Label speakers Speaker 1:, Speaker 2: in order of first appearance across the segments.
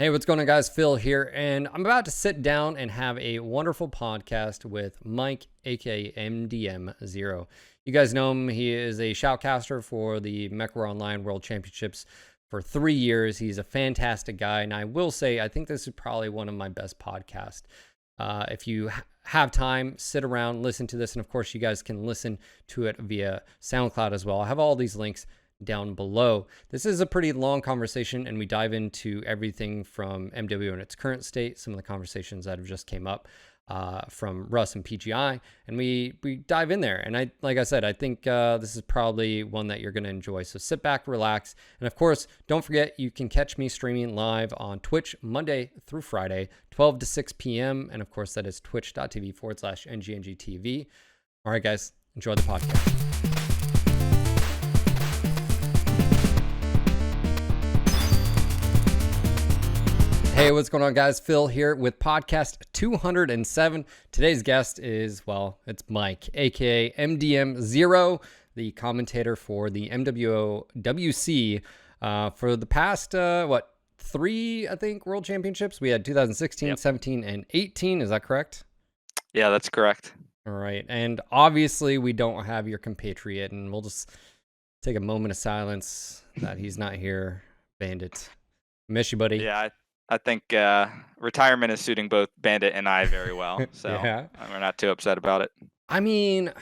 Speaker 1: Hey, what's going on, guys? Phil here, and I'm about to sit down and have a wonderful podcast with Mike, aka MDM0. You guys know him. He is a shoutcaster for the Mechwarrior Online World Championships for 3 years. He's a fantastic guy, and I will say, I think this is probably one of my best podcasts. If you have time, sit around, listen to this, and of course, you guys can listen to it via SoundCloud as well. I have all these links down below. This is a pretty long conversation, and we dive into everything from MW in its current state, some of the conversations that have just came up from Russ and PGI, and we dive in there. And like I said, I think this is probably one that you're going to enjoy. So sit back, relax, and of course, don't forget you can catch me streaming live on Twitch Monday through Friday, 12 to 6 p.m. And of course, that is twitch.tv/NGNGTV. All right, guys, enjoy the podcast. Hey, what's going on, guys? Phil here with podcast 207. Today's guest is, well, it's Mike, aka MDM0, the commentator for the MWOWC for the past, 3, I think, World Championships. We had 2016, 17, and 18. Is that correct?
Speaker 2: Yeah, that's correct.
Speaker 1: All right. And obviously, we don't have your compatriot, and we'll just take a moment of silence that he's not here. Bandit. Miss you, buddy.
Speaker 2: Yeah, I think retirement is suiting both Bandit and I very well, so
Speaker 1: Yeah.
Speaker 2: we're not too upset about it.
Speaker 1: I mean,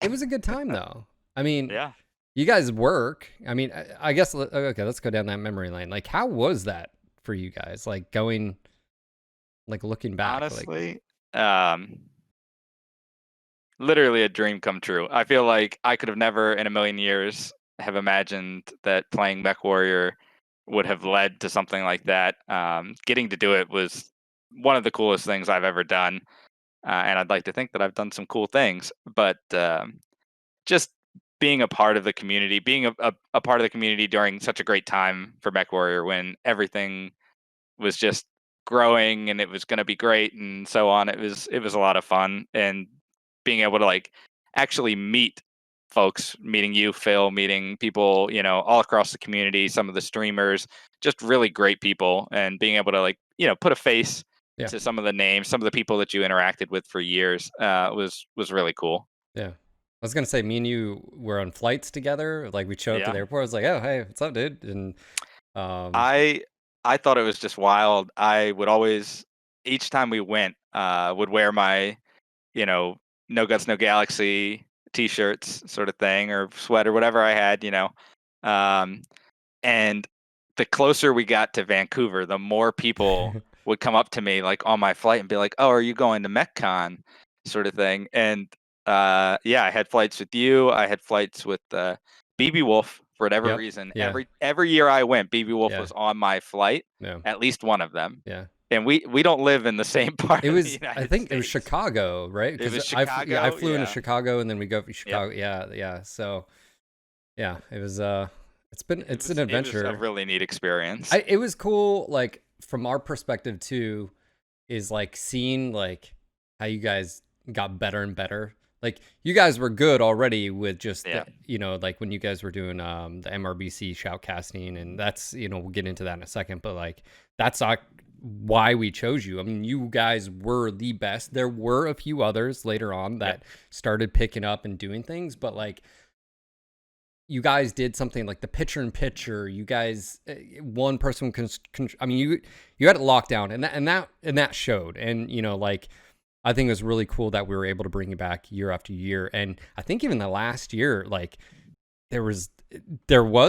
Speaker 1: it was a good time, though. I mean,
Speaker 2: Yeah.
Speaker 1: You guys work. I mean, I guess, okay, let's go down that memory lane. Like, how was that for you guys? Like, going, like, looking back.
Speaker 2: Honestly, literally a dream come true. I feel like I could have never in a million years have imagined that playing Mechwarrior would have led to something like that. Getting to do it was one of the coolest things I've ever done. And I'd like to think that I've done some cool things, but just being a part of the community, being a part of the community during such a great time for Mechwarrior when everything was just growing and it was going to be great and so on. It was a lot of fun, and being able to like actually meet folks, meeting you, Phil, meeting people, all across the community, some of the streamers, just really great people, and being able to like, put a face to some of the names, some of the people that you interacted with for years, was really cool.
Speaker 1: Yeah. I was going to say, me and you were on flights together. Like, we showed up to the airport. I was like, oh, hey, what's up, dude? And
Speaker 2: I thought it was just wild. I would always, each time we went, would wear my, No Guts, No Galaxy t-shirts sort of thing, or sweater, whatever I had, and the closer we got to Vancouver, the more people would come up to me like on my flight and be like, oh, are you going to MechCon, sort of thing. And I had flights with you. I had flights with BB Wolf for whatever reason. Every year I went, BB Wolf was on my flight, at least one of them. And we don't live in the same part of the United States.
Speaker 1: I think it was Chicago, right?
Speaker 2: It was Chicago.
Speaker 1: I flew into Chicago, and then we go to Chicago. Yep. Yeah. So, yeah, it was an adventure.
Speaker 2: It was a really neat experience.
Speaker 1: It was cool, like, from our perspective too, is like seeing like how you guys got better and better. Like, you guys were good already with just, like when you guys were doing the MRBC shoutcasting, and that's, we'll get into that in a second, but like, that's not why we chose you. I mean, you guys were the best. There were a few others later on that started picking up and doing things, but like, you guys did something like the picture-in-picture. You guys, one person can. I mean, you had it locked down, and that showed. And like, I think it was really cool that we were able to bring you back year after year. And I think even the last year, like, there was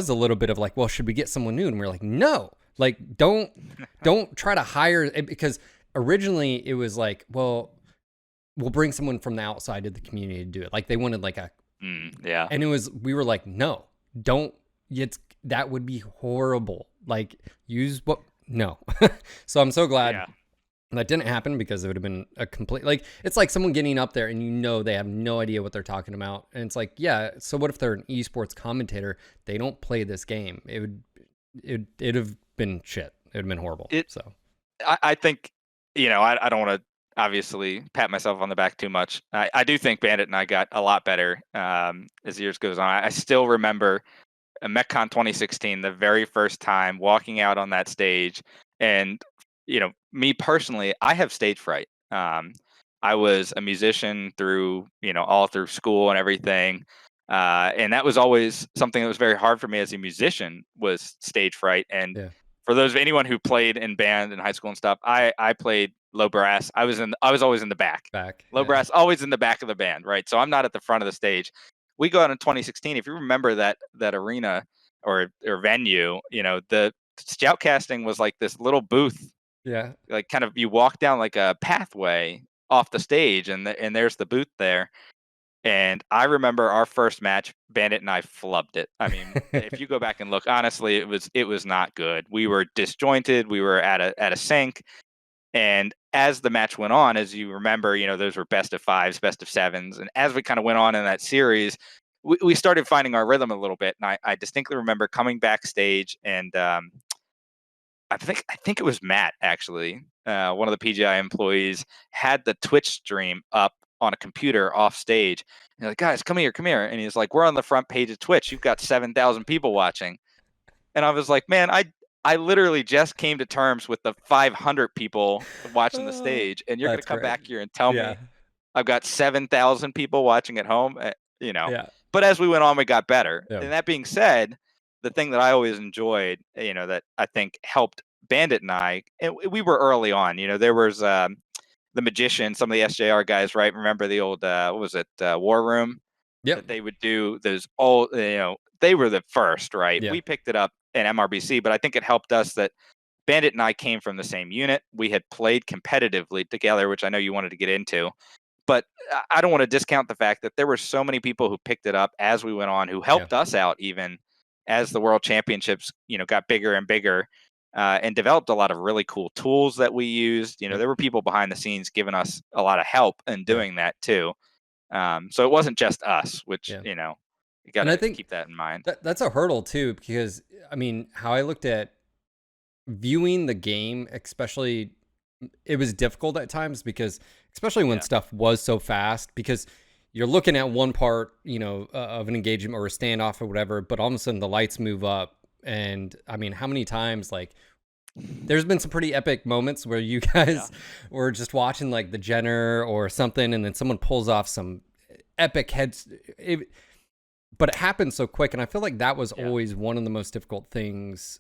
Speaker 1: a little bit of like, well, should we get someone new? And we're like, no, like, don't try to hire, because originally it was like, well, we'll bring someone from the outside of the community to do it. Like, they wanted like a. And we were like, no, don't, that would be horrible. Like, no. So I'm so glad that didn't happen, because it would have been a complete, like, it's like someone getting up there and they have no idea what they're talking about. And it's like, yeah, so what if they're an esports commentator? They don't play this game. It'd have been shit. It would have been horrible.
Speaker 2: I think, I don't want to obviously pat myself on the back too much. I do think Bandit and I got a lot better as years goes on. I still remember MechCon 2016, the very first time walking out on that stage And me personally, I have stage fright. I was a musician through all through school and everything, and that was always something that was very hard for me as a musician was stage fright. And
Speaker 1: Yeah.
Speaker 2: for those of anyone who played in band in high school and stuff, I played low brass. I was always in the back.
Speaker 1: Back.
Speaker 2: Low
Speaker 1: Yeah.
Speaker 2: brass, always in the back of the band, right? So I'm not at the front of the stage. We go out in 2016. If you remember that arena or venue, the shoutcasting was like this little booth,
Speaker 1: Yeah.
Speaker 2: like kind of you walk down like a pathway off the stage, and there's the booth there. And I remember our first match, Bandit and I flubbed it. I mean, if you go back and look, honestly, it was not good. We were disjointed. We were at a sync. And as the match went on, as you remember, those were best of fives, best of sevens. And as we kind of went on in that series, we started finding our rhythm a little bit. And I distinctly remember coming backstage, and I think it was Matt actually, one of the PGI employees, had the Twitch stream up on a computer off stage. And he's like, guys, come here, come here. And he's like, we're on the front page of Twitch. You've got 7,000 people watching. And I was like, man, I literally just came to terms with the 500 people watching the stage, and you're gonna
Speaker 1: That's
Speaker 2: come
Speaker 1: great.
Speaker 2: back here and tell
Speaker 1: Yeah.
Speaker 2: me I've got 7,000 people watching at home,
Speaker 1: Yeah.
Speaker 2: But as we went on, we got better.
Speaker 1: Yeah.
Speaker 2: And that being said, the thing that I always enjoyed, that I think helped Bandit and I, and we were early on. There was the Magician, some of the SJR guys, right? Remember the old what was it, War Room?
Speaker 1: Yep.
Speaker 2: That they would do those old, they were the first, right?
Speaker 1: Yeah.
Speaker 2: We picked it up in MRBC, but I think it helped us that Bandit and I came from the same unit. We had played competitively together, which I know you wanted to get into. But I don't want to discount the fact that there were so many people who picked it up as we went on, who
Speaker 1: Yeah.
Speaker 2: helped us out even as the World Championships, got bigger and bigger, and developed a lot of really cool tools that we used.
Speaker 1: Yep.
Speaker 2: There were people behind the scenes giving us a lot of help in
Speaker 1: Yeah.
Speaker 2: doing that too. So it wasn't just us, which
Speaker 1: Yeah.
Speaker 2: you got
Speaker 1: And I
Speaker 2: to
Speaker 1: think
Speaker 2: keep that in mind.
Speaker 1: that's a hurdle too, because I mean, how I looked at viewing the game, especially, it was difficult at times because, especially when
Speaker 2: Yeah.
Speaker 1: stuff was so fast, because you're looking at one part, of an engagement or a standoff or whatever, but all of a sudden the lights move up. And I mean, how many times, like, there's been some pretty epic moments where you guys were just watching like the Jenner or something, and then someone pulls off some epic heads. But it happened so quick, and I feel like that was always one of the most difficult things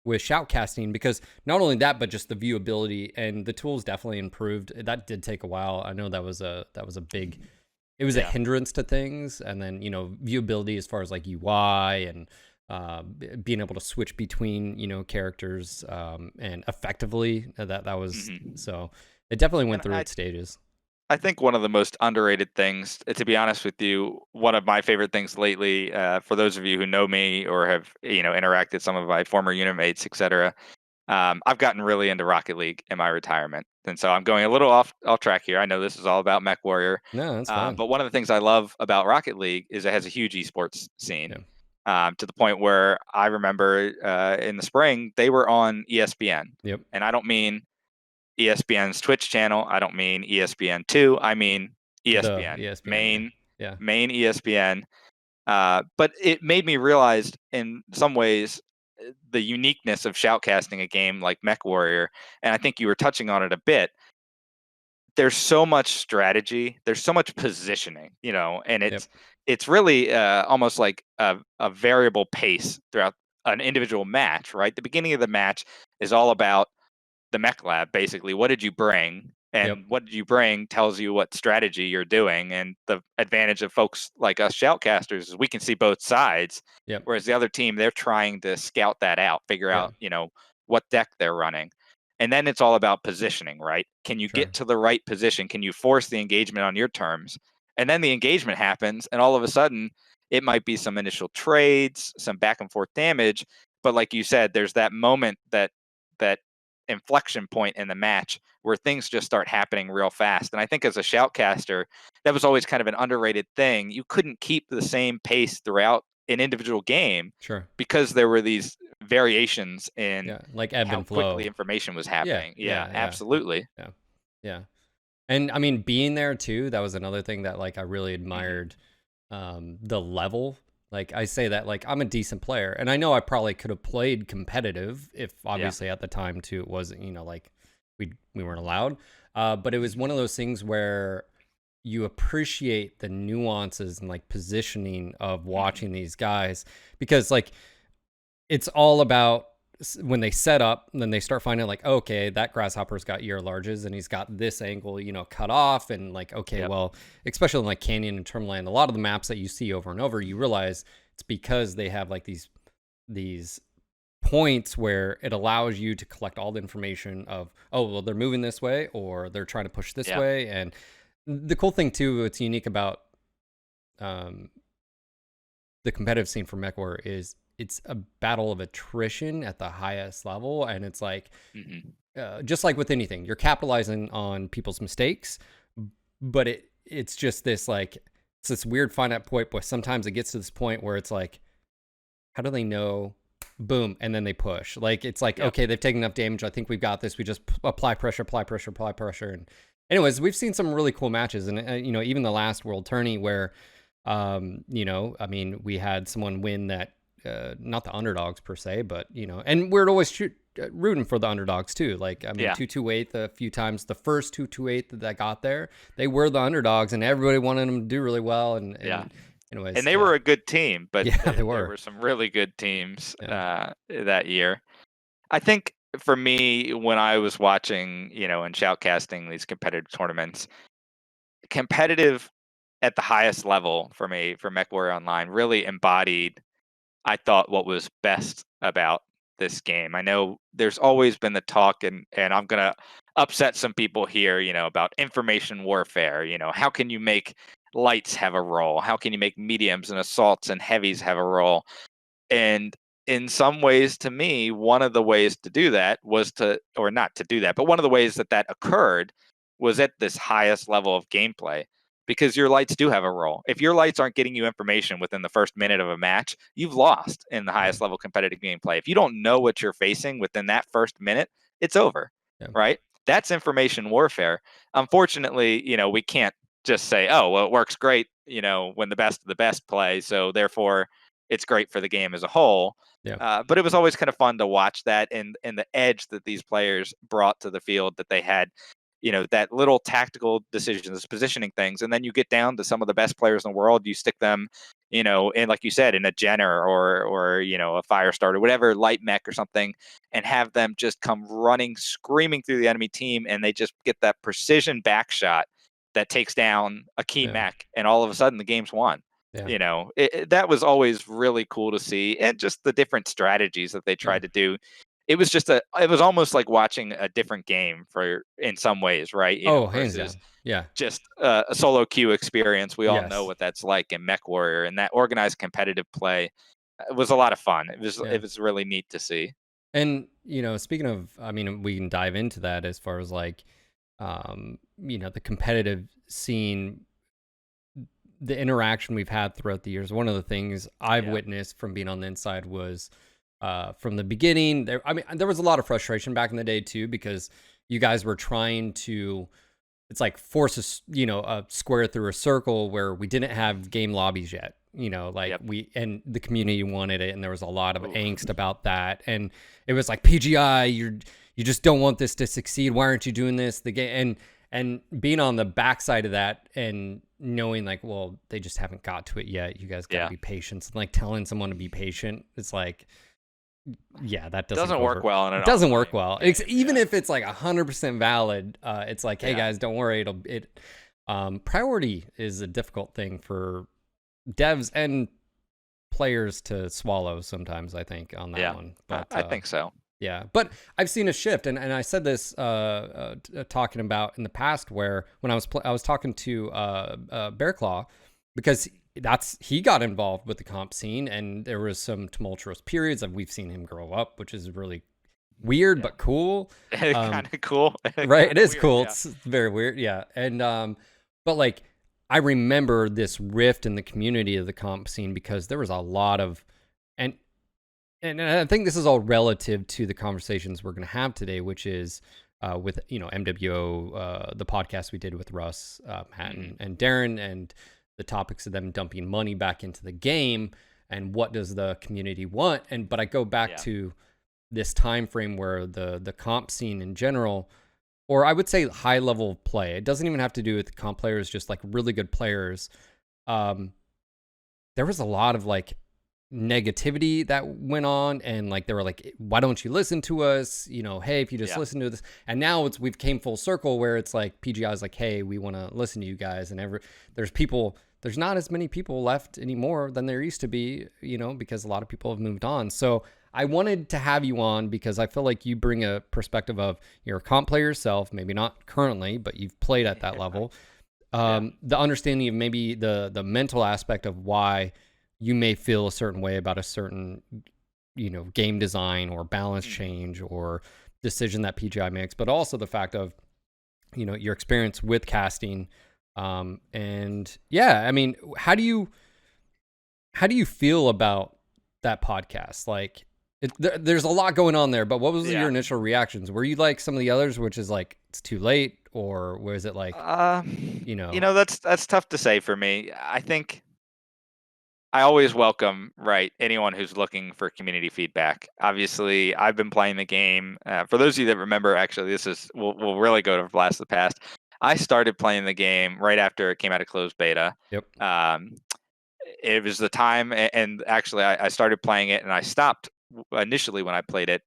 Speaker 1: with shoutcasting, because not only that, but just the viewability, and the tools definitely improved. That did take a while. I know that was a big, it was a hindrance to things, and then viewability as far as like UI and being able to switch between characters and effectively. That was so it definitely went through its stages.
Speaker 2: I think one of the most underrated things, to be honest with you, one of my favorite things lately, for those of you who know me or have interacted with some of my former unit mates, etc. I've gotten really into Rocket League in my retirement, and so I'm going a little off track here. I know this is all about Mechwarrior,
Speaker 1: No, that's fine.
Speaker 2: but one of the things I love about Rocket League is it has a huge esports scene.
Speaker 1: Yeah.
Speaker 2: To the point where I remember in the spring they were on ESPN,
Speaker 1: Yep.
Speaker 2: and I don't mean ESPN's Twitch channel. I don't mean ESPN2. I mean ESPN,
Speaker 1: The ESPN,
Speaker 2: main ESPN. But it made me realize, in some ways, the uniqueness of shoutcasting a game like Mechwarrior, and I think you were touching on it a bit. There's so much strategy. There's so much positioning, and it's really almost like a variable pace throughout an individual match. Right, the beginning of the match is all about the mech lab. Basically, what did you bring,
Speaker 1: Yep.
Speaker 2: and what did you bring tells you what strategy you're doing. And the advantage of folks like us shoutcasters is we can see both sides,
Speaker 1: Yep.
Speaker 2: whereas the other team, they're trying to scout that out, figure out what deck they're running. And then it's all about positioning, right? Can you get to the right position? Can you force the engagement on your terms? And then the engagement happens, and all of a sudden it might be some initial trades, some back and forth damage, but like you said, there's that moment, that inflection point in the match where things just start happening real fast. And I think as a shoutcaster, that was always kind of an underrated thing. You couldn't keep the same pace throughout an individual game because there were these variations in
Speaker 1: like ebb
Speaker 2: how
Speaker 1: and flow.
Speaker 2: quickly information was happening. Absolutely.
Speaker 1: Yeah. And I mean, being there too, that was another thing that like I really admired, the level Like I say that like I'm a decent player, and I know I probably could have played competitive if obviously at the time too it wasn't, you know, like we weren't allowed. But it was one of those things where you appreciate the nuances and like positioning of watching these guys, because like it's all about when they set up and then they start finding like, okay, that grasshopper's got ear larges and he's got this angle, you know, cut off, and like, okay, well, especially in like Canyon and Termland, a lot of the maps that you see over and over, you realize it's because they have like these points where it allows you to collect all the information of, oh, well, they're moving this way or they're trying to push this way. And the cool thing too, what's unique about the competitive scene for Mechwarrior is it's a battle of attrition at the highest level, and it's like just like with anything, you're capitalizing on people's mistakes, but it's just this like it's this weird finite point, but sometimes it gets to this point where it's like, how do they know? Boom, and then they push. Like it's like, okay, they've taken enough damage. I think we've got this. We just apply pressure, and anyways, we've seen some really cool matches, and you know, even the last World Tourney where, you know, I mean, we had someone win that. Not the underdogs per se, but you know, and we're always rooting for the underdogs too. Like I mean, 228 a few times, the first 228 that got there, they were the underdogs, and everybody wanted them to do really well. And anyways,
Speaker 2: and they were a good team, but
Speaker 1: they were.
Speaker 2: There were some really good teams that year. I think for me, when I was watching, you know, and shoutcasting these competitive tournaments, competitive at the highest level for me for Mechwarrior Online really embodied, I thought, what was best about this game. I know there's always been the talk, and I'm gonna upset some people here, you know, about information warfare. You know, how can you make lights have a role? How can you make mediums and assaults and heavies have a role? And in some ways, to me, one of the ways to do that was to, or not to do that, but one of the ways that that occurred was at this highest level of gameplay, because your lights do have a role. If your lights aren't getting you information within the first minute of a match, you've lost in the highest level competitive gameplay. If you don't know what you're facing within that first minute, it's over, right? That's information warfare. Unfortunately, you know, we can't just say, oh, well, it works great, you know, when the best of the best play, so therefore it's great for the game as a whole. But it was always kind of fun to watch that, and the edge that these players brought to the field, that they had, you know, that little tactical decisions, positioning things, and then you get down to some of the best players in the world, you stick them, you know, in, like you said, in a Jenner or you know, a Firestarter, whatever, light mech or something, and have them just come running, screaming through the enemy team, and they just get that precision back shot that takes down a key mech, and all of a sudden the game's won. You know, that was always really cool to see, and just the different strategies that they tried to do. It was just it was almost like watching a different game for, in some ways, right? You know,
Speaker 1: hands
Speaker 2: versus
Speaker 1: down.
Speaker 2: just a solo queue experience. We all know what that's like in Mechwarrior, and that organized competitive play was a lot of fun. It was really neat to see.
Speaker 1: And you know, speaking of, I mean, we can dive into that as far as like, you know, the competitive scene, the interaction we've had throughout the years. One of the things I've witnessed from being on the inside was from the beginning there. I mean, there was a lot of frustration back in the day too, because you guys were trying to, it's like force a, you know, a square through a circle where we didn't have game lobbies yet, you know, like and the community wanted it. And there was a lot of angst about that. And it was like, PGI, you just don't want this to succeed. Why aren't you doing this? The game, and being on the backside of that and knowing like, well, they just haven't got to it yet. You guys gotta be patient. And like telling someone to be patient, it's like, that doesn't
Speaker 2: work well.
Speaker 1: It doesn't work well. Even if it's like 100% valid, it's like, hey guys, don't worry. Priority is a difficult thing for devs and players to swallow sometimes, I think, on that one. But
Speaker 2: I think so.
Speaker 1: Yeah, but I've seen a shift, and I said this talking about in the past, where when I was talking to Bearclaw, because he got involved with the comp scene, and there was some tumultuous periods of we've seen him grow up, which is really weird but cool.
Speaker 2: Kind of cool,
Speaker 1: right? It is weird, cool. It's very weird, and but like I remember this rift in the community of the comp scene, because there was a lot of and I think this is all relative to the conversations we're going to have today, which is with, you know, MWO, the podcast we did with Russ, Matt, and Darren, and the topics of them dumping money back into the game. and what does the community want. But I go back to this time frame where the comp scene in general, or I would say high level play, it doesn't even have to do with comp players, just like really good players. There was a lot of like negativity that went on, and like they were like, why don't you listen to us, hey, if you just listen to this. And now we've came full circle where it's like PGI is like, hey, we want to listen to you guys. And there's not as many people left anymore than there used to be, because a lot of people have moved on. So I wanted to have you on because I feel like you bring a perspective of, you're a comp player yourself, maybe not currently, but you've played at that level. The understanding of maybe the mental aspect of why you may feel a certain way about a certain, game design or balance change or decision that PGI makes, but also the fact of, your experience with casting. And yeah, I mean, how do you feel about that podcast? Like, there's a lot going on there, but what was your initial reactions? Were you like some of the others, which is like, it's too late, or was it like,
Speaker 2: that's tough to say for me. I think I always welcome, anyone who's looking for community feedback. Obviously, I've been playing the game. For those of you that remember, actually, we'll really go to Blast of the Past. I started playing the game right after it came out of closed beta.
Speaker 1: Yep.
Speaker 2: It was the time, and actually, I started playing it, and I stopped initially when I played it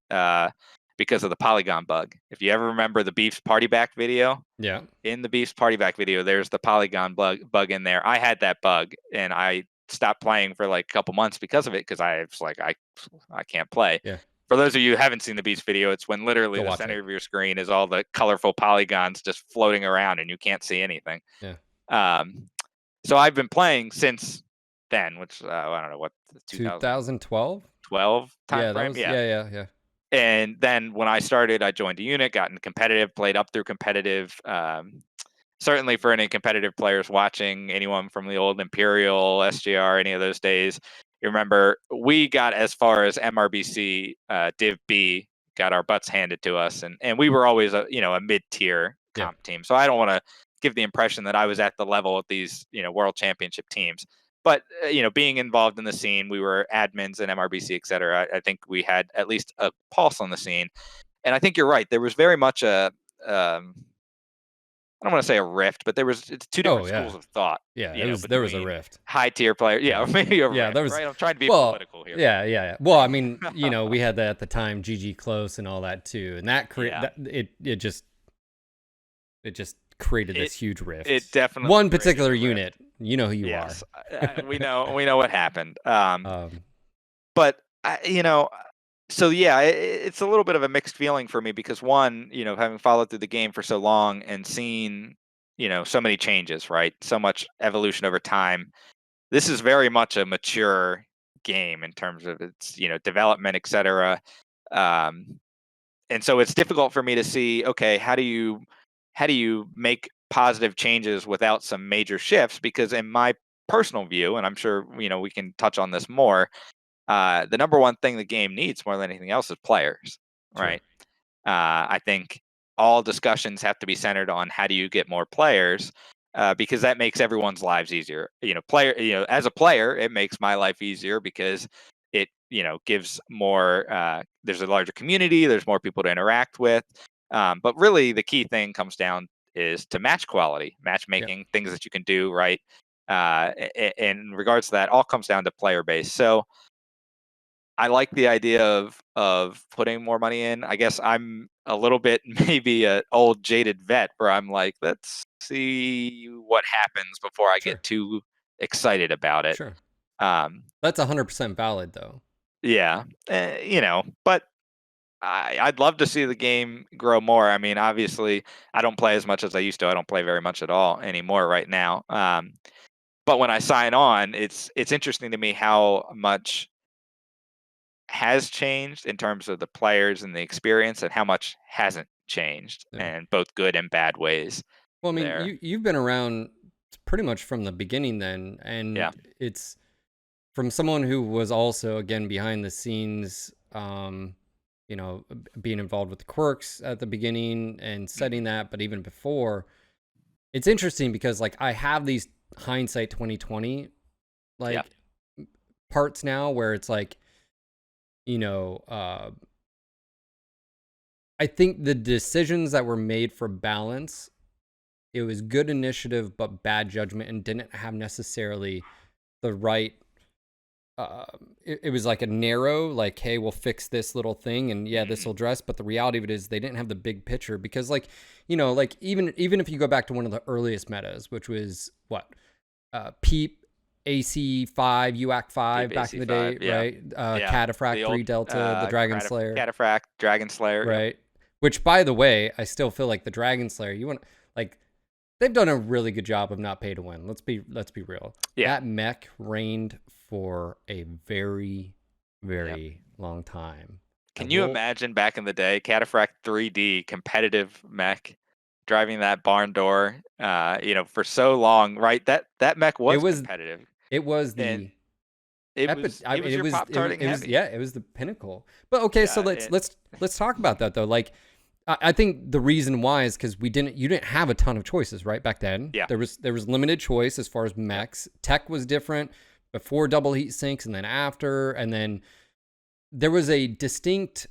Speaker 2: because of the polygon bug. If you ever remember the Beef's Party Back video, in the Beef's Party Back video, there's the polygon bug in there. I had that bug, and I stopped playing for like a couple months because of it, because I was like, I can't play.
Speaker 1: Yeah.
Speaker 2: For those of you who haven't seen the Beast video, it's when literally the center of your screen is all the colorful polygons just floating around and you can't see anything.
Speaker 1: Yeah.
Speaker 2: So I've been playing since then, which I don't know what,
Speaker 1: 2012
Speaker 2: time frame.
Speaker 1: Yeah.
Speaker 2: And then when I started, I joined a unit, got into competitive, played up through competitive. Certainly for any competitive players watching, anyone from the old Imperial, SGR, any of those days, you remember we got as far as MRBC Div B, got our butts handed to us, and we were always a mid-tier comp team. So I don't want to give the impression that I was at the level of these world championship teams. But being involved in the scene, we were admins in MRBC, et cetera. I think we had at least a pulse on the scene, and I think you're right. There was very much a I don't want to say a rift, but it's two different schools of thought.
Speaker 1: Yeah, there was a rift.
Speaker 2: High tier player, or maybe a rift. There was, right? I'm trying to be political here.
Speaker 1: Yeah. Well, I mean, we had that at the time, GG Close and all that too, and that it just created this huge rift.
Speaker 2: It definitely
Speaker 1: one particular unit. You know who you are.
Speaker 2: we know what happened. But so yeah, it's a little bit of a mixed feeling for me because one, having followed through the game for so long and seen, so many changes, right? So much evolution over time. This is very much a mature game in terms of its, development, et cetera. And so it's difficult for me to see, okay, how do you make positive changes without some major shifts? Because in my personal view, and I'm sure, we can touch on this more, the number one thing the game needs more than anything else is players, right? I think all discussions have to be centered on how do you get more players, because that makes everyone's lives easier. As a player, it makes my life easier because it, gives more. There's a larger community. There's more people to interact with. But really, the key thing comes down is to match quality, matchmaking, things that you can do, right? In regards to that, all comes down to player base. So I like the idea of putting more money in. I guess I'm a little bit maybe an old jaded vet where I'm like, let's see what happens before I get too excited about it.
Speaker 1: Sure. That's 100% valid though.
Speaker 2: Yeah. But I'd love to see the game grow more. I mean, obviously I don't play as much as I used to. I don't play very much at all anymore right now. But when I sign on, it's interesting to me how much has changed in terms of the players and the experience, and how much hasn't changed, and both good and bad ways.
Speaker 1: Well, I mean, you've been around pretty much from the beginning then, and it's from someone who was also, again, behind the scenes, being involved with the quirks at the beginning and setting that, but even before. It's interesting because like I have these hindsight 2020 parts now where it's like, you know, I think the decisions that were made for balance, it was good initiative but bad judgment, and didn't have necessarily the right. It was like a narrow, like, hey, we'll fix this little thing, and yeah, this will address. But the reality of it is, they didn't have the big picture, because, like, you know, like even if you go back to one of the earliest metas, which was what, Peep, AC5, UAC5
Speaker 2: Peep,
Speaker 1: back in the
Speaker 2: AC5,
Speaker 1: day,
Speaker 2: yeah.
Speaker 1: right?
Speaker 2: Yeah.
Speaker 1: Cataphract
Speaker 2: The
Speaker 1: 3
Speaker 2: old,
Speaker 1: Delta, the Dragon Slayer,
Speaker 2: Cataphract, Dragon Slayer, yep.
Speaker 1: right? Which, by the way, I still feel like the Dragon Slayer, you want, like, they've done a really good job of not pay to win. Let's be real.
Speaker 2: Yeah.
Speaker 1: That mech reigned for a very, very long time.
Speaker 2: Can you imagine back in the day, Cataphract 3D competitive mech driving that barn door, you know, for so long, right? That mech was competitive.
Speaker 1: It was
Speaker 2: the
Speaker 1: it
Speaker 2: was your pop-tarting heavy.
Speaker 1: Yeah, it was the pinnacle. But okay, so let's talk about that though. Like, I think the reason why is because you didn't have a ton of choices, right? Back then,
Speaker 2: yeah,
Speaker 1: there was limited choice as far as mechs. Tech was different before double heat sinks, and then after, and then there was a distinct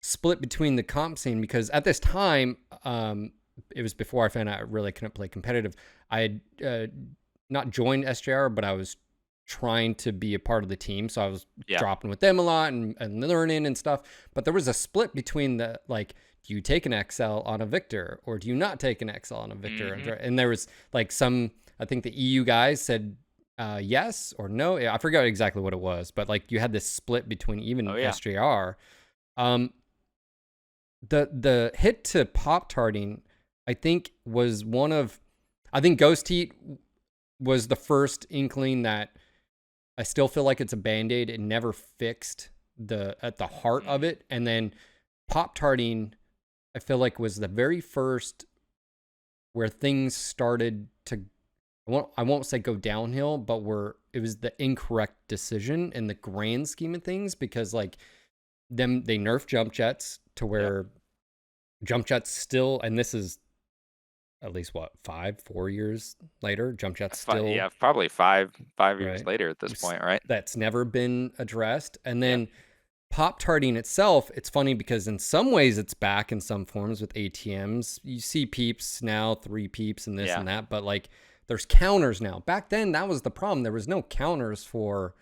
Speaker 1: split between the comp scene, because at this time, it was before I found out I really couldn't play competitive. I had not joined SJR, but I was trying to be a part of the team, so I was dropping with them a lot and learning and stuff. But there was a split between the, like, do you take an XL on a Victor, or do you not take an XL on a Victor? And there was like some, I think the EU guys said yes or no. I forgot exactly what it was, but like you had this split between even SJR. The hit to Pop-Tarting, I think, was one of, I think Ghost Heat was the first inkling that I still feel like it's a Band-Aid. It never fixed at the heart of it. And then Pop-Tarting, I feel like, was the very first where things started to, I won't say go downhill, but it was the incorrect decision in the grand scheme of things, because like they nerfed jump jets to where jump jets still, and this is at least what, 4 years later, jump jets still,
Speaker 2: probably five years later at this point, right?
Speaker 1: That's never been addressed. And then Pop-Tarting itself, it's funny because in some ways it's back in some forms with ATMs. You see peeps now, 3 peeps and this and that, but like there's counters now. Back then that was the problem. There was no counters for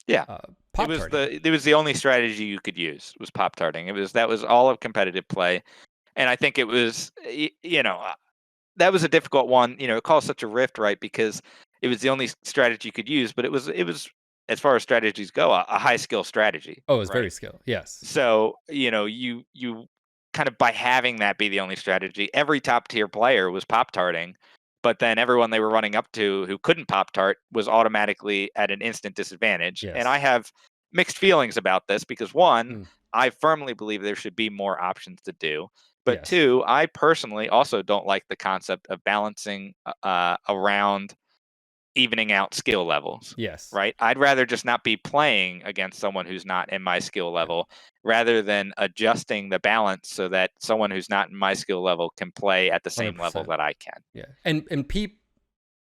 Speaker 1: Pop-Tarting.
Speaker 2: It was the only strategy you could use was Pop-Tarting. That was all of competitive play. And I think it was, you know, that was a difficult one. You know, it caused such a rift, right? Because it was the only strategy you could use, but it was as far as strategies go, a high skill strategy.
Speaker 1: Oh, it was very skill. Yes.
Speaker 2: So, you know, you kind of, by having that be the only strategy, every top tier player was Pop-Tarting, but then everyone they were running up to who couldn't Pop-Tart was automatically at an instant disadvantage.
Speaker 1: Yes.
Speaker 2: And I have mixed feelings about this, because one, I firmly believe there should be more options to do. But two, I personally also don't like the concept of balancing around evening out skill levels.
Speaker 1: Yes.
Speaker 2: Right? I'd rather just not be playing against someone who's not in my skill level, rather than adjusting the balance so that someone who's not in my skill level can play at the same
Speaker 1: 100%.
Speaker 2: level that I can.
Speaker 1: Yeah. And Peep,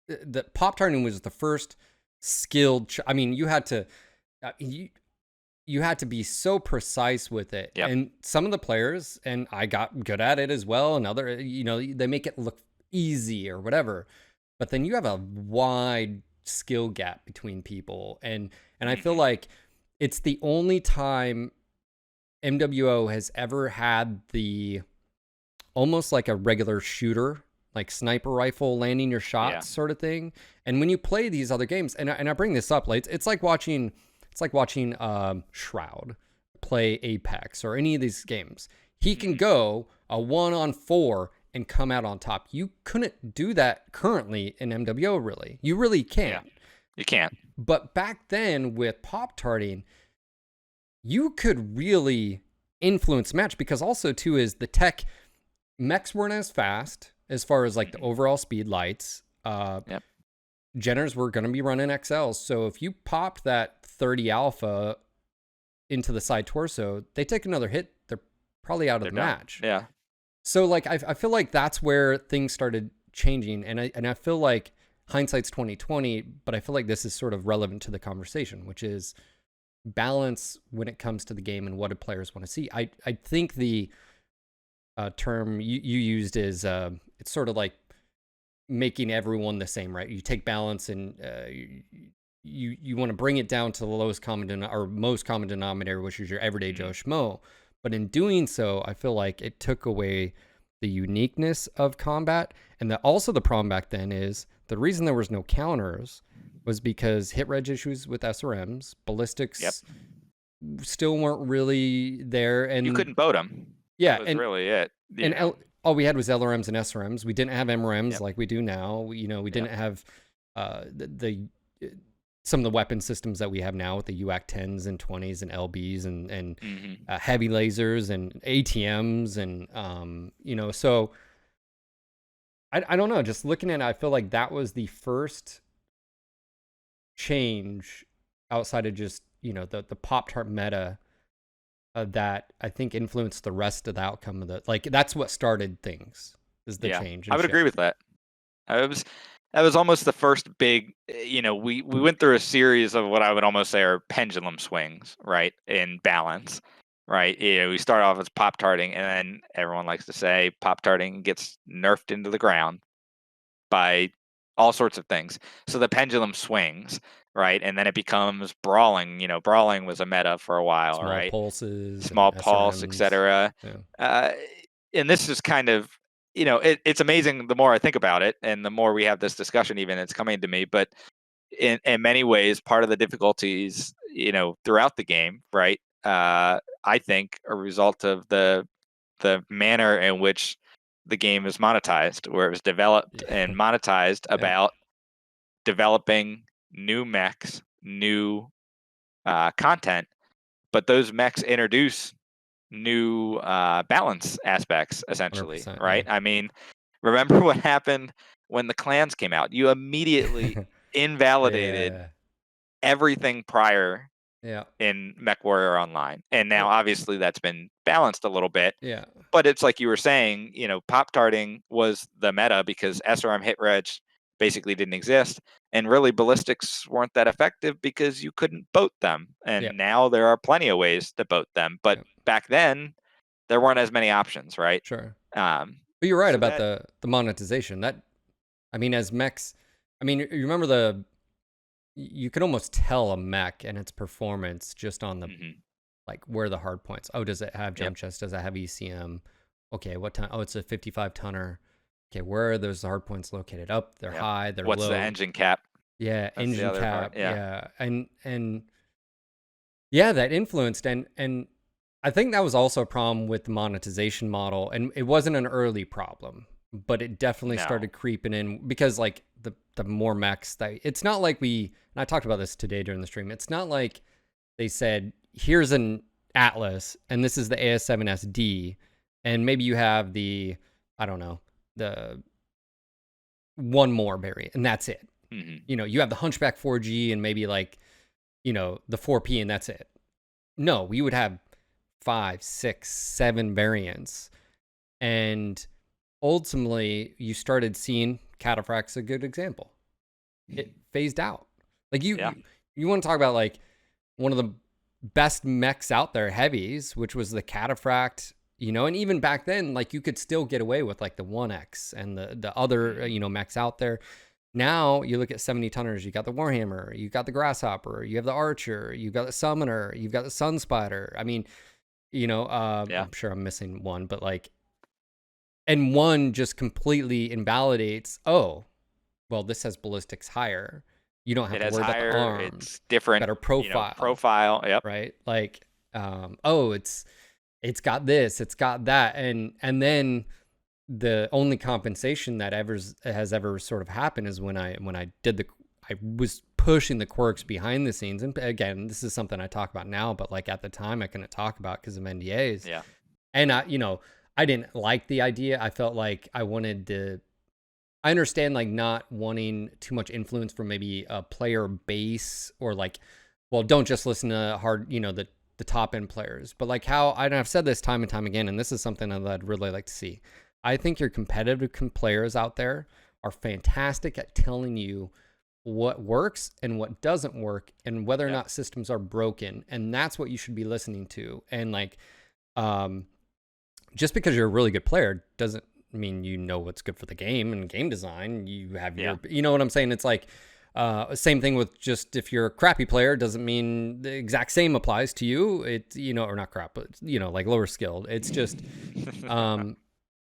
Speaker 1: the Pop-Tarting was the first skilled, I mean, you had to, you had to be so precise with it. And some of the players, and I got good at it as well, and other, you know, they make it look easy or whatever, but then you have a wide skill gap between people. And I feel like it's the only time MWO has ever had the, almost like a regular shooter, like sniper rifle landing your shots sort of thing. And when you play these other games, and I bring this up, like, it's like watching Shroud play Apex or any of these games. He can go a 1-on-4 and come out on top. You couldn't do that currently in MWO, really. You really can't.
Speaker 2: Yeah, you can't.
Speaker 1: But back then with Pop-Tarting, you could really influence match, because also too is the tech, mechs weren't as fast as far as like the overall speed lights. Jenners were going to be running XLs. So if you popped that 30 alpha into the side torso, they take another hit, they're probably out of the match.
Speaker 2: Yeah.
Speaker 1: So like I feel like that's where things started changing, and I feel like hindsight's 2020, but I feel like this is sort of relevant to the conversation, which is balance when it comes to the game and what do players want to see. I think the term you used is it's sort of like making everyone the same, right? You take balance and you want to bring it down to the lowest common or most common denominator, which is your everyday Joe Schmo. But in doing so, I feel like it took away the uniqueness of combat. And also the problem back then is the reason there was no counters was because hit reg issues with SRMs, ballistics still weren't really there, and
Speaker 2: you couldn't boat them.
Speaker 1: Yeah,
Speaker 2: that was really it.
Speaker 1: All we had was LRMs and SRMs. We didn't have MRMs like we do now. We didn't have some of the weapon systems that we have now with the UAC 10s and 20s and LBs and heavy lasers and ATMs and so I don't know. Just looking at it, I feel like that was the first change outside of just the Pop-Tart meta that I think influenced the rest of the outcome of that's what started things, is the change.
Speaker 2: I would agree with that. That was almost the first big, we went through a series of what I would almost say are pendulum swings, right, in balance, right? We start off as Pop-Tarting, and then everyone likes to say Pop-Tarting gets nerfed into the ground by all sorts of things. So the pendulum swings, right? And then it becomes brawling. Brawling was a meta for a while,
Speaker 1: small
Speaker 2: right?
Speaker 1: Pulses,
Speaker 2: small pulse, etc. And this is kind of, it's amazing. The more I think about it, and the more we have this discussion, even it's coming to me. But in many ways, part of the difficulties, throughout the game, right? I think a result of the manner in which the game is monetized, where it was developed and monetized about developing new mechs, new content, but those mechs introduce new balance aspects, essentially, right? I mean, remember what happened when the clans came out? You immediately invalidated everything prior in Mechwarrior Online. And now obviously that's been balanced a little bit.
Speaker 1: Yeah.
Speaker 2: But it's like you were saying, Pop-Tarting was the meta because SRM hit reg basically didn't exist. And really ballistics weren't that effective because you couldn't boat them. And now there are plenty of ways to boat them. But back then there weren't as many options, right?
Speaker 1: Sure. But you're right about the monetization. As mechs, you remember you could almost tell a mech and its performance just on the where the hard points. Oh, does it have jump chest? Does it have ECM? Okay, what ton? Oh, it's a 55 tonner. Okay, where are those hard points located? Up, they're high, they're low.
Speaker 2: What's the engine cap?
Speaker 1: Yeah,
Speaker 2: That's
Speaker 1: engine cap. Yeah. And that influenced and I think that was also a problem with the monetization model, and it wasn't an early problem, but it definitely started creeping in because the more mechs that it's not like and I talked about this today during the stream. It's not like they said, here's an Atlas and this is the AS7SD, and maybe you have the one more variant and that's it. You have the Hunchback 4G and maybe the 4P and that's it. No, we would have 5, 6, 7 variants, and ultimately you started seeing Cataphract's a good example. It phased out. You want to talk about one of the best mechs out there, heavies, which was the Cataphract, and even back then, you could still get away with the 1X and the other, mechs out there. Now you look at 70 tonners, you got the Warhammer, you got the Grasshopper, you have the Archer, you've got the Summoner, you've got the Sun Spider. I'm sure I'm missing one, but and one just completely invalidates, oh, well, this has ballistics higher. You don't have to worry about the arms.
Speaker 2: It's different.
Speaker 1: Better profile.
Speaker 2: Profile, yep.
Speaker 1: Right? It's got this, it's got that. And then the only compensation that has ever sort of happened is when I was pushing the quirks behind the scenes. And again, this is something I talk about now, but at the time I couldn't talk about because of NDAs.
Speaker 2: Yeah.
Speaker 1: And I didn't like the idea. I felt like I understand not wanting too much influence from maybe a player base or don't just listen to hard, the top end players, but and I've said this time and time again, and this is something that I'd really like to see. I think your competitive players out there are fantastic at telling you what works and what doesn't work and whether or not systems are broken. And that's what you should be listening to. And like, just because you're a really good player doesn't mean you know what's good for the game and game design. You have your, you know what I'm saying? It's like, same thing with just if you're a crappy player doesn't mean the exact same applies to you. It, you know, or not crap, but you know, like lower skilled. It's just,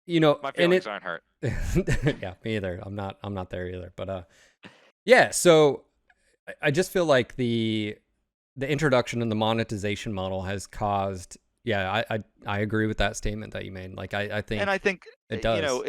Speaker 1: you know,
Speaker 2: my feelings aren't hurt.
Speaker 1: Yeah, me either. I'm not there either. But yeah. So I just feel like the introduction and the monetization model has caused. Yeah, I agree with that statement that you made. Like I think,
Speaker 2: and I think
Speaker 1: it does.
Speaker 2: You know,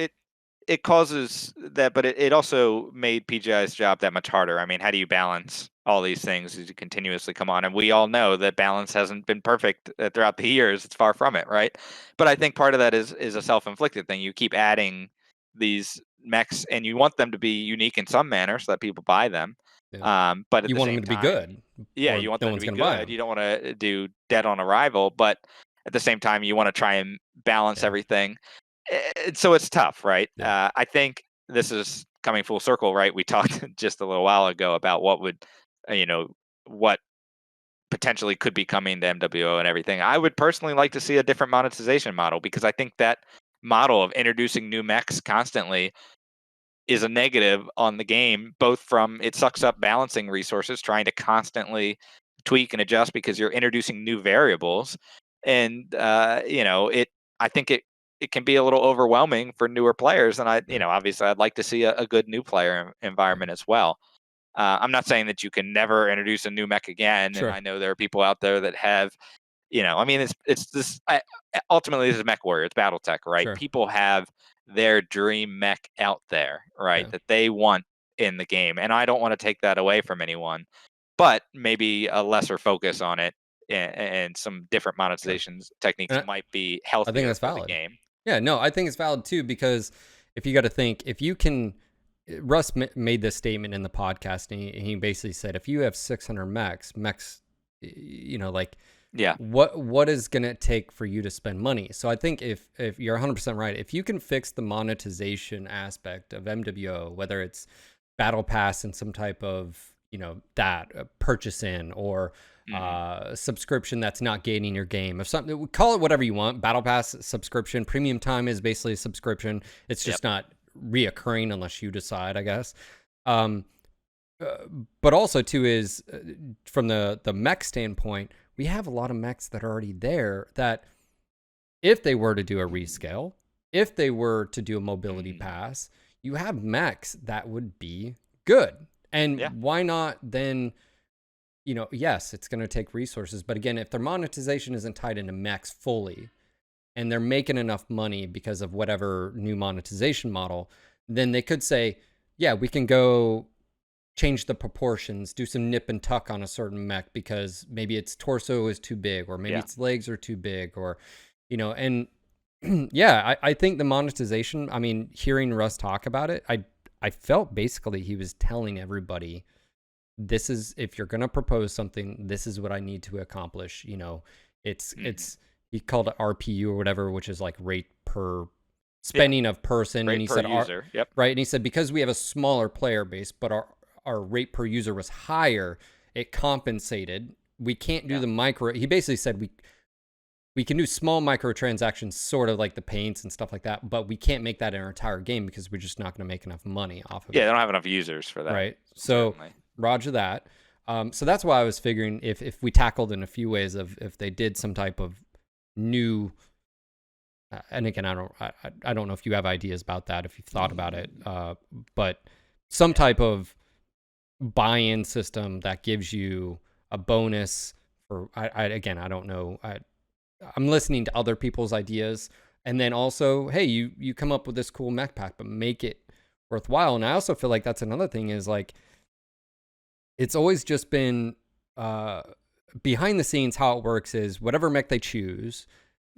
Speaker 2: it causes that, but it also made PGI's job that much harder. I mean, how do you balance all these things as you continuously come on? And we all know that balance hasn't been perfect throughout the years. It's far from it, right? But I think part of that is a self-inflicted thing. You keep adding these mechs, and you want them to be unique in some manner so that people buy them.
Speaker 1: Yeah.
Speaker 2: But at
Speaker 1: You
Speaker 2: the
Speaker 1: want
Speaker 2: same
Speaker 1: them to be
Speaker 2: time,
Speaker 1: good.
Speaker 2: yeah,
Speaker 1: Or
Speaker 2: you want
Speaker 1: no
Speaker 2: them to
Speaker 1: one's
Speaker 2: be
Speaker 1: going to buy
Speaker 2: good.
Speaker 1: them.
Speaker 2: You don't want to do dead on arrival, but at the same time, you want to try and balance everything. So it's tough, right?
Speaker 1: Yeah.
Speaker 2: I think this is coming full circle, right? We talked just a little while ago about what would, what potentially could be coming to MWO and everything. I would personally like to see a different monetization model because I think that model of introducing new mechs constantly is a negative on the game, both from it sucks up balancing resources, trying to constantly tweak and adjust because you're introducing new variables, and I think it can be a little overwhelming for newer players. And obviously, I'd like to see a good new player environment as well. I'm not saying that you can never introduce a new mech again, and
Speaker 1: Sure.
Speaker 2: I know there are people out there that have I mean, it's this. Ultimately, this is Mechwarrior. It's BattleTech, right?
Speaker 1: Sure.
Speaker 2: People have their dream mech out there, right?
Speaker 1: Yeah.
Speaker 2: That they want in the game, and I don't want to take that away from anyone. But maybe a lesser focus on it and some different
Speaker 1: Sure.
Speaker 2: monetizations techniques
Speaker 1: And
Speaker 2: might be
Speaker 1: I think
Speaker 2: healthier
Speaker 1: that's
Speaker 2: for the
Speaker 1: valid.
Speaker 2: game.
Speaker 1: Yeah, no, I think it's valid too, because if you got to think, if you can, Russ made this statement in the podcast, and he basically said, if you have 600 mechs, like,
Speaker 2: Yeah,
Speaker 1: what is going to take for you to spend money? So I think if you're 100% right, if you can fix the monetization aspect of MWO, whether it's battle pass and some type of, that purchase in, or subscription that's not gating your game, if something, call it whatever you want, battle pass, subscription, premium time is basically a subscription. It's just not reoccurring unless you decide, I guess. But also too is from the mech standpoint, we have a lot of mechs that are already there that if they were to do a rescale, if they were to do a mobility pass, you have mechs that would be good. And why not then, yes, it's going to take resources. But again, if their monetization isn't tied into mechs fully and they're making enough money because of whatever new monetization model, then they could say, yeah, we can go change the proportions, do some nip and tuck on a certain mech because maybe its torso is too big, or maybe its legs are too big, or, and yeah, I think the monetization, I mean, hearing Russ talk about it, I felt basically he was telling everybody, this is, if you're going to propose something, this is what I need to accomplish. It's, he called it RPU or whatever, which is like rate per spending of person.
Speaker 2: Rate
Speaker 1: and he
Speaker 2: per
Speaker 1: said,
Speaker 2: user.
Speaker 1: Right. And he said, because we have a smaller player base, but our rate per user was higher, it compensated. We can't do the micro. He basically said we can do small microtransactions, sort of like the paints and stuff like that, but we can't make that in our entire game because we're just not going to make enough money off of it.
Speaker 2: Yeah, they don't have enough users for that.
Speaker 1: Right. So roger that. So that's why I was figuring if we tackled in a few ways of if they did some type of new, and again, I don't know if you have ideas about that, if you've thought about it, but some type of buy-in system that gives you a bonus for, again, I don't know. I'm listening to other people's ideas, and then also, hey, you come up with this cool mech pack, but make it worthwhile. And I also feel like that's another thing is like, it's always just been behind the scenes. How it works is whatever mech they choose.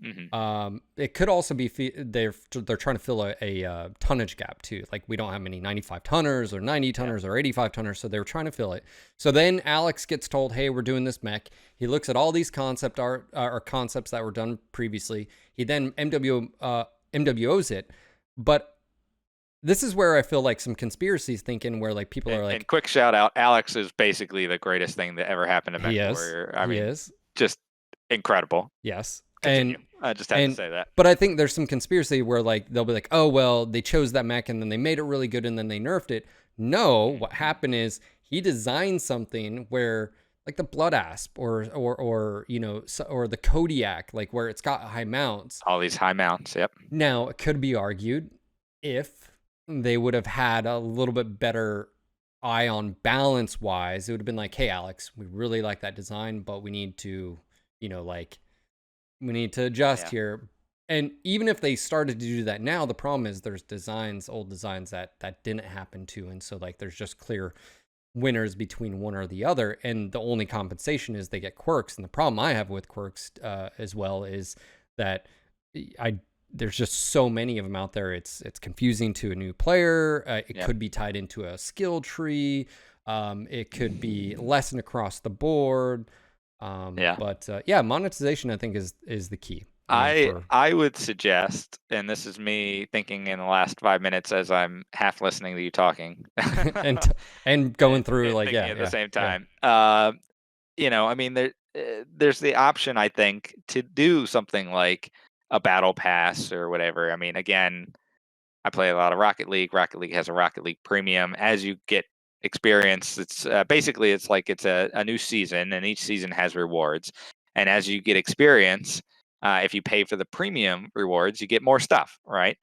Speaker 1: It could also be they're trying to fill a tonnage gap too. Like we don't have many 95 tonners or 90 tonners or 85 tonners, so they were trying to fill it. So then Alex gets told, "Hey, we're doing this mech." He looks at all these concept art or concepts that were done previously. He then MWOs it, but this is where I feel like some conspiracies thinking where like people are like,
Speaker 2: and quick shout out, Alex is basically the greatest thing that ever happened to
Speaker 1: he is,
Speaker 2: Mechwarrior. I
Speaker 1: he
Speaker 2: mean,
Speaker 1: is,
Speaker 2: just incredible.
Speaker 1: yes,
Speaker 2: Continue. I just had to say that.
Speaker 1: but I think there's some conspiracy where like they'll be like, oh well, they chose that mech and then they made it really good and then they nerfed it. No, what happened is he designed something where like the blood asp or you know or the Kodiak, like where it's got high mounts.
Speaker 2: All these high mounts. Yep.
Speaker 1: Now it could be argued if they would have had a little bit better eye on balance wise, it would have been like, hey Alex, we really like that design, but we need to, you know, like we need to adjust here. And even if they started to do that now, the problem is there's designs, old designs that didn't happen to, and so like there's just clear winners between one or the other, and the only compensation is they get quirks. And the problem I have with quirks as well is that there's just so many of them out there. It's confusing to a new player. It could be tied into a skill tree. It could be lesson across the board. But monetization I think is the key.
Speaker 2: I would suggest, and this is me thinking in the last 5 minutes as I'm half listening to you talking
Speaker 1: and going through
Speaker 2: and
Speaker 1: like
Speaker 2: at the same time. You know, I mean, there's the option I think to do something like a battle pass or whatever. I mean, again, I play a lot of Rocket League. Rocket League has a Rocket League Premium. As you get experience, it's basically it's like it's a new season, and each season has rewards. And as you get experience, if you pay for the premium rewards, you get more stuff, right?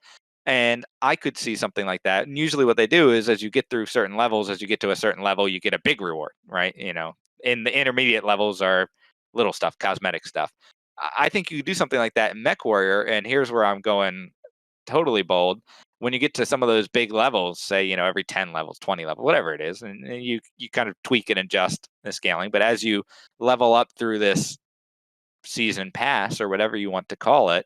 Speaker 2: And I could see something like that. And usually, what they do is, as you get through certain levels, as you get to a certain level, you get a big reward, right? You know, in the intermediate levels are little stuff, cosmetic stuff. I think you could do something like that in Mechwarrior. And here's where I'm going totally bold. When you get to some of those big levels, say, you know, every 10 levels, 20 level, whatever it is, and you kind of tweak and adjust the scaling. But as you level up through this season pass or whatever you want to call it,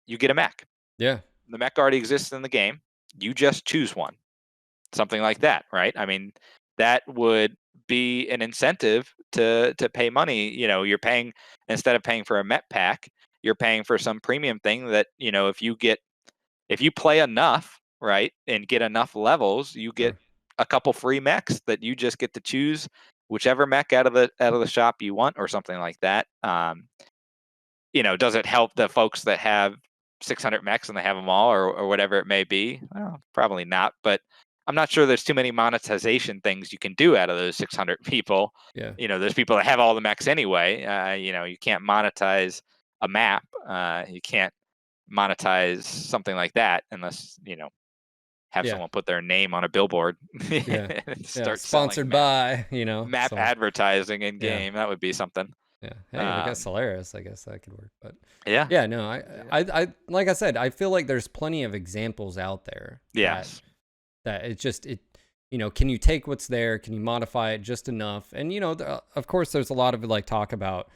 Speaker 2: you get a mech.
Speaker 1: Yeah.
Speaker 2: The mech already exists in the game. You just choose one. Something like that, right? I mean, that would be an incentive to pay money. You know, you're paying, instead of paying for a met pack, you're paying for some premium thing that, you know, if you play enough, right, and get enough levels, you get a couple free mechs that you just get to choose whichever mech out of the shop you want or something like that. You know, does it help the folks that have 600 mechs and they have them all or whatever it may be? Well, probably not, but I'm not sure there's too many monetization things you can do out of those 600 people.
Speaker 1: Yeah.
Speaker 2: You know, there's people that have all the mechs anyway. You know, you can't monetize a map. You can't monetize something like that unless, you know, have someone put their name on a billboard.
Speaker 1: Start sponsored by, you know,
Speaker 2: map advertising in game. That would be something.
Speaker 1: Yeah. Hey, they got Solaris. I guess that could work. But
Speaker 2: yeah.
Speaker 1: No, I like I said, I feel like there's plenty of examples out there.
Speaker 2: Yes.
Speaker 1: That it's just you know, can you take what's there? Can you modify it just enough? And you know, of course, there's a lot of like talk about,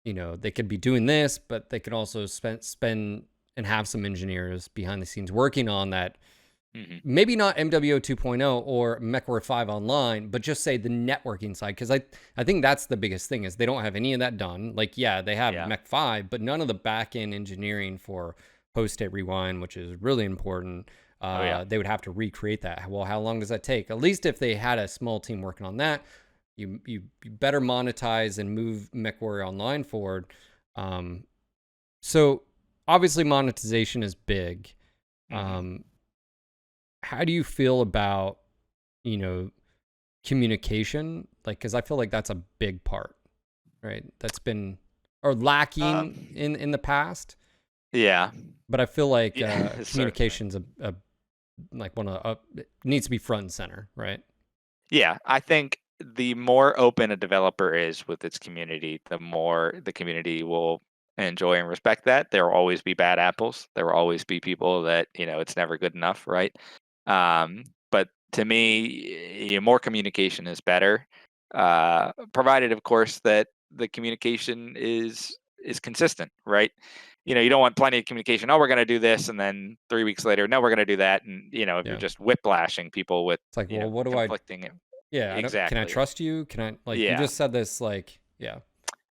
Speaker 1: you know, they could be doing this, but they could also spend and have some engineers behind the scenes working on that. Maybe not MWO 2.0 or Mechwarrior 5 Online, but just say the networking side. Because I think that's the biggest thing is they don't have any of that done. Like, yeah, they have Mech 5, but none of the back-end engineering for post-state rewind, which is really important. They would have to recreate that. Well, how long does that take? At least if they had a small team working on that, you better monetize and move Mechwarrior Online forward. So obviously monetization is big. How do you feel about, you know, communication? Like, because I feel like that's a big part, right? That's been or lacking in the past.
Speaker 2: Yeah,
Speaker 1: but I feel like communication's a like one of it needs to be front and center, right?
Speaker 2: Yeah, I think the more open a developer is with its community, the more the community will enjoy and respect that. There will always be bad apples. There will always be people that, you know, it's never good enough, right? But to me, more communication is better, provided, of course, that the communication is consistent, right? You know, you don't want plenty of communication. Oh, we're going to do this, and then 3 weeks later, no, we're going to do that, and you know, if you're just whiplashing people with,
Speaker 1: it's like, well, what do
Speaker 2: conflicting.
Speaker 1: Exactly. Can I trust you? Can I like? You just said this, like, yeah.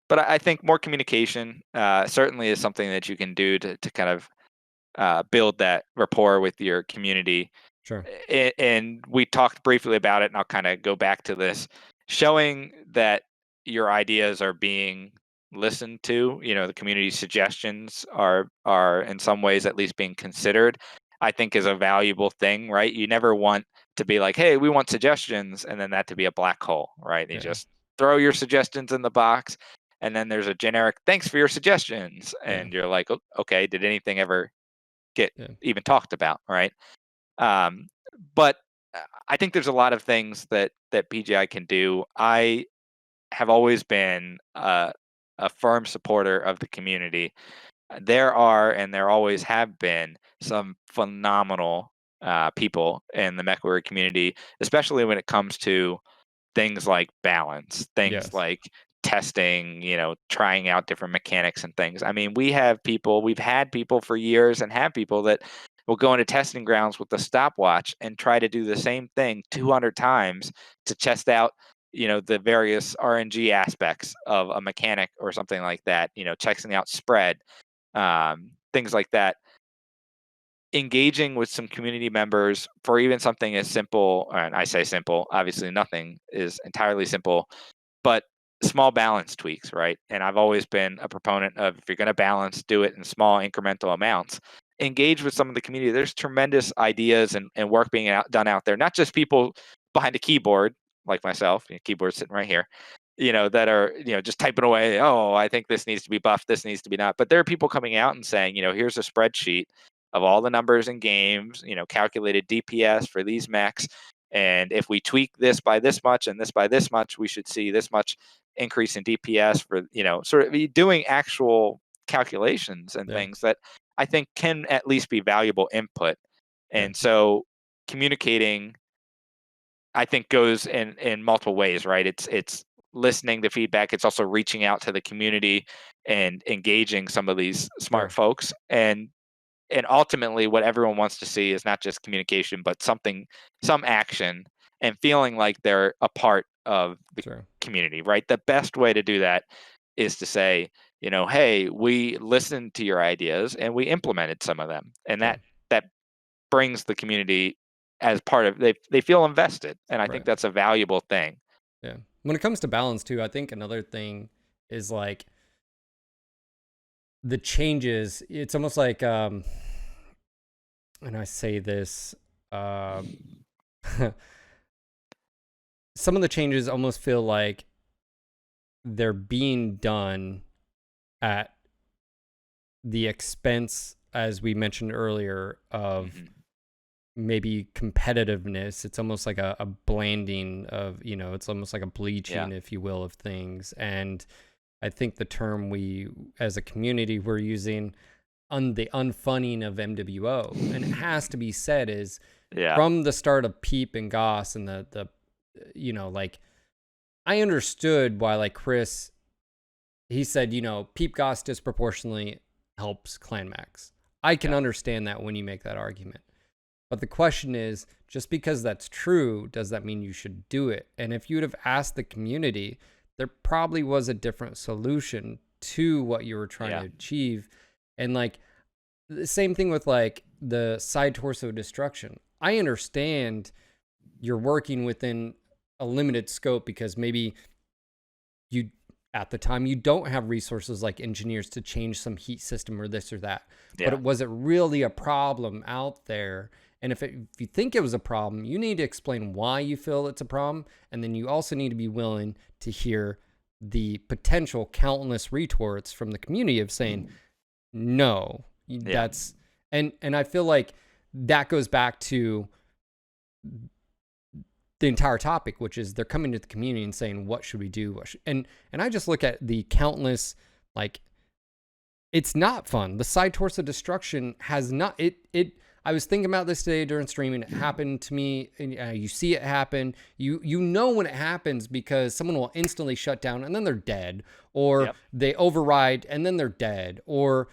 Speaker 2: But I think more communication certainly is something that you can do to kind of build that rapport with your community.
Speaker 1: Sure.
Speaker 2: And we talked briefly about it, and I'll kind of go back to this, showing that your ideas are being listened to, the community suggestions are in some ways at least being considered, I think is a valuable thing, right? You never want to be like, hey, we want suggestions, and then that to be a black hole, right? You
Speaker 1: Yeah.
Speaker 2: just throw your suggestions in the box, and then there's a generic thanks for your suggestions,
Speaker 1: Yeah.
Speaker 2: and you're like, okay, did anything ever get
Speaker 1: Yeah.
Speaker 2: even talked about, right? Um, but I think there's a lot of things that PGI can do. I have always been a firm supporter of the community. There are, and there always have been, some phenomenal people in the Mechwarrior community, especially when it comes to things like balance, things
Speaker 1: Yes.
Speaker 2: like testing, trying out different mechanics and things. I mean, we've had people for years and have people that will go into testing grounds with the stopwatch and try to do the same thing 200 times to test out, the various RNG aspects of a mechanic or something like that, checking out spread, things like that. Engaging with some community members for even something as simple, and I say simple, obviously nothing is entirely simple, but small balance tweaks, right? And I've always been a proponent of, if you're going to balance, do it in small incremental amounts. Engage with some of the community. There's tremendous ideas and work being done out there, not just people behind a keyboard like myself, keyboard sitting right here, that are, just typing away. Oh, I think this needs to be buffed. This needs to be not. But there are people coming out and saying, here's a spreadsheet of all the numbers in games, calculated DPS for these mechs. And if we tweak this by this much and this by this much, we should see this much increase in DPS for, sort of doing actual calculations and
Speaker 1: Yeah.
Speaker 2: things that I think can at least be valuable input.
Speaker 1: Yeah.
Speaker 2: And so communicating, I think, goes in multiple ways, right? It's listening to feedback. It's also reaching out to the community and engaging some of these smart
Speaker 1: Sure.
Speaker 2: folks. And ultimately what everyone wants to see is not just communication, but some action, and feeling like they're a part of the
Speaker 1: Sure.
Speaker 2: community, right? The best way to do that is to say, hey, we listened to your ideas and we implemented some of them, and
Speaker 1: Sure.
Speaker 2: that brings the community as part of, they feel invested, and I think
Speaker 1: Right.
Speaker 2: that's a valuable thing.
Speaker 1: Yeah. When it comes to balance too, I think another thing is like the changes. It's almost like and I say this some of the changes almost feel like they're being done at the expense, as we mentioned earlier, of maybe competitiveness. It's almost like a blanding of, it's almost like a bleaching,
Speaker 2: Yeah.
Speaker 1: if you will, of things. And I think the term we, as a community, we're using the unfunning of MWO, and it has to be said, is
Speaker 2: Yeah.
Speaker 1: from the start of Peep and Goss and the like, I understood why, like, Chris, he said, Peep Goss disproportionately helps Clan Max. I can understand that when you make that argument. But the question is, just because that's true, does that mean you should do it? And if you would have asked the community, there probably was a different solution to what you were trying to achieve. And like the same thing with like the side torso destruction. I understand you're working within a limited scope because maybe you, at the time, you don't have resources like engineers to change some heat system or this or that. But was it really a problem out there? And if you think it was a problem, you need to explain why you feel it's a problem. And then you also need to be willing to hear the potential countless retorts from the community of saying, no, that's, and I feel like that goes back to the entire topic, which is they're coming to the community and saying, what should we do? And I just look at the countless, like, it's not fun. The side torso destruction has not, I was thinking about this today during streaming. It happened to me. And, you see it happen. You know when it happens because someone will instantly shut down and then they're dead, or they override and then they're dead, or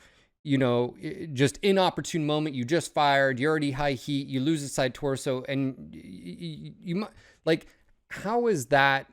Speaker 1: just inopportune moment. You just fired. You're already high heat. You lose the side torso, and you like, how is that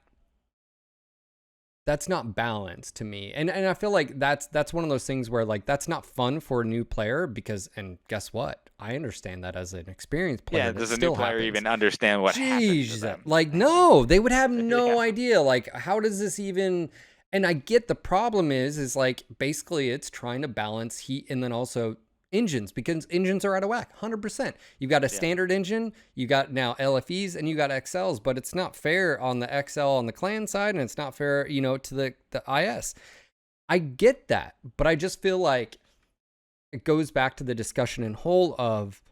Speaker 1: that's not balanced to me. And I feel like that's one of those things where like that's not fun for a new player because, and guess what? I understand that as an experienced player.
Speaker 2: Yeah,
Speaker 1: that
Speaker 2: does a new
Speaker 1: still
Speaker 2: player
Speaker 1: happens.
Speaker 2: even understand what happened to
Speaker 1: Jeez,
Speaker 2: them?
Speaker 1: like no, they would have no
Speaker 2: Yeah.
Speaker 1: idea. Like, how does this even? And I get the problem is like basically it's trying to balance heat and then also engines, because engines are out of whack 100%. You've got a
Speaker 2: Yeah.
Speaker 1: standard engine, you got now LFEs, and you got XLs, but it's not fair on the XL on the clan side, and it's not fair, you know, to the IS. I get that, but I just feel like it goes back to the discussion in whole of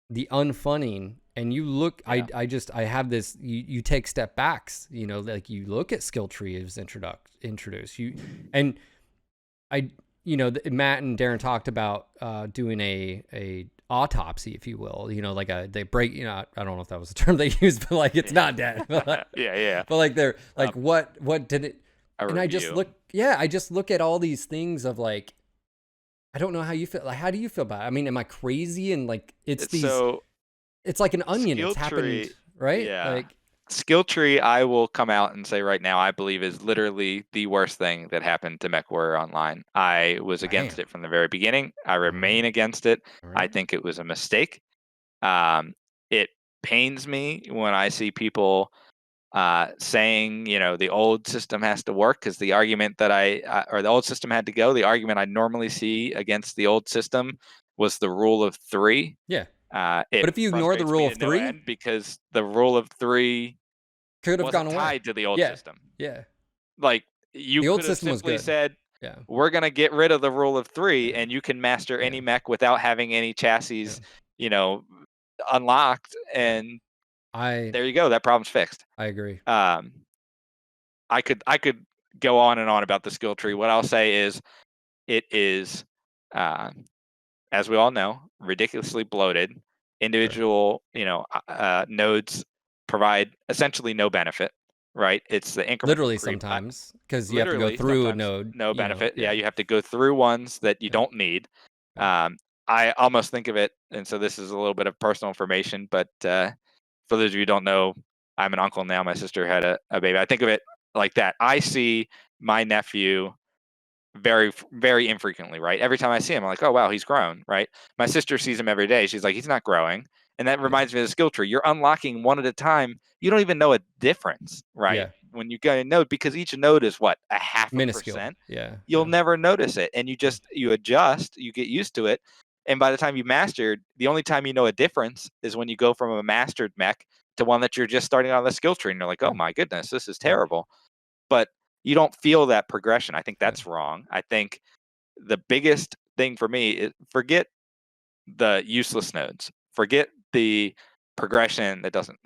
Speaker 1: the unfunning. And you look,
Speaker 2: Yeah.
Speaker 1: I have this, you take step backs, you know, like you look at skill tree as introduced you, and I, you know, Matt and Darren talked about doing a autopsy, if you will, you know, like they break, you know, I don't know if that was the term they used, but like it's not dead, but,
Speaker 2: Yeah.
Speaker 1: but like they're like, what did it?
Speaker 2: A
Speaker 1: And I just
Speaker 2: review.
Speaker 1: I just look at all these things of like, I don't know how you feel. Like, how do you feel about it? I mean, am I crazy? And like, it's these,
Speaker 2: So
Speaker 1: it's like an onion.
Speaker 2: skill
Speaker 1: It's happened,
Speaker 2: tree,
Speaker 1: right?
Speaker 2: yeah.
Speaker 1: Like,
Speaker 2: Skill tree, I will come out and say right now, I believe is literally the worst thing that happened to Mechwarrior Online. I was against
Speaker 1: damn.
Speaker 2: it from the very beginning. I
Speaker 1: All right.
Speaker 2: remain against it.
Speaker 1: All
Speaker 2: I
Speaker 1: right.
Speaker 2: think it was a mistake. It pains me when I see people saying, you know, the old system has to work, because the argument that or the old system had to go. The argument I normally see against the old system was the rule of three.
Speaker 1: Yeah.
Speaker 2: It
Speaker 1: But if you ignore the
Speaker 2: frustrates
Speaker 1: rule
Speaker 2: me
Speaker 1: of
Speaker 2: to no
Speaker 1: three,
Speaker 2: end because the rule of three
Speaker 1: could have gone
Speaker 2: wasn't
Speaker 1: away.
Speaker 2: tied to the old
Speaker 1: Yeah.
Speaker 2: system.
Speaker 1: Yeah.
Speaker 2: Like, you
Speaker 1: The old
Speaker 2: could have
Speaker 1: system was
Speaker 2: simply
Speaker 1: good.
Speaker 2: said,
Speaker 1: Yeah.
Speaker 2: we're going to get rid of the rule of three,
Speaker 1: Yeah.
Speaker 2: and you can master
Speaker 1: Yeah.
Speaker 2: any mech without having any chassis,
Speaker 1: Yeah.
Speaker 2: you know, unlocked.
Speaker 1: Yeah.
Speaker 2: And
Speaker 1: I
Speaker 2: there you go. That problem's fixed.
Speaker 1: agree.
Speaker 2: Um, I could go on and on about the skill tree. What I'll say is it is, uh, as we all know, ridiculously bloated.
Speaker 1: Sure.
Speaker 2: Individual, you know, nodes provide essentially no benefit, right? It's the incremental
Speaker 1: Literally
Speaker 2: creep.
Speaker 1: sometimes, because you have to go
Speaker 2: Literally,
Speaker 1: through a
Speaker 2: sometimes
Speaker 1: node,
Speaker 2: no
Speaker 1: you know.
Speaker 2: benefit. Yeah,
Speaker 1: Yeah.
Speaker 2: you have to go through ones that you
Speaker 1: Yeah.
Speaker 2: don't need.
Speaker 1: Yeah.
Speaker 2: Um, I almost think of it, and so this is a little bit of personal information, but for those of you who don't know, I'm an uncle now. My sister had a baby. I think of it like that. I see my nephew very infrequently, right? Every time I see him, I'm like, oh wow, he's grown, right? My sister sees him every day. She's like, he's not growing. And that
Speaker 1: Yeah.
Speaker 2: reminds me of the skill tree. You're unlocking one at a time. You don't even know a difference, right?
Speaker 1: Yeah.
Speaker 2: When you get a node, because each node is what, a half a
Speaker 1: Minuscule.
Speaker 2: percent.
Speaker 1: Yeah.
Speaker 2: You'll
Speaker 1: Yeah.
Speaker 2: never notice it. And
Speaker 1: Yeah.
Speaker 2: you adjust, you get used to it. And by the time you mastered, the only time you know a difference is when you go from a mastered mech to one that you're just starting on the skill tree. And you're like, oh
Speaker 1: Yeah.
Speaker 2: my goodness, this is
Speaker 1: Yeah.
Speaker 2: terrible. But you don't feel that progression. I think
Speaker 1: Yeah.
Speaker 2: that's wrong. I think the biggest thing for me is forget the useless nodes. Forget the progression that doesn't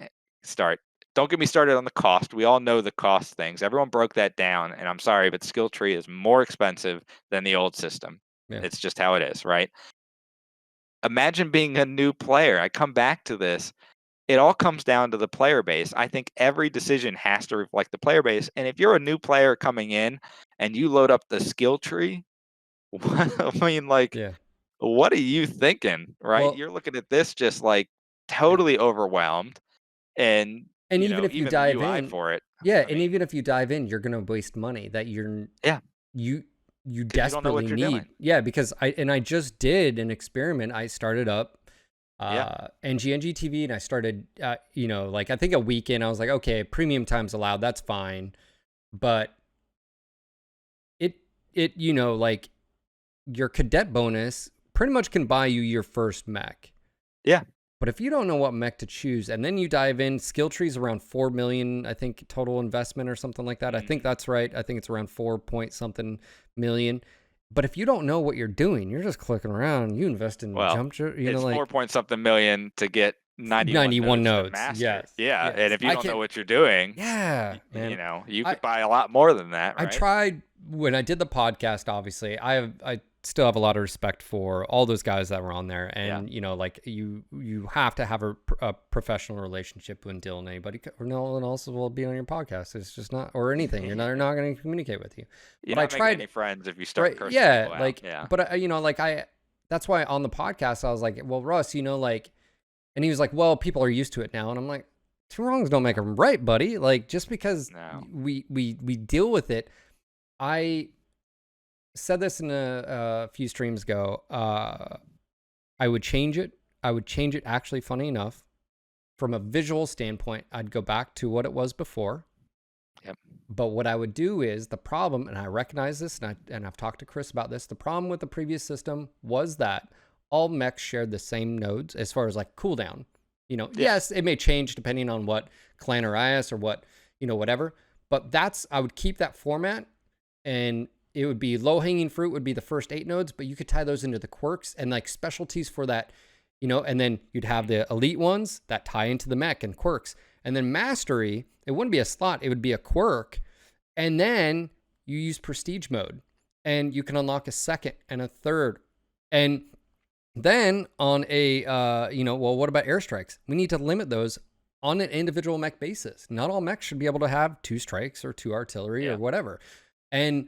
Speaker 2: start. Don't get me started on the cost. We all know the cost things. Everyone broke that down, and I'm sorry, but skill tree is more expensive than the old system.
Speaker 1: Yeah.
Speaker 2: It's just how it is, right? Imagine being a new player. I come back to this. It all comes down to the player base. I think every decision has to reflect the player base. And if you're a new player coming in and you load up the skill tree, I mean, like,
Speaker 1: Yeah.
Speaker 2: what are you thinking, right?
Speaker 1: Well,
Speaker 2: You're looking at this just like
Speaker 1: yeah.
Speaker 2: totally overwhelmed, and
Speaker 1: And even if you
Speaker 2: even the
Speaker 1: dive
Speaker 2: UI
Speaker 1: in,
Speaker 2: for it.
Speaker 1: yeah,
Speaker 2: I
Speaker 1: and
Speaker 2: mean,
Speaker 1: even if you dive in, you're gonna waste money that
Speaker 2: yeah,
Speaker 1: you you
Speaker 2: because you don't know what
Speaker 1: desperately
Speaker 2: you're
Speaker 1: need.
Speaker 2: doing.
Speaker 1: Yeah, because I just did an experiment. I started up
Speaker 2: Yeah,
Speaker 1: NGNG TV, and I started you know, like I think a week in, I was like, okay, premium time's allowed, that's fine. But it you know, like your cadet bonus pretty much can buy you your first mech.
Speaker 2: yeah.
Speaker 1: But if you don't know what mech to choose, and then you dive in, skill trees around 4 million, I think, total investment or something like that. I think
Speaker 2: Mhm.
Speaker 1: that's right. I think it's around 4 point something million. But if you don't know what you're doing, you're just clicking around. You invest in
Speaker 2: Well,
Speaker 1: jump, you know,
Speaker 2: it's
Speaker 1: like
Speaker 2: 4 point something million to get 91
Speaker 1: 91
Speaker 2: nodes to
Speaker 1: nodes.
Speaker 2: master.
Speaker 1: Yes,
Speaker 2: Yeah, and
Speaker 1: yes.
Speaker 2: if you
Speaker 1: I
Speaker 2: don't know
Speaker 1: can,
Speaker 2: what you're doing,
Speaker 1: yeah, man.
Speaker 2: you
Speaker 1: I
Speaker 2: could buy a lot more than that,
Speaker 1: I
Speaker 2: right?
Speaker 1: tried when I did the podcast. Obviously, I still have a lot of respect for all those guys that were on there,
Speaker 2: Yeah.
Speaker 1: and you know, like you have to have a professional relationship when dealing with anybody, or no one else will be on your podcast. It's just not, or anything. They're not going to communicate with you.
Speaker 2: You're
Speaker 1: But I
Speaker 2: not making
Speaker 1: tried,
Speaker 2: any friends if you start
Speaker 1: right?
Speaker 2: cursing
Speaker 1: Yeah,
Speaker 2: people out.
Speaker 1: like,
Speaker 2: Yeah.
Speaker 1: but you know, like that's why on the podcast I was like, well, Russ, you know, like, and he was like, well, people are used to it now, and I'm like, two wrongs don't make them right, buddy. Like, just because
Speaker 2: No.
Speaker 1: we deal with it. I said this in a few streams ago. I would change it. I would change it, actually, funny enough. From a visual standpoint, I'd go back to what it was before.
Speaker 2: Yep.
Speaker 1: But what I would do is, the problem, and I recognize this, and I've talked to Chris about this, the problem with the previous system was that all mechs shared the same nodes as far as like cooldown. Yes, it may change depending on what clan or IS or what, whatever. But I would keep that format, and it would be low-hanging fruit would be the first 8 nodes, but you could tie those into the quirks and like specialties for that, and then you'd have the elite ones that tie into the mech and quirks. And then mastery, it wouldn't be a slot, it would be a quirk. And then you use prestige mode, and you can unlock a second and a third. And then on a, well, what about airstrikes? We need to limit those on an individual mech basis. Not all mechs should be able to have 2 strikes or 2 artillery or whatever. And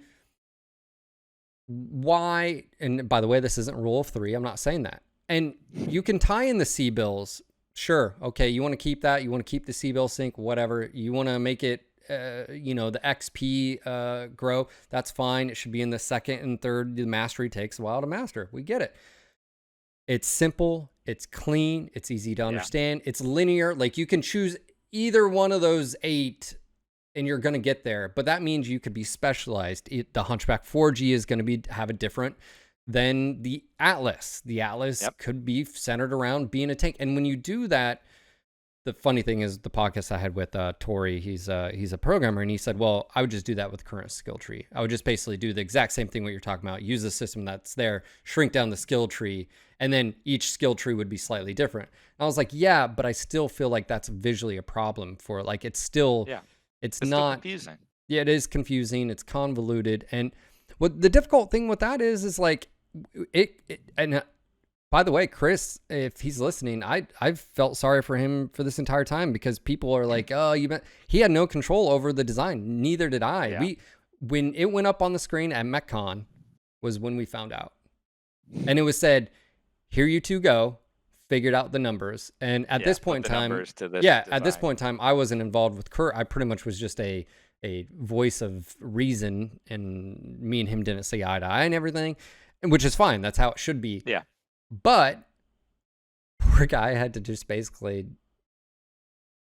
Speaker 1: why, and by the way, this isn't rule of 3. I'm not saying that. And you can tie in the C-bills. Sure. Okay. You want to keep that. You want to keep the C-bill sync, whatever. You want to make it, the XP grow. That's fine. It should be in the second and third. The mastery takes a while to master. We get it. It's simple. It's clean. It's easy to understand. It's linear. Like, you can choose either one of those 8 and you're going to get there. But that means you could be specialized. The Hunchback 4G is going to have a different than the Atlas. The Atlas could be centered around being a tank. And when you do that, the funny thing is, the podcast I had with Tori, he's a programmer, and he said, well, I would just do that with current skill tree. I would just basically do the exact same thing what you're talking about, use the system that's there, shrink down the skill tree, and then each skill tree would be slightly different. And I was like, yeah, but I still feel like that's visually a problem for, like, it's still, it's not
Speaker 2: confusing.
Speaker 1: Yeah, it is confusing. It's convoluted. And what the difficult thing with that is like, and by the way, Chris, if he's listening, I've felt sorry for him for this entire time, because people are like, oh, he had no control over the design. Neither did I.
Speaker 2: Yeah.
Speaker 1: When it went up on the screen at MechCon was when we found out. And it was said, here you two go, figured out the numbers. And at this point in time, at this point in time, I wasn't involved with Kurt. I pretty much was just a voice of reason, and me and him didn't see eye to eye and everything, which is fine. That's how it should be.
Speaker 2: Yeah.
Speaker 1: But poor guy had to just basically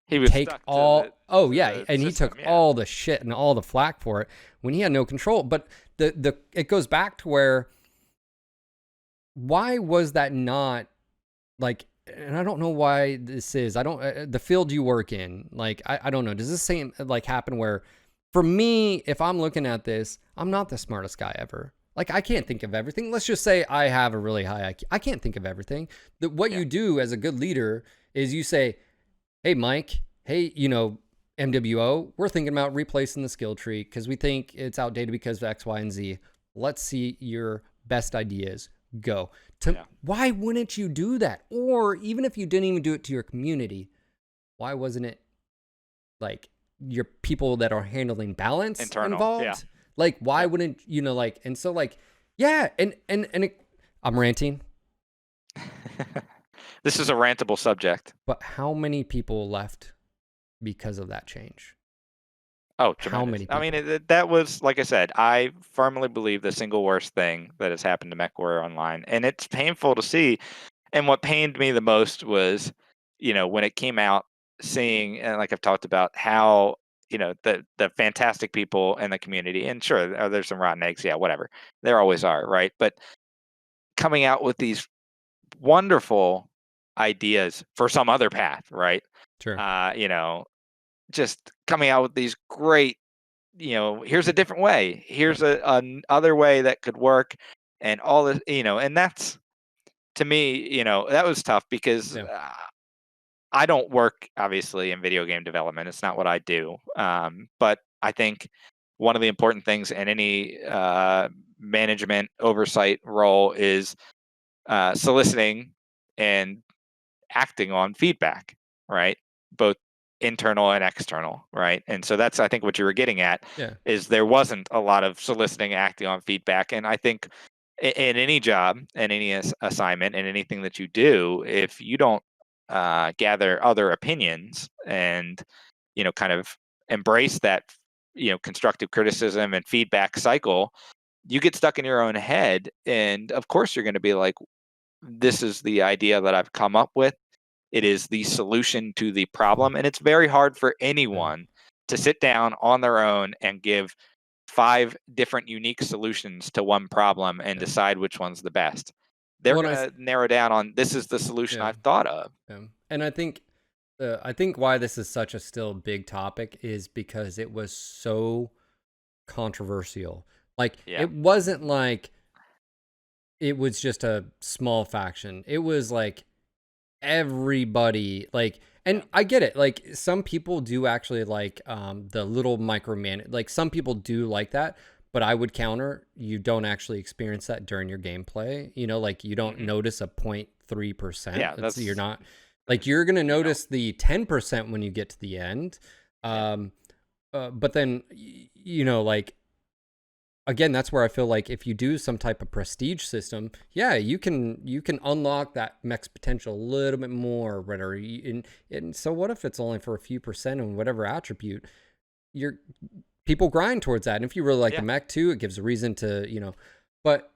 Speaker 1: take all. He took all the shit and all the flack for it when he had no control. But it goes back to where, why was that not like? And I don't know why this is. I don't the field you work in. Like, I don't know. Does this same like happen where, for me, if I'm looking at this, I'm not the smartest guy ever. Like, I can't think of everything. Let's just say I have a really high IQ. I can't think of everything. What you do as a good leader is you say, hey, Mike, hey, MWO, we're thinking about replacing the skill tree because we think it's outdated because of X, Y, and Z. Let's see your best ideas. Go. Why wouldn't you do that? Or even if you didn't even do it to your community, why wasn't it like your people that are handling balance involved? Yeah. Like, why wouldn't, and so like, and I'm ranting.
Speaker 2: This is a rantable subject.
Speaker 1: But how many people left because of that change?
Speaker 2: Oh, tremendous. How many people? I mean, that was, like I said, I firmly believe the single worst thing that has happened to Mechwarrior Online. And it's painful to see. And what pained me the most was, when it came out, seeing, and like I've talked about, how the fantastic people in the community, and sure, there's some rotten eggs, whatever, there always are, right? But coming out with these wonderful ideas for some other path, right?
Speaker 1: Sure.
Speaker 2: Just coming out with these great, here's a different way, here's an other way that could work, and all this, and that's, to me, that was tough because I don't work, obviously, in video game development. It's not what I do. But I think one of the important things in any management oversight role is soliciting and acting on feedback, right? Both internal and external, right? And so that's, I think, what you were getting at, is there wasn't a lot of soliciting, acting on feedback. And I think in any job, in any assignment, in anything that you do, if you don't gather other opinions and, kind of embrace that, constructive criticism and feedback cycle, you get stuck in your own head. And of course, you're going to be like, this is the idea that I've come up with. It is the solution to the problem. And it's very hard for
Speaker 1: Yeah.
Speaker 2: anyone to sit down on their own and give 5 different unique solutions to one problem and
Speaker 1: Yeah.
Speaker 2: decide which one's the best. They're
Speaker 1: Well,
Speaker 2: going to narrow down on, this is the solution
Speaker 1: yeah.
Speaker 2: I've thought of.
Speaker 1: Yeah. And I think why this is such a still big topic is because it was so controversial. Like,
Speaker 2: Yeah.
Speaker 1: it wasn't like it was just a small faction. It was like everybody, like, and I get it. Like, some people do actually like the little micromanage. Like, some people do like that, but I would counter, you don't actually experience that during your gameplay. Like, you don't notice a 0.3%.
Speaker 2: Yeah,
Speaker 1: You're not like, you're gonna notice the 10% when you get to the end. But then, like, again, that's where I feel like if you do some type of prestige system, yeah, you can unlock that mech's potential a little bit more, whatever. And so what if it's only for a few percent on whatever attribute? People grind towards that. And if you really like the mech too, it gives a reason to, but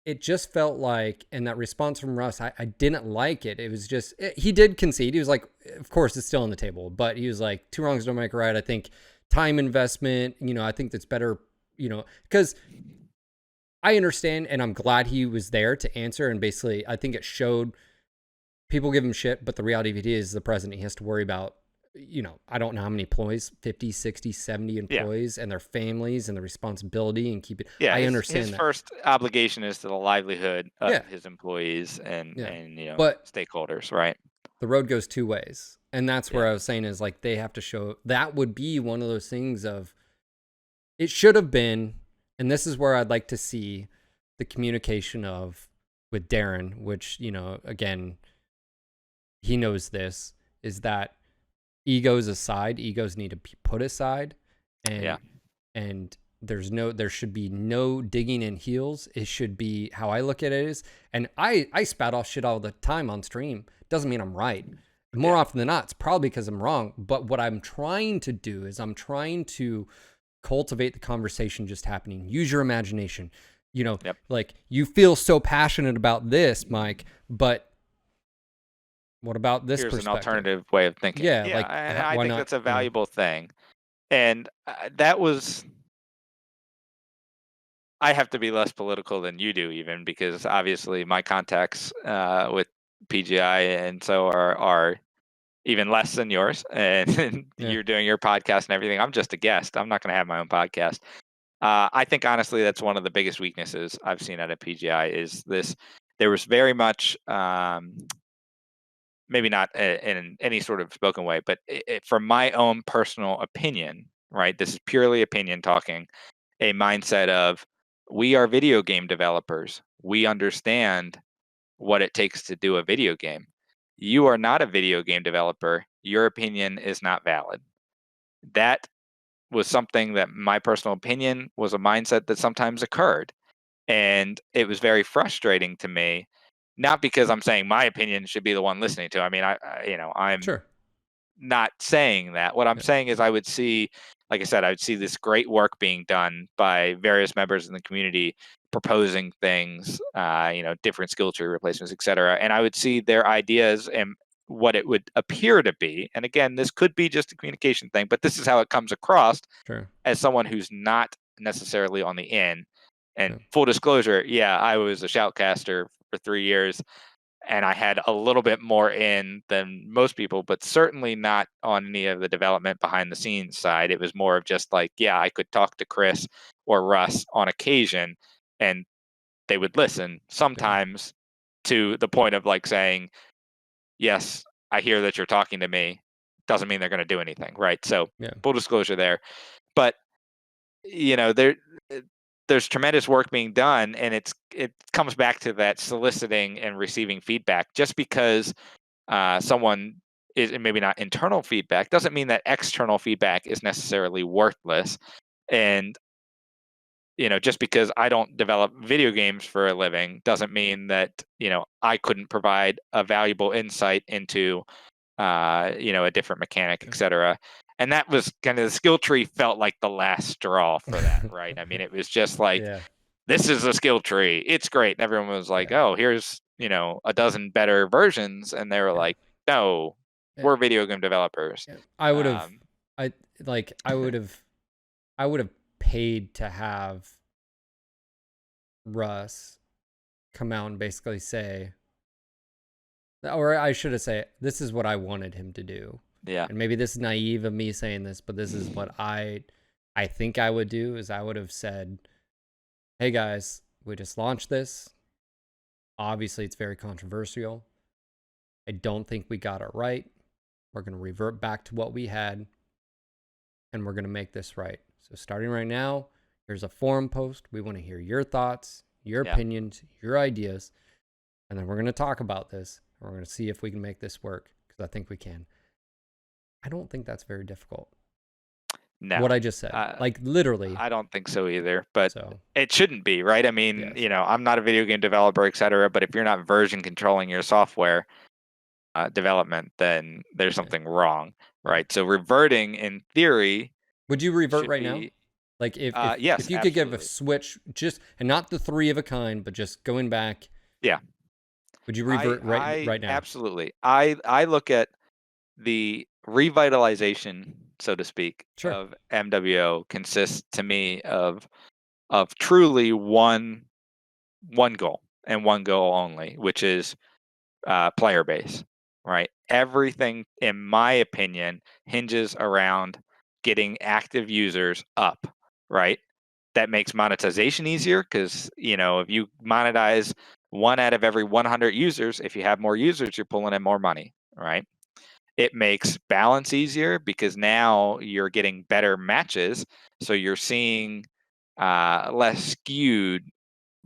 Speaker 1: it just felt like, and that response from Russ, I didn't like it. It was just, he did concede. He was like, of course it's still on the table, but he was like, 2 wrongs don't make a right. I think time investment, I think that's better, because I understand, and I'm glad he was there to answer. And basically, I think it showed people give him shit, but the reality of it is the president, he has to worry about, I don't know how many employees, 50, 60, 70 employees and their families and the responsibility and keep it.
Speaker 2: Yeah,
Speaker 1: I understand
Speaker 2: his
Speaker 1: that.
Speaker 2: first obligation is to the livelihood of his employees and
Speaker 1: but
Speaker 2: stakeholders, right?
Speaker 1: the road goes 2 ways. And that's where I was saying is like, they have to show, that would be one of those things of, it should have been, and this is where I'd like to see the communication of with Darren, which, again, he knows this, is that egos aside, egos need to be put aside. And there should be no digging in heels. It should be, how I look at it is, and I spat off shit all the time on stream. Doesn't mean I'm right. More often than not, it's probably because I'm wrong. But what I'm trying to do is I'm trying to cultivate the conversation just happening. Use your imagination. Like, you feel so passionate about this, Mike, but what about this
Speaker 2: Here's
Speaker 1: perspective?
Speaker 2: an alternative way of thinking.
Speaker 1: Yeah,
Speaker 2: like I think
Speaker 1: not,
Speaker 2: that's a valuable thing. And that was, I have to be less political than you do, even, because obviously my contacts with PGI and so are even less than yours. And you're doing your podcast and everything. I'm just a guest. I'm not going to have my own podcast. I think honestly, that's one of the biggest weaknesses I've seen out of PGI is this. There was very much, maybe not in any sort of spoken way, but from my own personal opinion, right? This is purely opinion talking, a mindset of, we are video game developers. We understand what it takes to do a video game. You are not a video game developer. Your opinion is not valid. That was something that, my personal opinion, was a mindset that sometimes occurred. And it was very frustrating to me, not because I'm saying my opinion should be the one listening to. I mean, I'm
Speaker 1: sure,
Speaker 2: not saying that. What I'm saying is, I would see, like I said, I would see this great work being done by various members in the community proposing things, different skill tree replacements, et cetera. And I would see their ideas and what it would appear to be. And again, this could be just a communication thing, but this is how it comes across as someone who's not necessarily on the in. And full disclosure, I was a shoutcaster for 3 years, and I had a little bit more in than most people, but certainly not on any of the development behind the scenes side. It was more of just like, I could talk to Chris or Russ on occasion, and they would listen sometimes to the point of like saying, yes, I hear that you're talking to me. Doesn't mean they're going to do anything, right? So full disclosure there. But there's tremendous work being done, and it comes back to that soliciting and receiving feedback. Just because someone is, maybe not internal feedback, doesn't mean that external feedback is necessarily worthless. And just because I don't develop video games for a living doesn't mean that, I couldn't provide a valuable insight into, a different mechanic, etc. And that was kind of, the skill tree felt like the last straw for that, right? I mean, it was just like,
Speaker 1: Yeah.
Speaker 2: this is a skill tree. It's great. And everyone was like,
Speaker 1: Yeah.
Speaker 2: oh, here's, a dozen better versions. And they were
Speaker 1: Yeah.
Speaker 2: like, no,
Speaker 1: Yeah.
Speaker 2: we're video game developers.
Speaker 1: Yeah. I would have,
Speaker 2: Um,
Speaker 1: I would have paid to have Russ come out and basically say, or I should have said, this is what I wanted him to do.
Speaker 2: yeah.
Speaker 1: And maybe this is naive of me saying this, but this is what I think I would do, is I would have said, hey guys, we just launched this. Obviously, it's very controversial. I don't think we got it right. We're going to revert back to what we had, and we're going to make this right. So starting right now, here's a forum post. We want to hear your thoughts, your opinions, your ideas, and then we're going to talk about this. We're going to see if we can make this work, because I think we can. I don't think that's very difficult.
Speaker 2: No.
Speaker 1: What I just said, like literally.
Speaker 2: I don't think so either, but
Speaker 1: So
Speaker 2: it shouldn't be, right? I mean,
Speaker 1: yes.
Speaker 2: I'm not a video game developer, etc. But if you're not version controlling your software development, then there's something wrong, right? So reverting, in theory,
Speaker 1: would you revert
Speaker 2: should
Speaker 1: right now?
Speaker 2: be.
Speaker 1: Like
Speaker 2: Yes,
Speaker 1: if you could give a
Speaker 2: absolutely.
Speaker 1: switch, just, and not the 3 of a kind, but just going back.
Speaker 2: Yeah.
Speaker 1: Would you revert right now?
Speaker 2: Absolutely. I look at the revitalization, so to speak,
Speaker 1: Sure.
Speaker 2: of MWO consists to me of truly one goal, and one goal only, which is player base, right? Everything, in my opinion, hinges around getting active users up, right? That makes monetization easier, because, if you monetize 1 out of every 100 users, if you have more users, you're pulling in more money, right? It makes balance easier, because now you're getting better matches. So you're seeing less skewed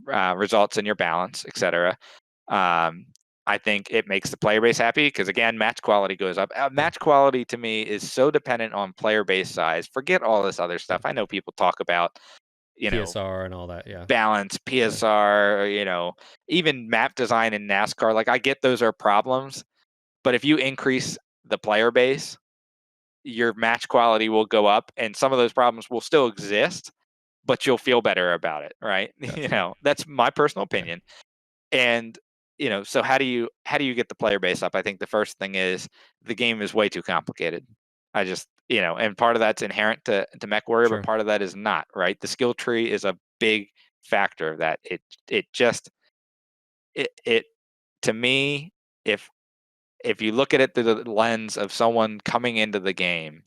Speaker 2: results in your balance, etc. I think it makes the player base happy, because, again, match quality goes up. Match quality to me is so dependent on player base size. Forget all this other stuff. I know people talk about,
Speaker 1: PSR and all that. Yeah.
Speaker 2: balance, PSR, even map design in NASCAR. Like, I get those are problems, but if you increase the player base, your match quality will go up, and some of those problems will still exist, but you'll feel better about it, right?
Speaker 1: Gotcha.
Speaker 2: That's my personal
Speaker 1: Yeah.
Speaker 2: opinion. And so how do you get the player base up? I think the first thing is, the game is way too complicated. I just, and part of that's inherent to Mechwarrior, but
Speaker 1: Sure.
Speaker 2: part of that is not, right? The skill tree is a big factor of that. It just, it to me, if you look at it through the lens of someone coming into the game,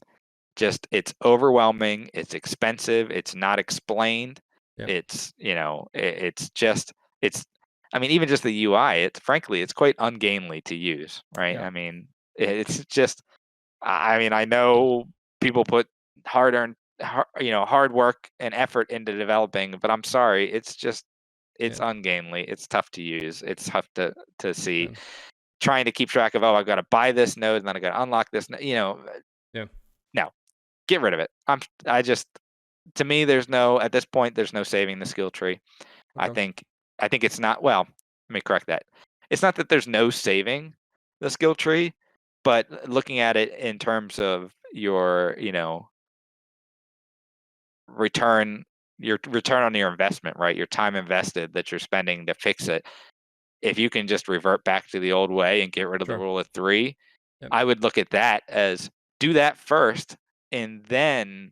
Speaker 2: just, it's overwhelming, it's expensive, it's not explained.
Speaker 1: Yeah.
Speaker 2: It's, it's just, it's, I mean, even just the UI, it's, frankly, it's quite ungainly to use, right?
Speaker 1: Yeah.
Speaker 2: I mean, it's just, I mean, I know people put hard work and effort into developing, but I'm sorry, it's just, it's
Speaker 1: Yeah.
Speaker 2: ungainly, it's tough to use, it's tough to see.
Speaker 1: Yeah.
Speaker 2: Trying to keep track of, oh, I've got to buy this node, and then I got to unlock this,
Speaker 1: Yeah.
Speaker 2: no, get rid of it. I just, to me, at this point, there's no saving the skill tree. I
Speaker 1: Okay.
Speaker 2: think it's not, well, let me correct that. It's not that there's no saving the skill tree, but looking at it in terms of your, return on your investment, right? Your time invested that you're spending to fix it. If you can just revert back to the old way and get rid of the
Speaker 1: Sure.
Speaker 2: rule of 3,
Speaker 1: Yep.
Speaker 2: I would look at that as, do that first, and then,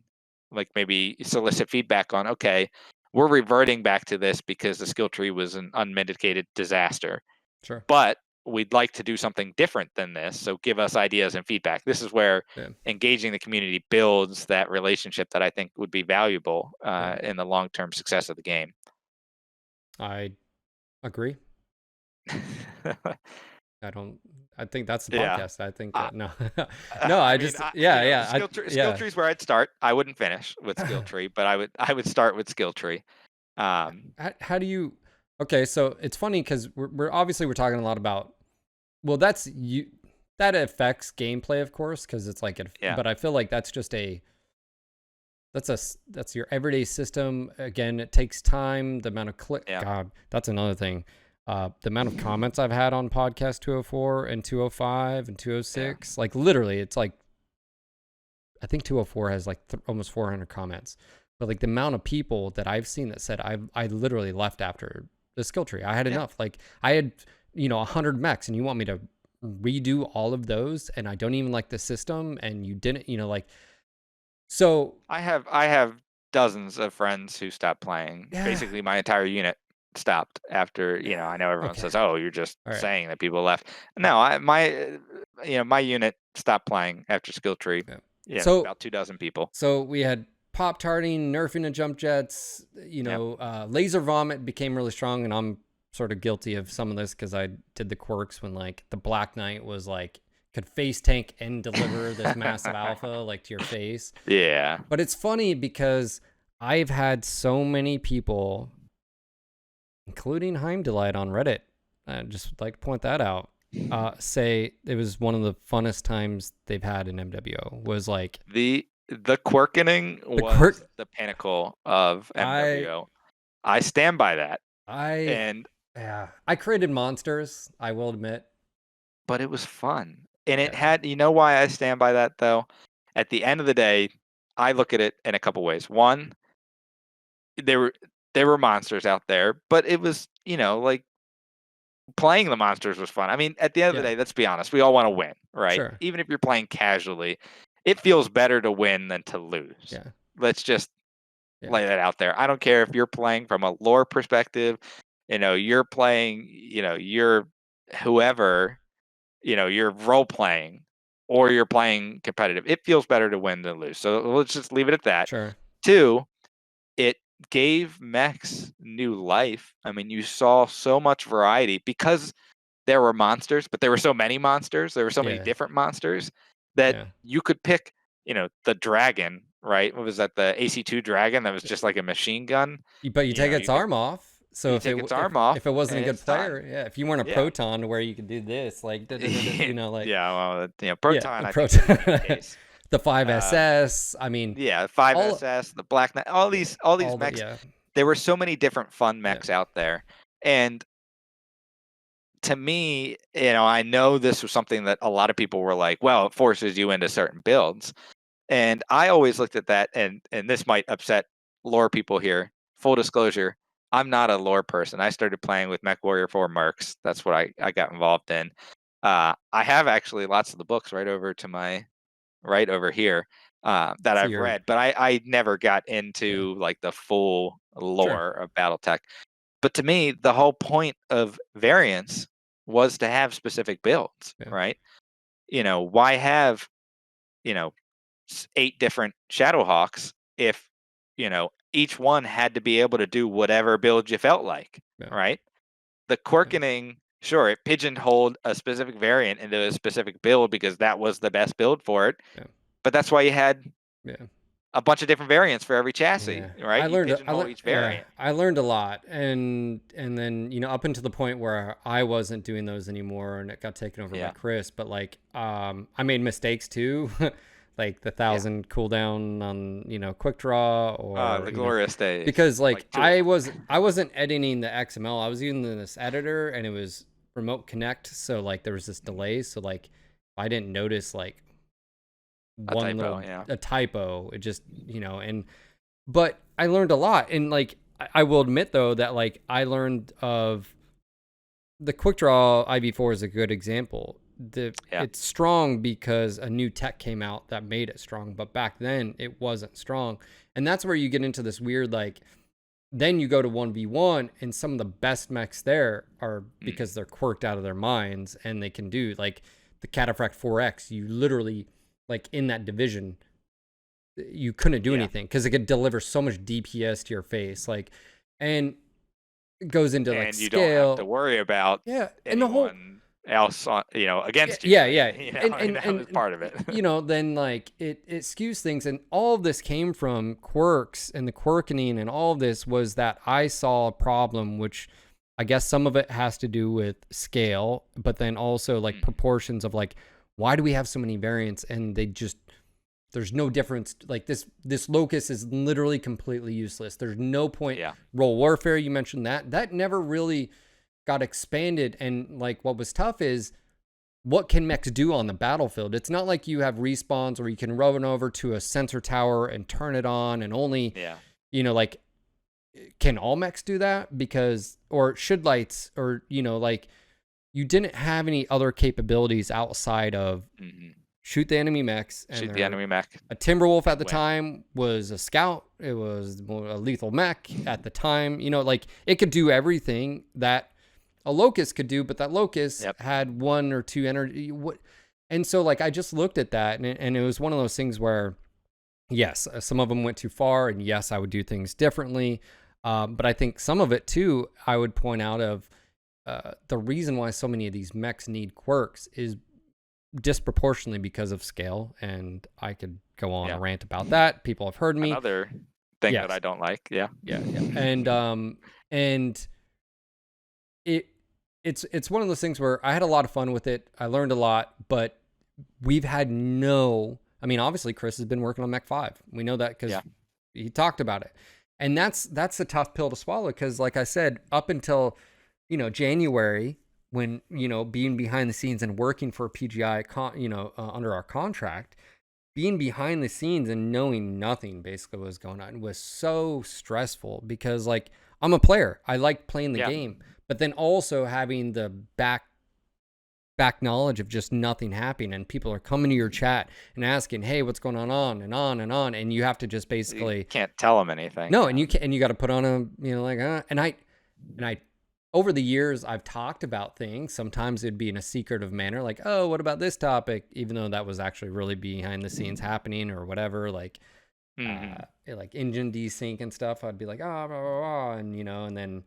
Speaker 2: like, maybe solicit feedback on, okay, we're reverting back to this because the skill tree was an unmitigated disaster,
Speaker 1: Sure.
Speaker 2: but we'd like to do something different than this. So give us ideas and feedback. This is where
Speaker 1: Yeah.
Speaker 2: engaging the community builds that relationship that I think would be valuable
Speaker 1: Yeah.
Speaker 2: in the long-term success of the game.
Speaker 1: I agree. I think that's the
Speaker 2: Yeah.
Speaker 1: podcast. I think,
Speaker 2: Uh,
Speaker 1: no, no,
Speaker 2: I
Speaker 1: I
Speaker 2: mean,
Speaker 1: just, yeah.
Speaker 2: skill trees where I'd start. I wouldn't finish with skill tree, but I would start with skill tree.
Speaker 1: How do you, okay. So it's funny, cause we're obviously we're talking a lot about, well, that affects gameplay, of course. Cause it's like,
Speaker 2: Yeah.
Speaker 1: but I feel like that's just that's your everyday system. Again, it takes time. The amount of click.
Speaker 2: Yeah.
Speaker 1: God, that's another thing. The amount of comments I've had on podcast 204 and 205 and 206, like literally, it's like I think 204 has like almost 400 comments. But like the amount of people that I've seen that said I literally left after the skill tree. I had enough. Like I had 100 mechs, and you want me to redo all of those, and I don't even like the system, and you didn't like. So
Speaker 2: I have dozens of friends who stopped playing.
Speaker 1: Yeah.
Speaker 2: Basically, my entire unit stopped after. I know everyone says, "Oh, you're just saying that people left." No, my unit stopped playing after skill tree. Yeah, so about 24 people.
Speaker 1: So we had pop tarting, nerfing of jump jets. Laser vomit became really strong, and I'm sort of guilty of some of this because I did the quirks when like the Black Knight was like could face tank and deliver this massive alpha like to your face.
Speaker 2: Yeah.
Speaker 1: But it's funny because I've had so many people, including Heimdelight on Reddit, just like to point that out, say it was one of the funnest times they've had in MWO. Was like
Speaker 2: the quirkening was the pinnacle of MWO. I stand by that. I
Speaker 1: created monsters, I will admit.
Speaker 2: But it was fun. And it had, why I stand by that though? At the end of the day, I look at it in a couple ways. One, there were monsters out there, but it was, like playing the monsters was fun. I mean, at the end of the day, let's be honest, we all want to win, right?
Speaker 1: Sure.
Speaker 2: Even if you're playing casually, it feels better to win than to lose.
Speaker 1: Yeah.
Speaker 2: Let's just lay that out there. I don't care if you're playing from a lore perspective, you're playing, you're whoever, you're role playing or you're playing competitive. It feels better to win than lose. So let's just leave it at that.
Speaker 1: Sure.
Speaker 2: 2, it gave mechs new life. I mean, you saw so much variety because there were monsters, but there were so many monsters. There were so many different monsters that you could pick, the dragon, right? What was that? The AC2 dragon that was just like a machine gun.
Speaker 1: But you take its arm off. So if it wasn't a good player, if you weren't a proton where you could do this, like,
Speaker 2: proton.
Speaker 1: The 5SS. I mean,
Speaker 2: 5SS, the Black Knight, all these mechs. There were so many different fun mechs out there, and to me, I know this was something that a lot of people were like, well, it forces you into certain builds, and I always looked at that, and this might upset lore people here. Full disclosure, I'm not a lore person. I started playing with Mechwarrior 4 Mercs. That's what I got involved in. I have actually lots of the books right over here that I've read, but I never got into like the full lore of BattleTech. But to me, the whole point of variance was to have specific builds, right? Why have 8 different Shadowhawks if each one had to be able to do whatever build you felt like, right? The quirkening, sure, it pigeonholed a specific variant into a specific build because that was the best build for it. But that's why you had a bunch of different variants for every chassis, right?
Speaker 1: I learned each variant. I learned a lot, and then up until the point where I wasn't doing those anymore, and it got taken over by Chris. But like, I made mistakes too. Like the 1,000 cooldown on quick draw or
Speaker 2: the glorious days,
Speaker 1: because like I wasn't editing the XML. I was using this editor, and it was remote connect, so like there was this delay. So like I didn't notice like a typo, it just but I learned a lot. And like I will admit though that like I learned of the quick draw. IV4 is a good example. It's strong because a new tech came out that made it strong, but back then it wasn't strong. And that's where you get into this weird, like, then you go to 1v1, and some of the best mechs there are because they're quirked out of their minds, and they can do like the Cataphract 4X. You literally, like, in that division, you couldn't do anything because it could deliver so much DPS to your face, like, and it goes into like
Speaker 2: you
Speaker 1: scale.
Speaker 2: Don't have to worry about
Speaker 1: and the whole
Speaker 2: else against you.
Speaker 1: And
Speaker 2: that was part of it.
Speaker 1: Then like it skews things, and all of this came from quirks, and the quirkening and all of this was that I saw a problem, which I guess some of it has to do with scale, but then also like proportions of like, why do we have so many variants? And they just there's no difference. Like this Locust is literally completely useless. There's no point.
Speaker 2: Yeah.
Speaker 1: Role warfare, you mentioned that never really got expanded. And like what was tough is, what can mechs do on the battlefield? It's not like you have respawns where you can run over to a sensor tower and turn it on and only, like, can all mechs do that? Because, or should lights, or, like, you didn't have any other capabilities outside of shoot the enemy mechs. And
Speaker 2: shoot the enemy mech.
Speaker 1: A Timberwolf at the time was a scout. It was a lethal mech at the time. Like, it could do everything that a Locust could do, but that Locust had 1 or 2 energy. And so, like, I just looked at that, and it was one of those things where, yes, some of them went too far, and yes, I would do things differently. But I think some of it too, I would point out of the reason why so many of these mechs need quirks is disproportionately because of scale. And I could go on a rant about that. People have heard me.
Speaker 2: Another thing that I don't like. Yeah.
Speaker 1: And it's one of those things where I had a lot of fun with it. I learned a lot, but we've had obviously Chris has been working on Mech 5. We know that because he talked about it. And that's a tough pill to swallow, because like I said, up until, January, when, being behind the scenes and working for PGI, under our contract, being behind the scenes and knowing nothing basically was going on was so stressful, because like, I'm a player. I like playing the game, but then also having the back knowledge of just nothing happening, and people are coming to your chat and asking, hey, what's going on, and on and on. And you have to just basically,
Speaker 2: you can't tell them anything.
Speaker 1: No. And you got to put on a, and I, over the years, I've talked about things. Sometimes it'd be in a secretive manner, like, oh, what about this topic? Even though that was actually really behind the scenes happening or whatever, like, like engine desync and stuff. I'd be like, blah, blah, blah, and, and then,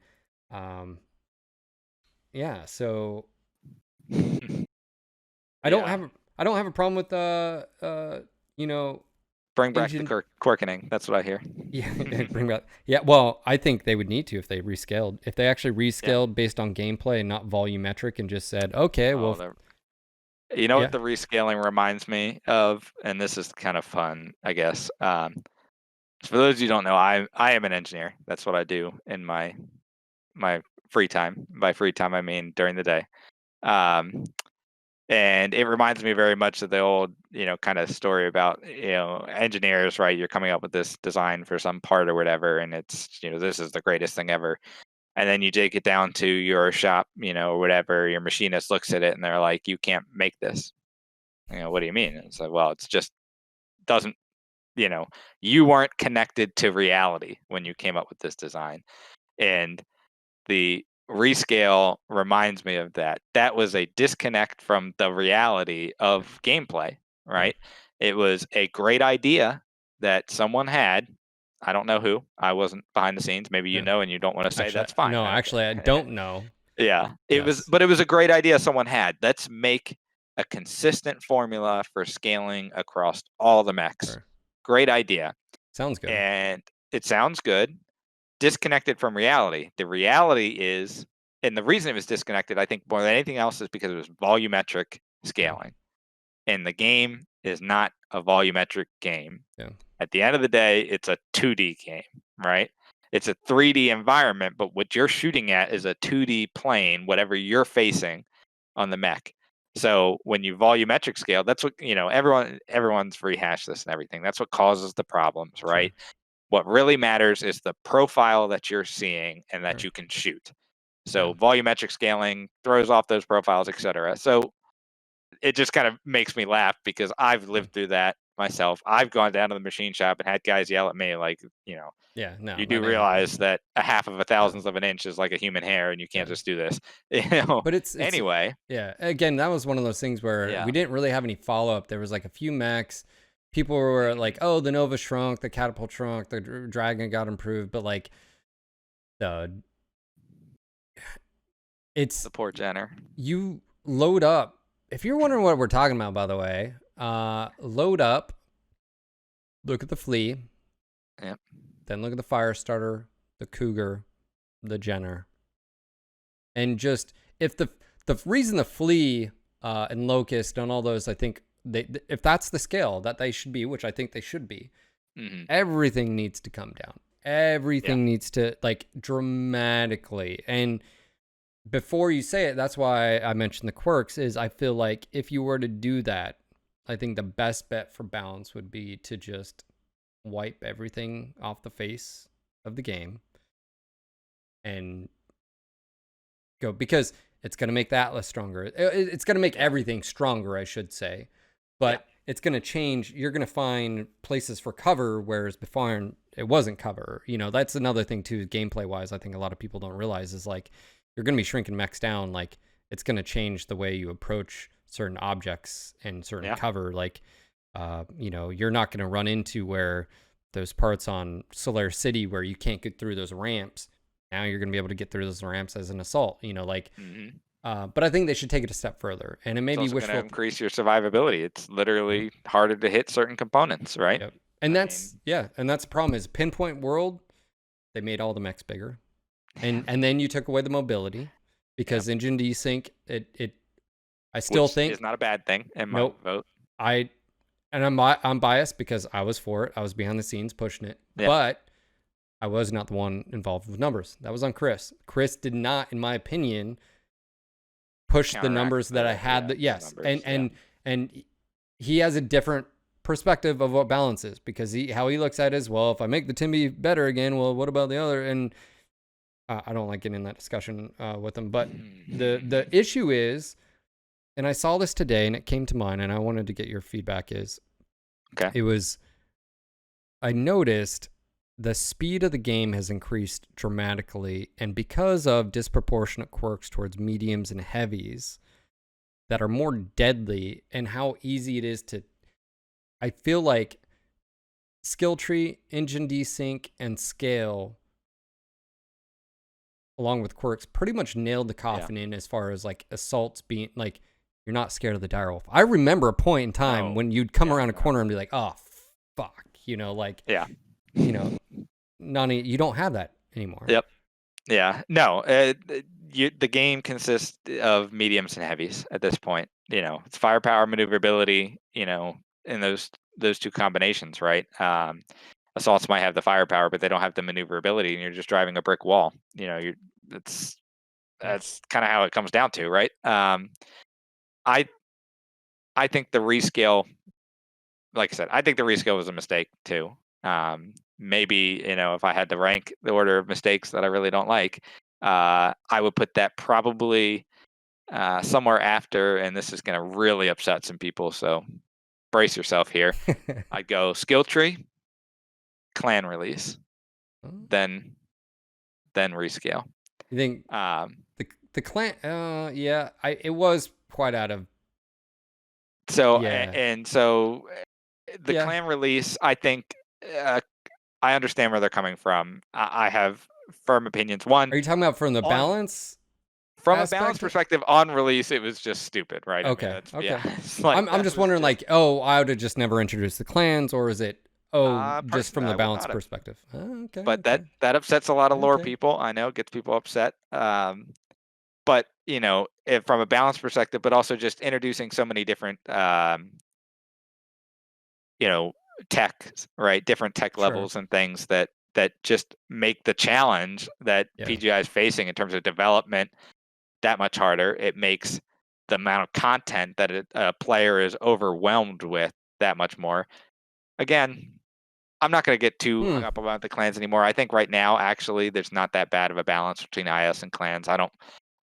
Speaker 1: so I don't have a problem with
Speaker 2: bring back the quirkening. That's what I hear.
Speaker 1: Bring back. Yeah, well, I think they would need to if they rescaled. If they actually rescaled based on gameplay and not volumetric, and just said, okay, well,
Speaker 2: what the rescaling reminds me of, and this is kind of fun, I guess. For those of you who don't know, I am an engineer. That's what I do in my free time. By free time, I mean during the day. And it reminds me very much of the old, kind of story about, engineers, right? You're coming up with this design for some part or whatever, and it's, this is the greatest thing ever. And then you take it down to your shop, or whatever, your machinist looks at it and they're like, you can't make this. What do you mean? It's like, well, it's just doesn't, you weren't connected to reality when you came up with this design. And the rescale reminds me of that. That was a disconnect from the reality of gameplay, right? It was a great idea that someone had. I don't know who. I wasn't behind the scenes. Maybe and you don't want to say. That's fine.
Speaker 1: No, actually, I don't know.
Speaker 2: It was a great idea someone had. Let's make a consistent formula for scaling across all the mechs. Sure. Great idea.
Speaker 1: Sounds good.
Speaker 2: And it sounds good. Disconnected from reality. The reality is, and the reason it was disconnected, I think more than anything else, is because it was volumetric scaling. And the game is not a volumetric game.
Speaker 1: Yeah.
Speaker 2: At the end of the day, it's a 2D game, right? It's a 3D environment, but what you're shooting at is a 2D plane, whatever you're facing on the mech. So when you volumetric scale, that's what, everyone's rehashed this and everything. That's what causes the problems, right? Sure. What really matters is the profile that you're seeing and that you can shoot. So volumetric scaling throws off those profiles, etc. So it just kind of makes me laugh because I've lived through that myself. I've gone down to the machine shop and had guys yell at me like, you do realize that a half of a thousandth of an inch is like a human hair, and you can't just do this.
Speaker 1: But it's
Speaker 2: anyway.
Speaker 1: Yeah. Again, that was one of those things where we didn't really have any follow up. There was like a few mechs. People were like, oh, the Nova shrunk, the Catapult shrunk, the Dragon got improved, but like it's
Speaker 2: the poor Jenner.
Speaker 1: You load up. If you're wondering what we're talking about, by the way, load up, look at the Flea.
Speaker 2: Yep.
Speaker 1: Then look at the Firestarter, the Cougar, the Jenner. And just, if the reason the Flea and Locust and all those, I think, if that's the scale that they should be, which I think they should be, everything needs to come down. Everything needs to, like, dramatically. And before you say it, that's why I mentioned the quirks, is I feel like if you were to do that, I think the best bet for balance would be to just wipe everything off the face of the game and go, because it's going to make the Atlas stronger. It's going to make everything stronger, I should say. But it's going to change. You're going to find places for cover, whereas before it wasn't cover. You know, that's another thing too, gameplay wise. I think a lot of people don't realize is, like, you're going to be shrinking mechs down. Like, it's going to change the way you approach certain objects and certain cover. Like, you know, you're not going to run into where those parts on Solaris City where you can't get through those ramps. Now you're going to be able to get through those ramps as an assault. You know, like. But I think they should take it a step further, and it may be wishful.
Speaker 2: Increase your survivability. It's literally harder to hit certain components, right?
Speaker 1: Yep. And that's the problem is Pinpoint World. They made all the mechs bigger, and then you took away the mobility because engine desync. I still think
Speaker 2: it's not a bad thing in my vote.
Speaker 1: I'm biased because I was for it. I was behind the scenes pushing it, but I was not the one involved with numbers. That was on Chris. Chris did not, in my opinion, push the numbers that I had. And he has a different perspective of what balance is, because how he looks at it is, well, if I make the Timby better again, well, what about the other? And I don't like getting in that discussion with him. But the issue is, and I saw this today and it came to mind and I wanted to get your feedback, is I noticed the speed of the game has increased dramatically, and because of disproportionate quirks towards mediums and heavies that are more deadly, and how easy it is to, I feel like skill tree, engine desync, and scale, along with quirks, pretty much nailed the coffin in as far as, like, assaults being, like, you're not scared of the direwolf. I remember a point in time when you'd come around a corner and be like, oh, fuck, you know, like, you know, Nani, you don't have that anymore.
Speaker 2: Yep. Yeah. No, the game consists of mediums and heavies at this point. You know, it's firepower, maneuverability, you know, in those two combinations, right? Assaults might have the firepower, but they don't have the maneuverability, and you're just driving a brick wall. You know, that's kind of how it comes down to, right? I think the rescale, like I said, I think the rescale was a mistake too. Maybe, you know, if I had to rank the order of mistakes that I really don't like, I would put that probably somewhere after, and this is going to really upset some people, so brace yourself here. I'd go skill tree, clan release, then rescale.
Speaker 1: You think the clan? It was quite out of.
Speaker 2: So so the clan release, I think. I understand where they're coming from. I have firm opinions. One,
Speaker 1: are you talking about from the balance?
Speaker 2: From a balance perspective, on release, it was just stupid, right?
Speaker 1: Okay.
Speaker 2: I mean,
Speaker 1: okay.
Speaker 2: Like,
Speaker 1: I'm just wondering, like, I would have just never introduced the clans, or is it just from the balance perspective? Okay.
Speaker 2: But that upsets a lot of lore people. I know, it gets people upset. But you know, from a balance perspective, but also just introducing so many different, you know, tech, right? Different tech levels and things that just make the challenge that PGI is facing in terms of development that much harder. It makes the amount of content that a player is overwhelmed with that much more. Again, I'm not going to get too hung up about the clans anymore. I think right now, actually, there's not that bad of a balance between IS and clans. I don't,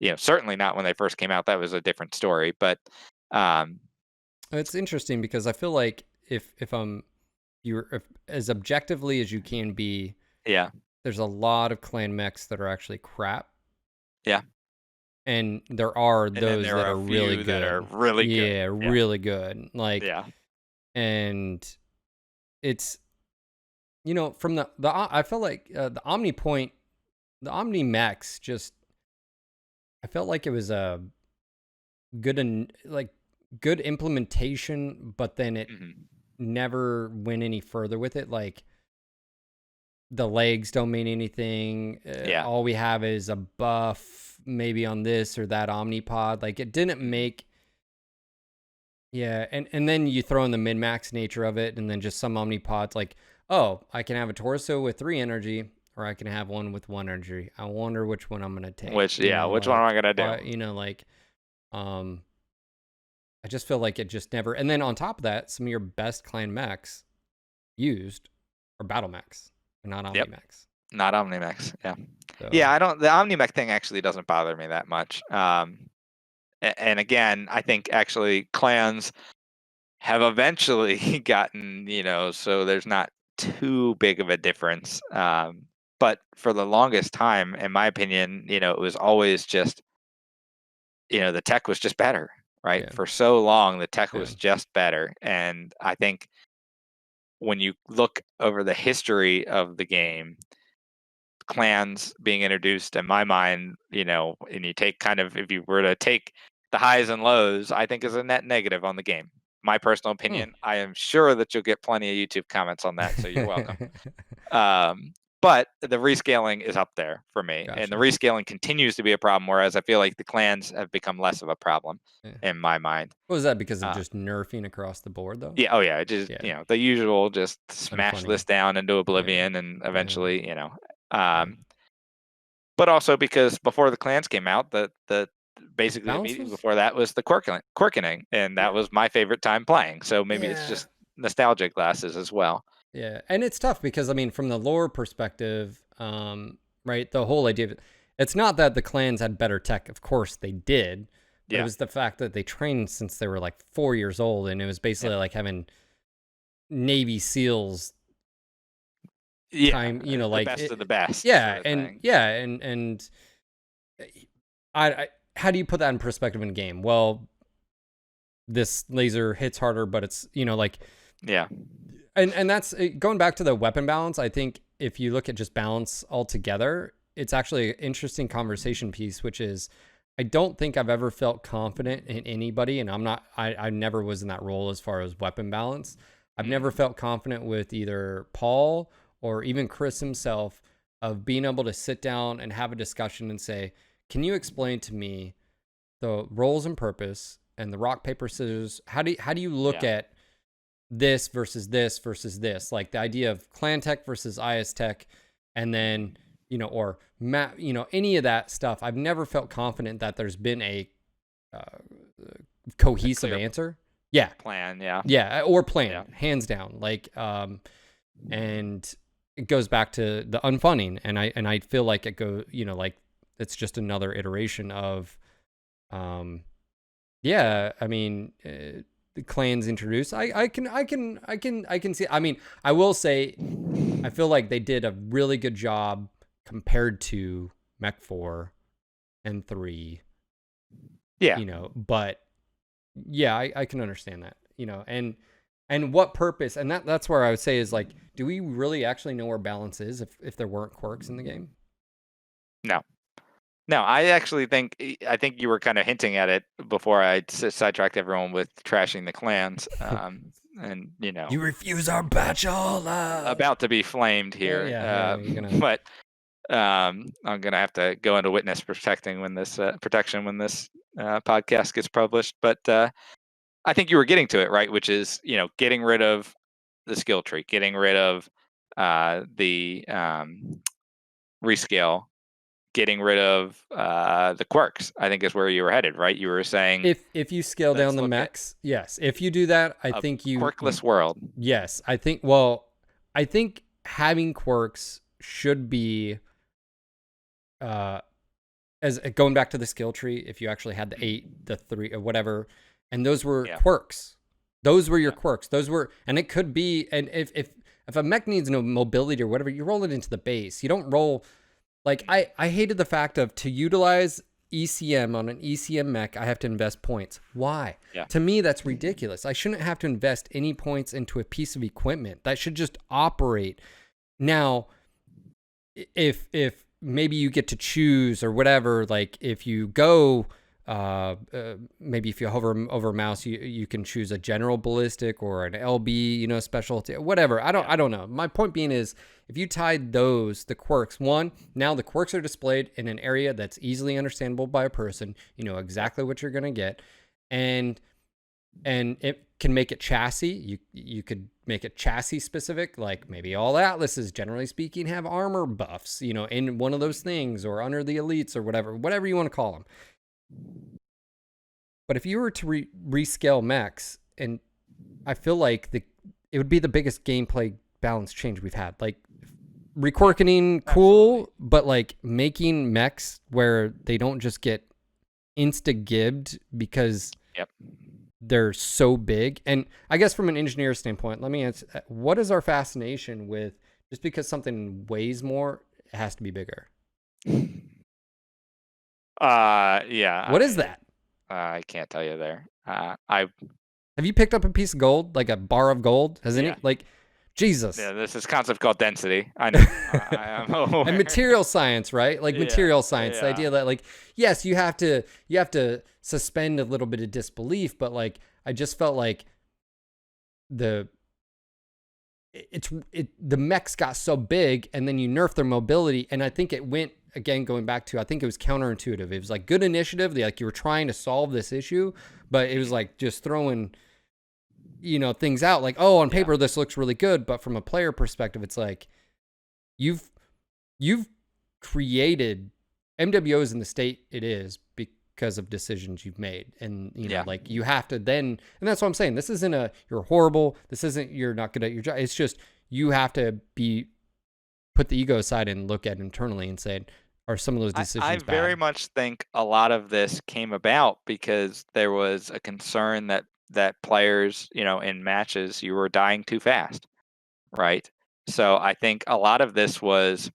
Speaker 2: you know, certainly not when they first came out. That was a different story. But
Speaker 1: it's interesting because I feel like if you're as objectively as you can be, there's a lot of clan mechs that are actually crap.
Speaker 2: Yeah.
Speaker 1: And there are those that are really good.
Speaker 2: That are really good.
Speaker 1: Yeah, really good. Like, and it's, you know, from the I felt like the Omni mechs just, I felt like it was a good implementation, but then it never went any further with it. Like, the legs don't mean anything. All we have is a buff maybe on this or that Omnipod. Like, it didn't make, Yeah, and then you throw in the min-max nature of it, and then just some omnipods like, oh, I can have a torso with 3 energy, or I can have one with 1 energy. I wonder which one I'm gonna take.
Speaker 2: Which one am I gonna do?
Speaker 1: I just feel like it just never. And then on top of that, some of your best clan mechs used are battle mechs, and not omni mechs.
Speaker 2: Not omni-mechs. Yeah. So. Yeah, the omni-mech thing actually doesn't bother me that much. And again, I think actually clans have eventually gotten, so there's not too big of a difference. But for the longest time, in my opinion, it was always just, the tech was just better, right? Yeah. For so long, the tech was just better. And I think when you look over the history of the game, clans being introduced, in my mind, and you take if you were to take the highs and lows, I think is a net negative on the game. My personal opinion. I am sure that you'll get plenty of YouTube comments on that, so you're welcome. But the rescaling is up there for me. Gotcha. And the rescaling continues to be a problem, whereas I feel like the clans have become less of a problem in my mind.
Speaker 1: Was that because of just nerfing across the board, though?
Speaker 2: Yeah. Oh, yeah. Just the usual, just smash this down into oblivion, and eventually, but also because before the clans came out, the basically immediately before that was the quirkening, and that was my favorite time playing. So maybe it's just nostalgia glasses as well.
Speaker 1: Yeah, and it's tough because, I mean, from the lore perspective, right, the whole idea of it, it's not that the clans had better tech. Of course they did. But it was the fact that they trained since they were like 4 years old, and it was basically like having Navy SEALs time,
Speaker 2: like the best of the best.
Speaker 1: Yeah, sort of and I how do you put that in perspective in a game? Well, this laser hits harder, but it's, And that's going back to the weapon balance. I think if you look at just balance altogether, it's actually an interesting conversation piece, which is I don't think I've ever felt confident in anybody, and I never was in that role as far as weapon balance. I've never felt confident with either Paul or even Chris himself of being able to sit down and have a discussion and say, can you explain to me the roles and purpose and the rock, paper, scissors? How do you look at this versus this versus this, like the idea of clan tech versus IS tech, and then or map, any of that stuff. I've never felt confident that there's been a cohesive answer.
Speaker 2: Plan,
Speaker 1: or plan, hands down. Like and it goes back to the unfunding, and I feel like it goes, like it's just another iteration of I mean, the clans introduced. I can see. I mean, I will say, I feel like they did a really good job compared to Mech 4 and 3.
Speaker 2: Yeah.
Speaker 1: But I can understand that. And what purpose? And that's where I would say is like, do we really actually know where balance is if there weren't quirks in the game?
Speaker 2: No, I think you were kind of hinting at it before I sidetracked everyone with trashing the clans. And
Speaker 1: you refuse our bachelor.
Speaker 2: About to be flamed here. But I'm gonna have to go into witness protection when this podcast gets published. But I think you were getting to it, right? Which is getting rid of the skill tree, getting rid of the rescale. Getting rid of the quirks, I think, is where you were headed, right? You were saying
Speaker 1: if you scale down the mechs, yes. If you do that, I think
Speaker 2: quirkless world.
Speaker 1: Yes, I think having quirks should be as going back to the skill tree. If you actually had the 8, the 3, or whatever, and those were quirks, those were your quirks. Those were, and it could be, and if a mech needs no mobility or whatever, you roll it into the base. You don't roll. Like, I hated the fact of, to utilize ECM on an ECM mech, I have to invest points. Why? To me, that's ridiculous. I shouldn't have to invest any points into a piece of equipment. That should just operate. Now, if maybe you get to choose or whatever, like if you go, maybe if you hover over a mouse, you can choose a general ballistic or an LB, specialty, whatever. I don't know. My point being is, if you tied the quirks, now the quirks are displayed in an area that's easily understandable by a person. You know exactly what you're going to get. And and it can make it chassis. You could make it chassis specific, like maybe all Atlases, generally speaking, have armor buffs, you know, in one of those things, or under the elites, or whatever you want to call them. But if you were to rescale mechs, and I feel like it would be the biggest gameplay balance change we've had. Like, requirking, cool, absolutely, but like making mechs where they don't just get insta-gibbed because they're so big. And I guess from an engineer standpoint, let me answer, what is our fascination with just because something weighs more, it has to be bigger?
Speaker 2: Yeah.
Speaker 1: What is that?
Speaker 2: I can't tell you there. Have
Speaker 1: you picked up a piece of gold, like a bar of gold? Has any, like, Jesus.
Speaker 2: Yeah, there's this concept called density. I know. I am aware.
Speaker 1: And material science, right? Like material science, the idea that, like, yes, you have to suspend a little bit of disbelief, but like I just felt like the mechs got so big, and then you nerf their mobility, and I think it went, again, going back to, I think it was counterintuitive. It was like good initiative, like you were trying to solve this issue, but it was like just throwing, you know, things out, like, oh, on paper this looks really good, but from a player perspective, it's like you've created MWOs in the state it is because of decisions you've made, and you know, like, you have to then, and that's what I'm saying, this isn't you're horrible, this isn't you're not good at your job, it's just you have to put the ego aside and look at internally and say, are some of those decisions
Speaker 2: I very much think a lot of this came about because there was a concern that players, you know, in matches, you were dying too fast, right? So I think a lot of this was,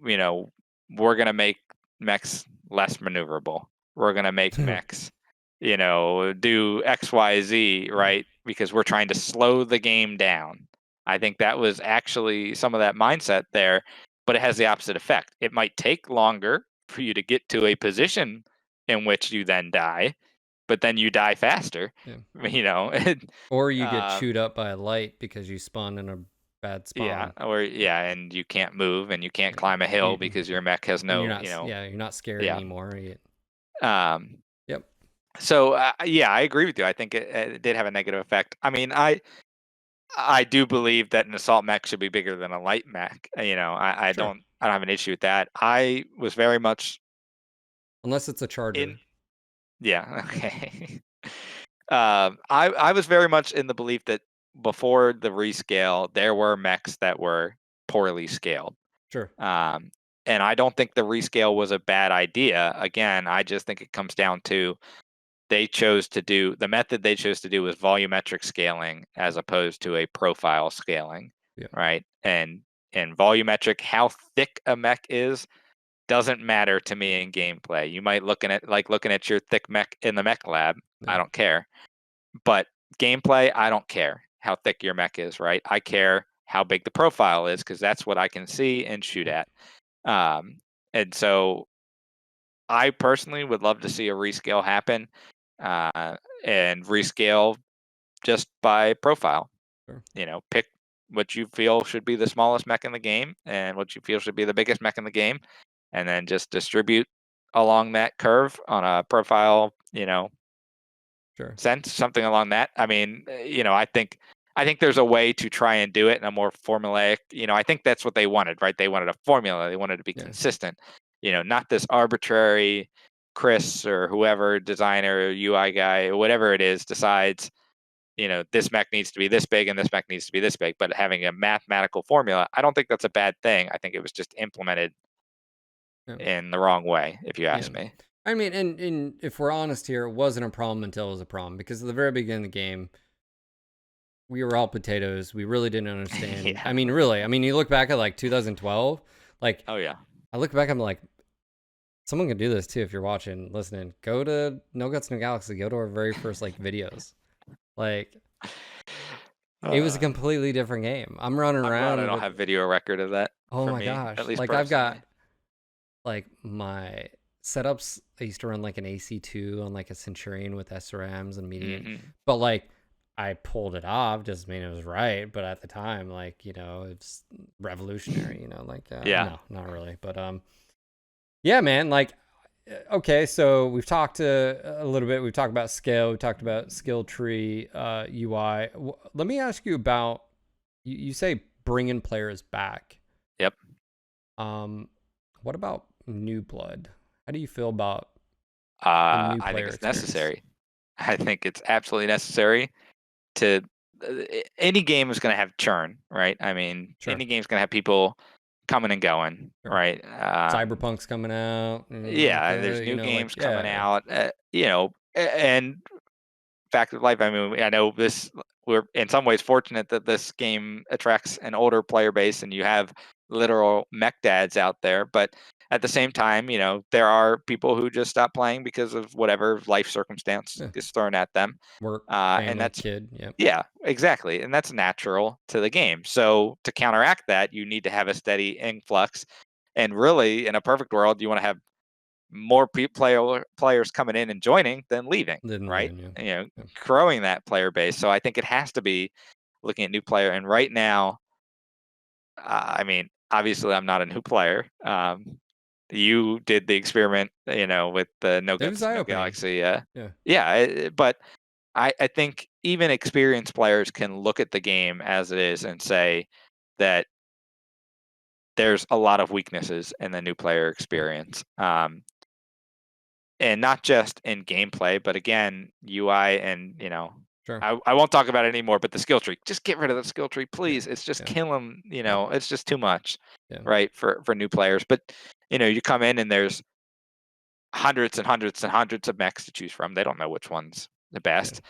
Speaker 2: you know, we're going to make mechs less maneuverable. We're going to make mechs, you know, do X, Y, Z, right? Because we're trying to slow the game down. I think that was actually some of that mindset there, but it has the opposite effect. It might take longer for you to get to a position in which you then die, but then you die faster, you know.
Speaker 1: Or you get chewed up by a light because you spawned in a bad spawn.
Speaker 2: And you can't move, and you can't climb a hill because your mech has no,
Speaker 1: not,
Speaker 2: you know.
Speaker 1: You're not scared anymore.
Speaker 2: Yep. So I agree with you. I think it did have a negative effect. I mean, I do believe that an assault mech should be bigger than a light mech. You know, I don't have an issue with that. I was very much,
Speaker 1: unless it's a charger.
Speaker 2: Okay. I was very much in the belief that before the rescale, there were mechs that were poorly scaled.
Speaker 1: Sure.
Speaker 2: And I don't think the rescale was a bad idea. Again, I just think it comes down to the method they chose to do was volumetric scaling as opposed to a profile scaling, right? And volumetric, how thick a mech is, doesn't matter to me in gameplay. You might looking at your thick mech in the mech lab. I don't care. But gameplay, I don't care how thick your mech is, right? I care how big the profile is, because that's what I can see and shoot at. And so I personally would love to see a rescale happen, and rescale just by profile. You know, pick what you feel should be the smallest mech in the game and what you feel should be the biggest mech in the game, and then just distribute along that curve on a profile, you know, sense, something along that. I mean, you know, I think there's a way to try and do it in a more formulaic, you know, I think that's what they wanted, right? They wanted a formula. They wanted to be consistent, you know, not this arbitrary Chris or whoever, designer, UI guy, or whatever it is, decides, you know, this mech needs to be this big and this mech needs to be this big, but having a mathematical formula, I don't think that's a bad thing. I think it was just implemented in the wrong way, if you ask me.
Speaker 1: I mean, and if we're honest here, it wasn't a problem until it was a problem, because at the very beginning of the game, we were all potatoes. We really didn't understand. I mean, really. I mean, you look back at like 2012, like,
Speaker 2: oh yeah,
Speaker 1: I look back, I'm like, someone can do this too if you're watching, listening. Go to No Guts No Galaxy. Go to our very first like videos. Like, it was a completely different game. I'm running around.
Speaker 2: I don't have video record of that.
Speaker 1: Oh my gosh!
Speaker 2: At least
Speaker 1: like personally. I've got like my setups. I used to run like an AC2 on like a Centurion with SRMs and medium, but like I pulled it off. Doesn't mean it was right, but at the time, like, you know, it's revolutionary. You know, like no, not really, but yeah, man. Like okay, so we've talked a little bit. We've talked about scale. We talked about skill tree, UI. Let me ask you about. You say bringing players back.
Speaker 2: Yep.
Speaker 1: What about new blood? How do you feel about the new
Speaker 2: I think
Speaker 1: player
Speaker 2: it's
Speaker 1: experience?
Speaker 2: necessary. I think it's absolutely necessary to any game is going to have churn, right? I mean,
Speaker 1: Sure,
Speaker 2: any game's going to have people coming and going,
Speaker 1: sure.
Speaker 2: right?
Speaker 1: Cyberpunk's coming out.
Speaker 2: Yeah, there's
Speaker 1: Okay,
Speaker 2: new
Speaker 1: like
Speaker 2: games coming
Speaker 1: yeah,
Speaker 2: out, and fact of life. I mean, I know this. We're in some ways fortunate that this game attracts an older player base, and you have literal mech dads out there. But at the same time, there are people who just stop playing because of whatever life circumstance
Speaker 1: yeah.
Speaker 2: is thrown at them,
Speaker 1: Work,
Speaker 2: and
Speaker 1: family,
Speaker 2: that's
Speaker 1: kid. Yep.
Speaker 2: yeah, exactly, and that's natural to the game. So to counteract that, you need to have a steady influx. And really, in a perfect world, you want to have more players coming in and joining than leaving,
Speaker 1: Didn't
Speaker 2: right?
Speaker 1: leaving you. Yeah.
Speaker 2: Growing that player base. So I think it has to be looking at new player. And right now, I mean, obviously, I'm not a new player. You did the experiment, with the No
Speaker 1: It was
Speaker 2: Guts,
Speaker 1: eye
Speaker 2: No
Speaker 1: opening.
Speaker 2: Galaxy.
Speaker 1: Yeah.
Speaker 2: Yeah, but I think even experienced players can look at the game as it is and say that there's a lot of weaknesses in the new player
Speaker 1: Yeah.
Speaker 2: experience. And not just in gameplay, but again, UI and
Speaker 1: Sure.
Speaker 2: I won't talk about it anymore. But the skill tree, just get rid of the skill tree,
Speaker 1: Yeah.
Speaker 2: please. It's just
Speaker 1: Yeah.
Speaker 2: killing. It's just too much,
Speaker 1: Yeah.
Speaker 2: right, for new players. But you come in and there's hundreds and hundreds and hundreds of mechs to choose from. They don't know which one's the
Speaker 1: Yeah.
Speaker 2: best.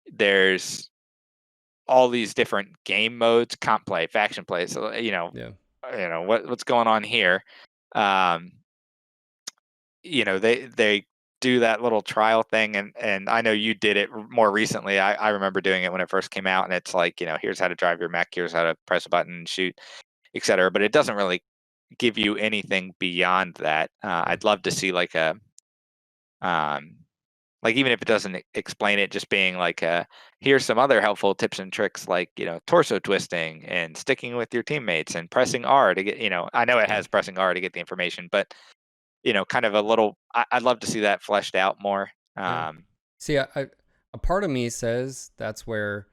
Speaker 2: There's all these different game modes, comp play, faction play. So
Speaker 1: Yeah.
Speaker 2: what's going on here. Um, they do that little trial thing, and I know you did it more recently. I remember doing it when it first came out, and it's like, here's how to drive your mech, here's how to press a button and shoot, etc. But it doesn't really give you anything beyond that.
Speaker 1: Yeah.
Speaker 2: I'd love to see um like, even if it doesn't explain it, just being like, here's some other helpful tips and tricks, like torso twisting and sticking with your teammates and pressing R to get, I know it
Speaker 1: Yeah.
Speaker 2: has pressing R to get the information, but kind of a little. I'd love to see that fleshed out more.
Speaker 1: Yeah. See, a part of me says that's where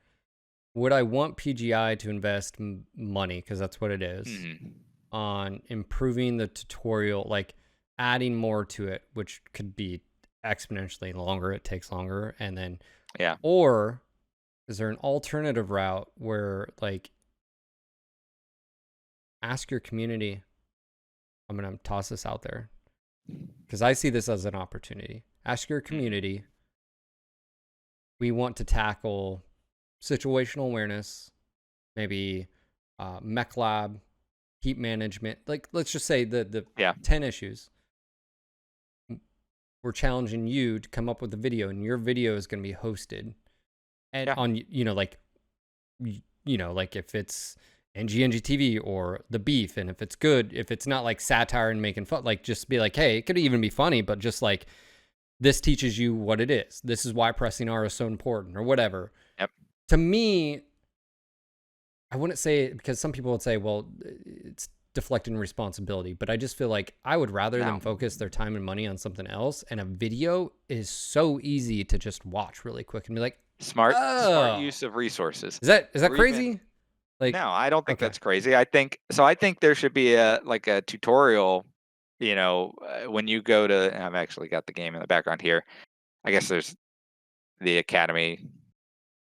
Speaker 1: would I want PGI to invest money, because that's what it is,
Speaker 2: Mhm.
Speaker 1: on improving the tutorial, like adding more to it, which could be exponentially longer. It takes longer, and then
Speaker 2: Yeah.
Speaker 1: or is there an alternative route where like ask your community? I'm gonna toss this out there because I see this as an opportunity. Ask your
Speaker 2: Mhm.
Speaker 1: community. We want to tackle situational awareness, maybe mech lab, heat management. Like, let's just say the
Speaker 2: Yeah.
Speaker 1: 10 issues. We're challenging you to come up with a video, and your video is going to be hosted and
Speaker 2: Yeah.
Speaker 1: on, like, like if it's NGNGTV or The Beef, and if it's good, if it's not like satire and making fun, like just be like, hey, it could even be funny, but just like, this teaches you what it is. This is why pressing R is so important, or whatever.
Speaker 2: Yep.
Speaker 1: To me, I wouldn't say it, because some people would say, well, it's deflecting responsibility, but I just feel like I would rather them
Speaker 2: No.
Speaker 1: focus their time and money on something else. And a video is so easy to just watch really quick and be like,
Speaker 2: Smart
Speaker 1: oh,
Speaker 2: use of resources.
Speaker 1: is that
Speaker 2: Or even
Speaker 1: crazy? Like,
Speaker 2: no, I don't think
Speaker 1: okay,
Speaker 2: that's crazy. I think there should be a tutorial. When you go to, I've actually got the game in the background here. I guess there's the academy,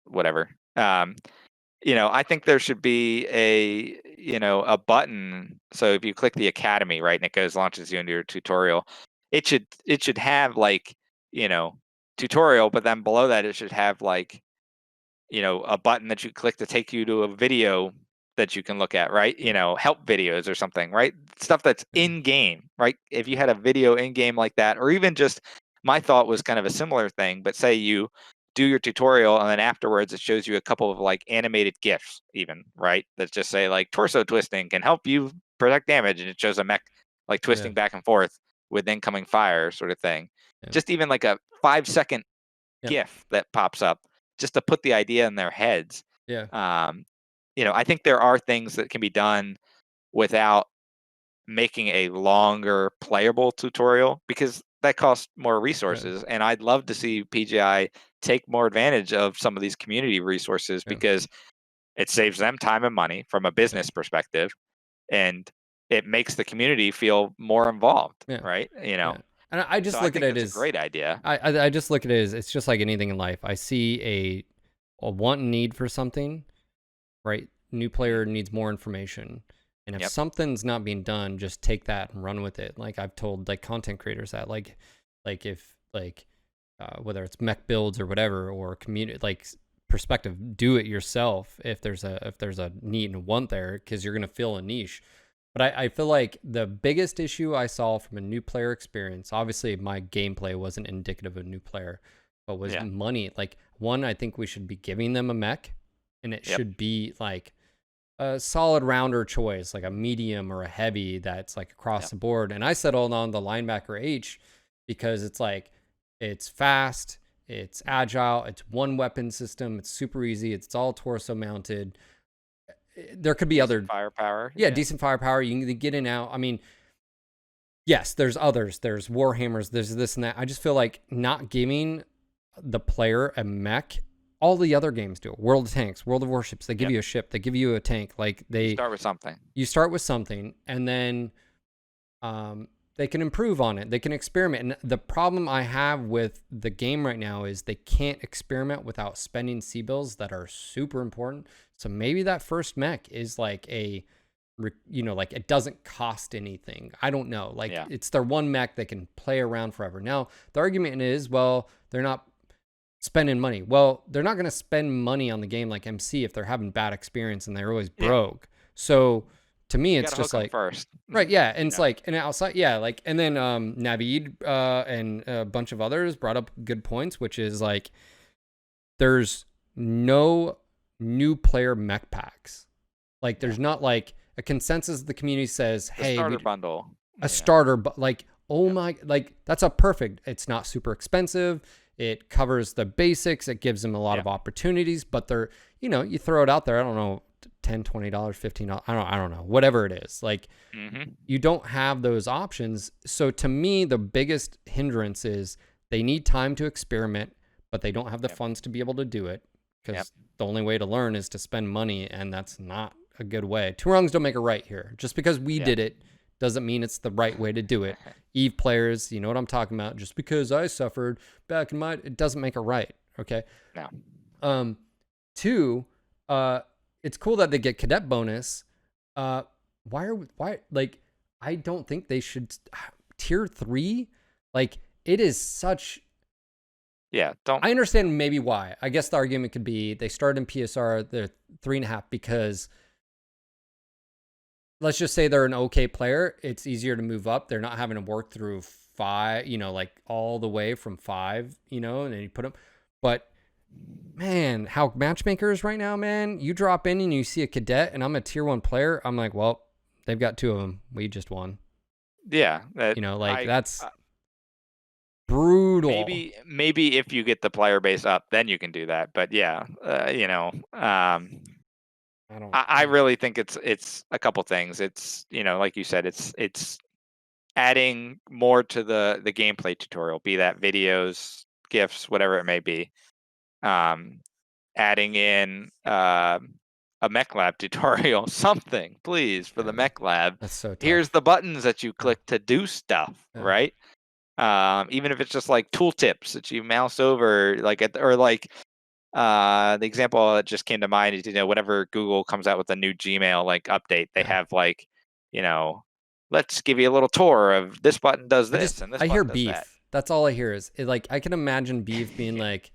Speaker 2: whatever. I think there should be a button. So if you click the academy, right, and it goes launches you into your tutorial, it should have like, you know, tutorial, but then below that it should have like, a button that you click to take you to a video that you can look at, right? Help videos or something, right? Stuff that's
Speaker 1: yeah,
Speaker 2: in game, right? If you had a video in game like that, or even just, my thought was kind of a similar thing, but say you do your tutorial and then afterwards it shows you a couple of like animated GIFs, even, right? That just say like torso twisting can help you protect damage, and it shows a mech like
Speaker 1: yeah,
Speaker 2: twisting back and forth with incoming fire, sort of thing.
Speaker 1: yeah,
Speaker 2: Just even like a 5-second
Speaker 1: yeah,
Speaker 2: GIF that pops up just to put the idea in their heads.
Speaker 1: yeah,
Speaker 2: Um, I think there are things that can be done without. making a longer playable tutorial, because that costs more resources. And I'd love to see PGI take more advantage of some of these community resources, because it saves them time and money from a business perspective, and it makes the community feel more involved, right?
Speaker 1: And I just
Speaker 2: so
Speaker 1: look
Speaker 2: I
Speaker 1: at
Speaker 2: think
Speaker 1: it
Speaker 2: that's
Speaker 1: as
Speaker 2: a great idea.
Speaker 1: I just look at it as it's just like anything in life. I see a want and need for something, right? New player needs more information. And if something's not being done, just take that and run with it. Like I've told like content creators that like if like whether it's mech builds or whatever, or community like perspective, do it yourself if there's a need and want there, because you're gonna fill a niche. But I feel like the biggest issue I saw from a new player experience, obviously my gameplay wasn't indicative of a new player, but was money. Like one, I think we should be giving them a mech, and it should be like a solid rounder choice, like a medium or a heavy that's like across the board. And I settled on the linebacker H because it's like, it's fast, it's agile, it's one weapon system, it's super easy, it's all torso mounted. There could be
Speaker 2: decent firepower.
Speaker 1: Decent firepower. You can get in and out. I mean, yes, there's others. There's Warhammers. There's this and that. I just feel like not giving the player a mech. All the other games do. World of Tanks, World of Warships. They give you a ship. They give you a tank. Like
Speaker 2: You start with something.
Speaker 1: You start with something, and then they can improve on it. They can experiment. And the problem I have with the game right now is they can't experiment without spending C-bills that are super important. So maybe that first mech is like like it doesn't cost anything. I don't know. Like it's their one mech they can play around forever. Now, the argument is, well, they're not spending money. Well, they're not going to spend money on the game like MC if they're having bad experience and they're always broke. So to me, it's just like
Speaker 2: first,
Speaker 1: right? Yeah, and it's like, and outside, like, and then Navid and a bunch of others brought up good points, which is like, there's no new player mech packs. Like, there's not like a consensus of the community says, hey,
Speaker 2: starter bundle,
Speaker 1: a starter, but like, oh my, like that's a perfect. It's not super expensive. It covers the basics. It gives them a lot of opportunities, but they're, you throw it out there. I don't know, $10, $20, $15. I don't know, whatever it is. Like you don't have those options. So to me, the biggest hindrance is they need time to experiment, but they don't have the funds to be able to do it, because the only way to learn is to spend money, and that's not a good way. Two wrongs don't make a right here. Just because we did it doesn't mean it's the right way to do it. Eve players, you know what I'm talking about. Just because I suffered back in my, it doesn't make it right. Okay.
Speaker 2: No.
Speaker 1: Two, it's cool that they get cadet bonus. Why like, I don't think they should tier 3. Like it is such.
Speaker 2: I
Speaker 1: understand maybe why. I guess the argument could be they started in PSR, they're 3.5 because let's just say they're an okay player. It's easier to move up. They're not having to work through 5, like all the way from 5, and then you put them. But man, how matchmakers right now, man, you drop in and you see a cadet and I'm a tier 1 player. I'm like, well, they've got 2 of them. We just won.
Speaker 2: Yeah.
Speaker 1: That's brutal.
Speaker 2: Maybe if you get the player base up, then you can do that. But I really think it's a couple things. It's, like you said, it's adding more to the gameplay tutorial, be that videos, GIFs, whatever it may be. Adding in a mech lab tutorial, something, please, for the mech lab.
Speaker 1: That's so tough.
Speaker 2: Here's the buttons that you click to do stuff, right? Even if it's just like tooltips that you mouse over, the example that just came to mind is, whenever Google comes out with a new Gmail like update, they have like, let's give you a little tour of this button does this and this.
Speaker 1: I hear
Speaker 2: does
Speaker 1: beef.
Speaker 2: That.
Speaker 1: That's all I hear is like, I can imagine beef being like,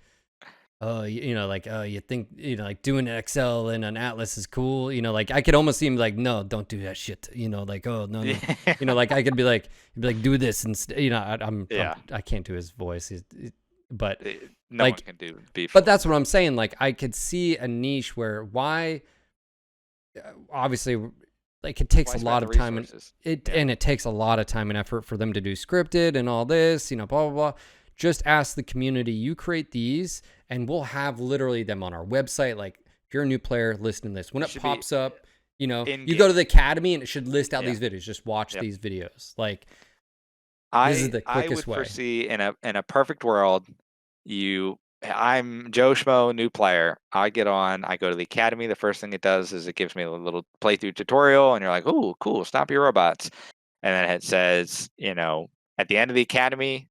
Speaker 1: oh, you think, like doing Excel and an Atlas is cool. Like I could almost see him like, no, don't do that shit. Like, oh no. Like I could be like, do this and I can't do his voice. But
Speaker 2: no one can do beef.
Speaker 1: But that's what I'm saying. Like I could see a niche where obviously like it takes a lot of time and it takes a lot of time and effort for them to do scripted and all this, blah, blah, blah. Just ask the community, you create these and we'll have literally them on our website. Like if you're a new player, listen to this. When it pops up, You know,
Speaker 2: In
Speaker 1: you go
Speaker 2: game.
Speaker 1: to the academy and it should list out
Speaker 2: Yeah.
Speaker 1: these videos. Just watch
Speaker 2: Yep.
Speaker 1: these videos. Like, this is the
Speaker 2: I
Speaker 1: quickest
Speaker 2: would
Speaker 1: way.
Speaker 2: foresee in a perfect world, I'm Joe Schmo, new player. I get on, I go to the academy. The first thing it does is it gives me a little playthrough tutorial, and you're like, "Oh, cool! Stop your robots." And then it says, at the end of the academy,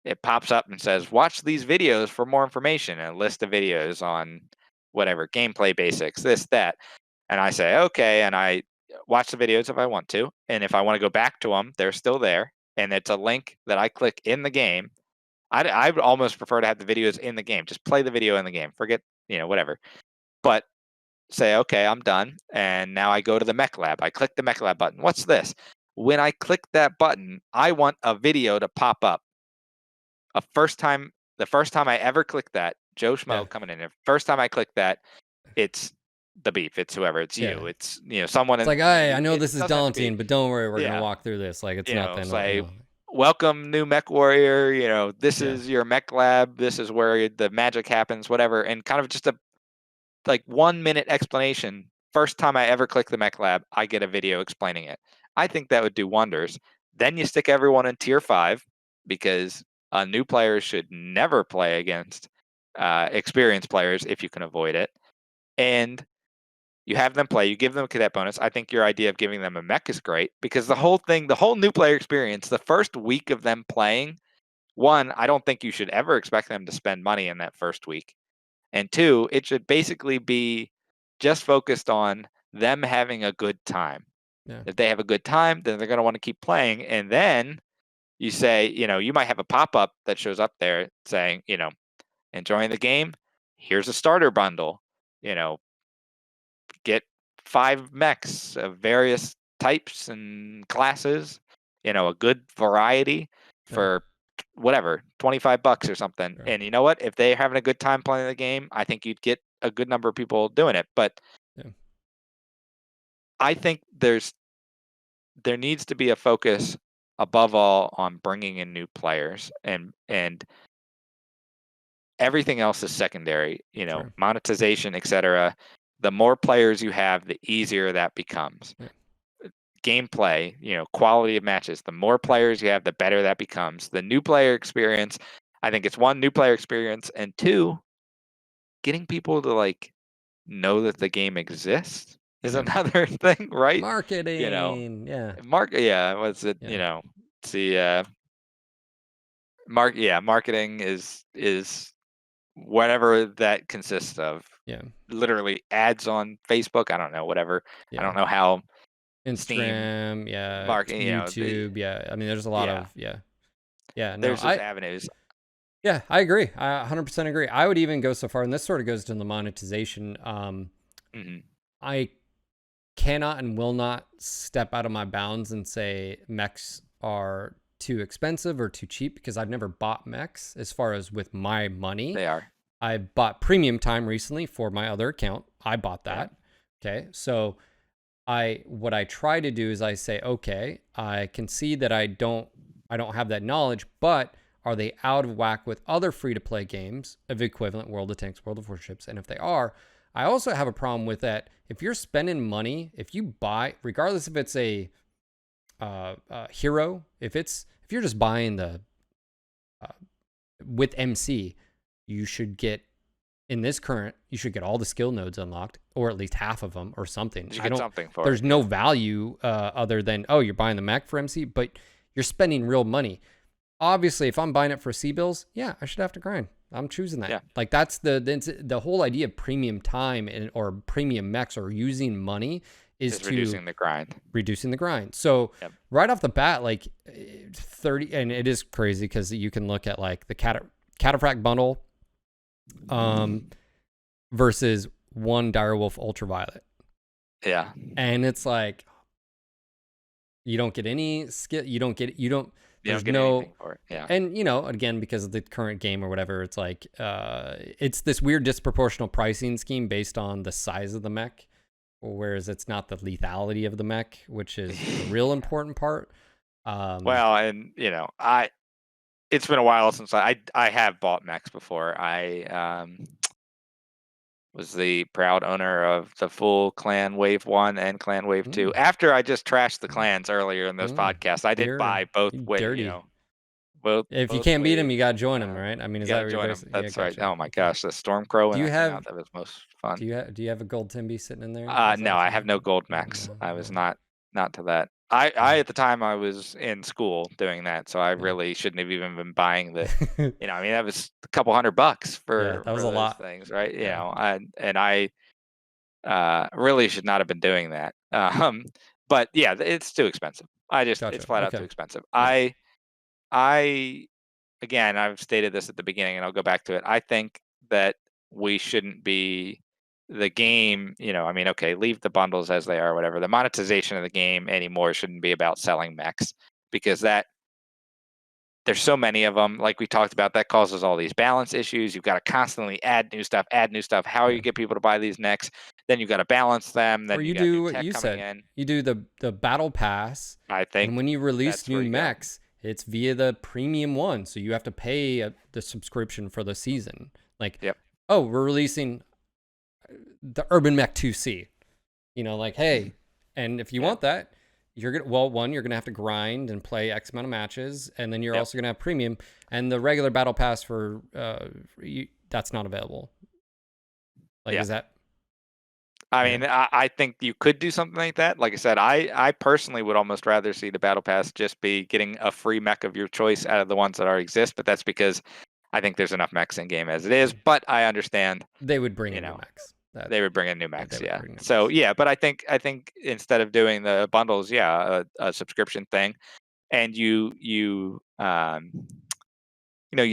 Speaker 2: it pops up and says, "Watch these videos for more information." And a list of videos on whatever gameplay basics, this, that. And I say, okay, and I watch the videos if I want to, and if I want to go back to them, they're still there, and it's a link that I click in the game. I would almost prefer to have the videos in the game. Just play the video in the game. Forget, whatever. But say, okay, I'm done. And now I go to the Mech Lab. I click the Mech Lab button. What's this? When I click that button, I want a video to pop up. The first time I ever click that, Joe
Speaker 1: Yeah.
Speaker 2: Schmo coming in. The first time I click that, it's the beef. It's whoever. It's
Speaker 1: Yeah.
Speaker 2: you. It's someone.
Speaker 1: It's like,
Speaker 2: In,
Speaker 1: hey, I know
Speaker 2: it
Speaker 1: this is
Speaker 2: doesn't have to be.
Speaker 1: daunting, but don't worry, we're gonna
Speaker 2: Yeah.
Speaker 1: walk through this. Like, it's nothing.
Speaker 2: Say, welcome, new Mechwarrior. This
Speaker 1: Yeah.
Speaker 2: is your Mech Lab. This is where the magic happens. Whatever, and kind of just a 1 minute explanation. First time I ever click the Mech Lab, I get a video explaining it. I think that would do wonders. Then you stick everyone in tier 5 because new players should never play against experienced players if you can avoid it. And you have them play, you give them a cadet bonus. I think your idea of giving them a mech is great because the whole new player experience, the first week of them playing, one, I don't think you should ever expect them to spend money in that first week. And two, it should basically be just focused on them having a good time.
Speaker 1: Yeah.
Speaker 2: If they have a good time, then they're going to want to keep playing. And then you say, you might have a pop up that shows up there saying, enjoying the game. Here's a starter bundle. Get 5 mechs of various types and classes. A good variety
Speaker 1: Yeah.
Speaker 2: for whatever, $25 or something.
Speaker 1: Sure.
Speaker 2: And you know what? If they're having a good time playing the game, I think you'd get a good number of people doing it. But
Speaker 1: Yeah.
Speaker 2: I think there needs to be a focus above all on bringing in new players, and everything else is secondary.
Speaker 1: Sure.
Speaker 2: Monetization, etc. The more players you have, the easier that becomes.
Speaker 1: Yeah.
Speaker 2: Gameplay, quality of matches. The more players you have, the better that becomes. The new player experience, I think it's one, new player experience, and two, getting people to know that the game exists is
Speaker 1: Yeah.
Speaker 2: another thing, right?
Speaker 1: Marketing. Yeah.
Speaker 2: Yeah, what's it?
Speaker 1: Yeah.
Speaker 2: See, marketing is whatever that consists of.
Speaker 1: Yeah.
Speaker 2: Literally ads on Facebook. I don't know, whatever. I
Speaker 1: Yeah.
Speaker 2: don't know how Steam
Speaker 1: Instagram. Yeah.
Speaker 2: marketing.
Speaker 1: YouTube. Yeah. I mean, there's a lot
Speaker 2: Yeah,
Speaker 1: of, yeah. Yeah. No,
Speaker 2: there's those avenues.
Speaker 1: yeah, I agree. I 100% agree. I would even go so far, and this sort of goes to the monetization.
Speaker 2: Mhm.
Speaker 1: I cannot and will not step out of my bounds and say mechs are too expensive or too cheap because I've never bought mechs as far as with my money.
Speaker 2: They are.
Speaker 1: I bought premium time recently for my other account. I bought that. Yeah. Okay. So what I try to do is I say, okay, I can see that I don't have that knowledge, but are they out of whack with other free-to-play games of equivalent World of Tanks, World of Warships? And if they are, I also have a problem with that. If you're spending money, if you buy, regardless if it's a hero, if you're just buying the with MC, you should get you should get all the skill nodes unlocked, or at least half of them, or something.
Speaker 2: You get something for
Speaker 1: there's
Speaker 2: it.
Speaker 1: no value other than, oh, you're buying the mech for MC, but you're spending real money. Obviously, if I'm buying it for C-bills, yeah, I should have to grind. I'm choosing that.
Speaker 2: Yeah.
Speaker 1: Like, that's the whole idea of premium time or premium mechs or using money is to
Speaker 2: reducing the grind.
Speaker 1: Reducing the grind. So right off the bat, like 30, and it is crazy because you can look at like the Cataphract bundle versus one Direwolf Ultraviolet.
Speaker 2: Yeah.
Speaker 1: And it's like, you don't get any skill. There's
Speaker 2: get
Speaker 1: no
Speaker 2: anything for it. Yeah.
Speaker 1: And again, because of the current game or whatever, it's like it's this weird disproportional pricing scheme based on the size of the mech, whereas it's not the lethality of the mech, which is the real important part.
Speaker 2: Well, and it's been a while since I have bought mechs before. was the proud owner of the full Clan Wave 1 and Clan Wave 2. After I just trashed the clans earlier in those podcasts, I did buy both
Speaker 1: dirty. If you
Speaker 2: both
Speaker 1: can't beat them,
Speaker 2: waves.
Speaker 1: you gotta join them, right? I mean,
Speaker 2: You
Speaker 1: is that
Speaker 2: gotta
Speaker 1: what you're
Speaker 2: join them.
Speaker 1: basically? Yeah,
Speaker 2: That's right.
Speaker 1: gotcha.
Speaker 2: Oh my
Speaker 1: Okay.
Speaker 2: gosh, the Stormcrow
Speaker 1: Do
Speaker 2: when
Speaker 1: you
Speaker 2: that came
Speaker 1: have
Speaker 2: out, that was most fun.
Speaker 1: do you have a gold Timby sitting in there? Is that
Speaker 2: No,
Speaker 1: what
Speaker 2: I
Speaker 1: you
Speaker 2: have
Speaker 1: have?
Speaker 2: no gold max. I was not to that. I at the time I was in school doing that, so I really shouldn't have even been buying the, I mean that was a couple $100
Speaker 1: Yeah,
Speaker 2: for
Speaker 1: that was a
Speaker 2: those
Speaker 1: lot.
Speaker 2: things, right?
Speaker 1: Yeah.
Speaker 2: I really should not have been doing that. But yeah, it's too expensive. It's
Speaker 1: Gotcha.
Speaker 2: flat out too
Speaker 1: Okay.
Speaker 2: expensive.
Speaker 1: Yeah.
Speaker 2: I again, I've stated this at the beginning and I'll go back to it. I think that we shouldn't be the game, I mean, okay, leave the bundles as they are, whatever. The monetization of the game anymore shouldn't be about selling mechs because there's so many of them. Like we talked about, that causes all these balance issues. You've got to constantly add new stuff, add new stuff. How
Speaker 1: Yeah.
Speaker 2: you get people to buy these mechs? Then you got to balance them.
Speaker 1: Or
Speaker 2: Then you
Speaker 1: you
Speaker 2: got new
Speaker 1: do what
Speaker 2: tech
Speaker 1: you
Speaker 2: coming
Speaker 1: said.
Speaker 2: in.
Speaker 1: You do the battle pass,
Speaker 2: I
Speaker 1: and when
Speaker 2: think
Speaker 1: you release
Speaker 2: that's where
Speaker 1: new
Speaker 2: you go.
Speaker 1: mechs, it's via the premium one, so you have to pay the subscription for the season. Like,
Speaker 2: Yep.
Speaker 1: oh, we're releasing the Urban Mech 2C. Like, hey, and if you want that, you're you're gonna have to grind and play X amount of matches, and then you're
Speaker 2: Yep.
Speaker 1: also gonna have premium, and the regular battle pass for that's not available. Like, is that?
Speaker 2: I mean, I think you could do something like that. Like I said, I personally would almost rather see the battle pass just be getting a free mech of your choice out of the ones that already exist. But that's because I think there's enough mechs in game as it is. But I understand,
Speaker 1: They would bring
Speaker 2: you
Speaker 1: in new
Speaker 2: know,
Speaker 1: mechs.
Speaker 2: they would bring in new
Speaker 1: They
Speaker 2: mechs.
Speaker 1: would
Speaker 2: Yeah.
Speaker 1: bring new
Speaker 2: So
Speaker 1: mechs.
Speaker 2: yeah, but I think instead of doing the bundles, yeah, a subscription thing, and you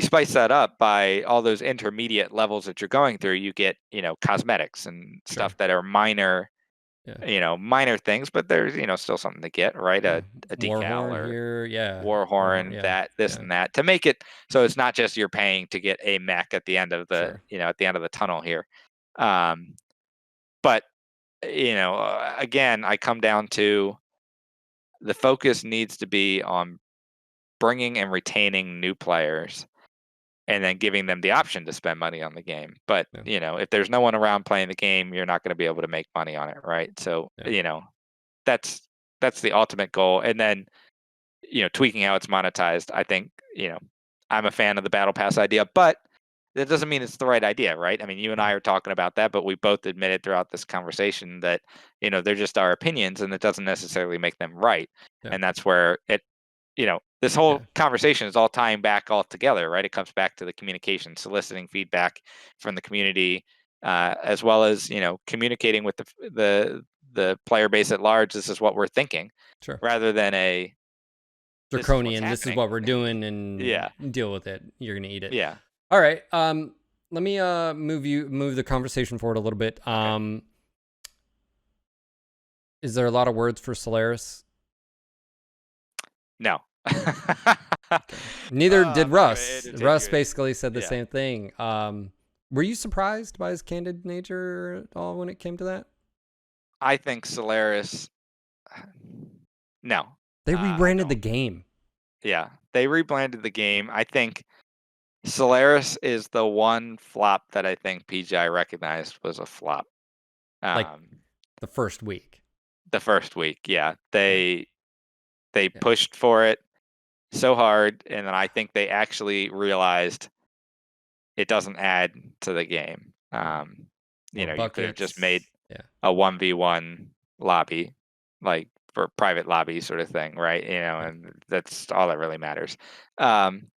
Speaker 2: spice that up by all those intermediate levels that you're going through. You get cosmetics and
Speaker 1: Sure.
Speaker 2: stuff that are minor
Speaker 1: Yeah.
Speaker 2: minor things, but there's still something to get, right?
Speaker 1: Yeah.
Speaker 2: A decal
Speaker 1: Warhorn
Speaker 2: or
Speaker 1: here. Yeah. Warhorn.
Speaker 2: Warhorn,
Speaker 1: Yeah.
Speaker 2: that, this,
Speaker 1: Yeah.
Speaker 2: and that, to make it so it's not just you're paying to get a mech at the end of the
Speaker 1: Sure.
Speaker 2: at the end of the tunnel here. But again, I come down to the focus needs to be on bringing and retaining new players and then giving them the option to spend money on the game. But
Speaker 1: Yeah.
Speaker 2: if there's no one around playing the game, you're not going to be able to make money on it, right? So
Speaker 1: Yeah.
Speaker 2: that's the ultimate goal. And then tweaking how it's monetized. I think I'm a fan of the battle pass idea, but that doesn't mean it's the right idea, right? I mean, you and I are talking about that, but we both admitted throughout this conversation that they're just our opinions, and it doesn't necessarily make them right.
Speaker 1: Yeah.
Speaker 2: And that's where this
Speaker 1: Yeah.
Speaker 2: whole conversation is all tying back all together, right? It comes back to the communication, soliciting feedback from the community, as well as communicating with the player base at large. This is what we're thinking,
Speaker 1: Sure.
Speaker 2: rather than this is what's
Speaker 1: Draconian. This is
Speaker 2: happening.
Speaker 1: what we're doing, and
Speaker 2: Yeah.
Speaker 1: deal with it. You're gonna eat it.
Speaker 2: Yeah.
Speaker 1: All right. Let me move the conversation forward a little bit.
Speaker 2: Okay.
Speaker 1: Is there a lot of words for Solaris?
Speaker 2: No.
Speaker 1: Neither did
Speaker 2: I'm not gonna
Speaker 1: Russ.
Speaker 2: entertain
Speaker 1: Russ
Speaker 2: you.
Speaker 1: basically said the
Speaker 2: Yeah.
Speaker 1: same thing. Were you surprised by his candid nature at all when it came to that?
Speaker 2: I think Solaris. No.
Speaker 1: They
Speaker 2: I
Speaker 1: rebranded the
Speaker 2: don't.
Speaker 1: game.
Speaker 2: Yeah. They rebranded the game. I think Solaris is the one flop that I think PGI recognized was a flop.
Speaker 1: Like
Speaker 2: Um,
Speaker 1: the first week.
Speaker 2: the first week, yeah,
Speaker 1: Yeah.
Speaker 2: they
Speaker 1: Yeah.
Speaker 2: pushed for it so hard, and then I think they actually realized it doesn't add to the game.
Speaker 1: More
Speaker 2: You could have just made
Speaker 1: buckets. Yeah.
Speaker 2: a 1v1 lobby, like for private lobby sort of thing, right?
Speaker 1: Yeah.
Speaker 2: And that's all that really matters. Um,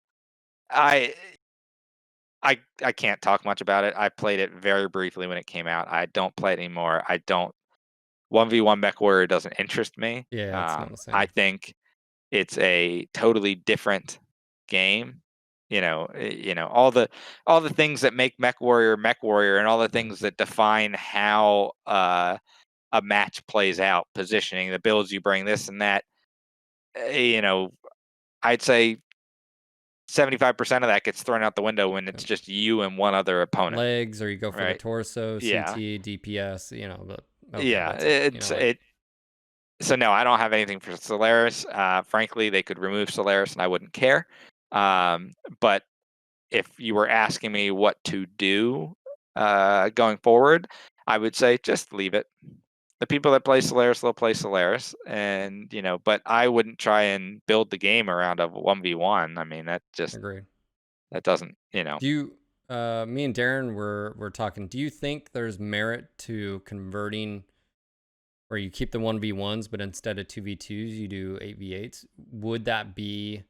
Speaker 2: I I can't talk much about it. I played it very briefly when it came out. I don't play it anymore. I don't 1v1 Mechwarrior doesn't interest me.
Speaker 1: Yeah, it's not the
Speaker 2: I
Speaker 1: same.
Speaker 2: think it's a totally different game. All the things that make Mechwarrior, and all the
Speaker 1: Yeah.
Speaker 2: things that define how a match plays out, positioning, the builds you bring, this and that. I'd say 75% of that gets thrown out the window when
Speaker 1: Yeah.
Speaker 2: it's just you and one other opponent,
Speaker 1: Legs, or you go for the
Speaker 2: right?
Speaker 1: torso,
Speaker 2: Yeah,
Speaker 1: CT, DPS, but okay,
Speaker 2: yeah.
Speaker 1: that's it.
Speaker 2: So no, I don't have anything for Solaris. Frankly, they could remove Solaris and I wouldn't care. But if you were asking me what to do, going forward, I would say just leave it. The people that play Solaris, they'll play Solaris, and but I wouldn't try and build the game around a 1v1. I mean, that doesn't.
Speaker 1: Do you? Me and Darren were talking. Do you think there's merit to converting, where you keep the 1v1s, but instead of 2v2s, you do 8v8s? Would that be?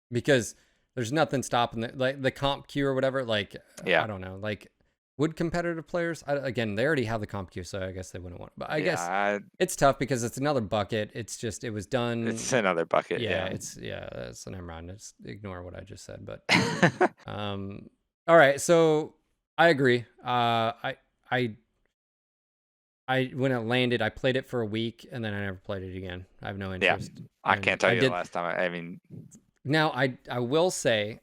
Speaker 1: Because there's nothing stopping the comp queue or whatever. Like, I don't know. Like, would competitive players? Again, they already have the comp queue, so I guess they wouldn't want. But I guess it's tough because it's another bucket. It's just it was done.
Speaker 2: It's another bucket.
Speaker 1: So never mind. Just ignore what I just said. But all right. So I agree. I when it landed, I played it for a week and then I never played it again. I have no interest.
Speaker 2: Yeah, I can't tell you the last time. I mean.
Speaker 1: Now, I will say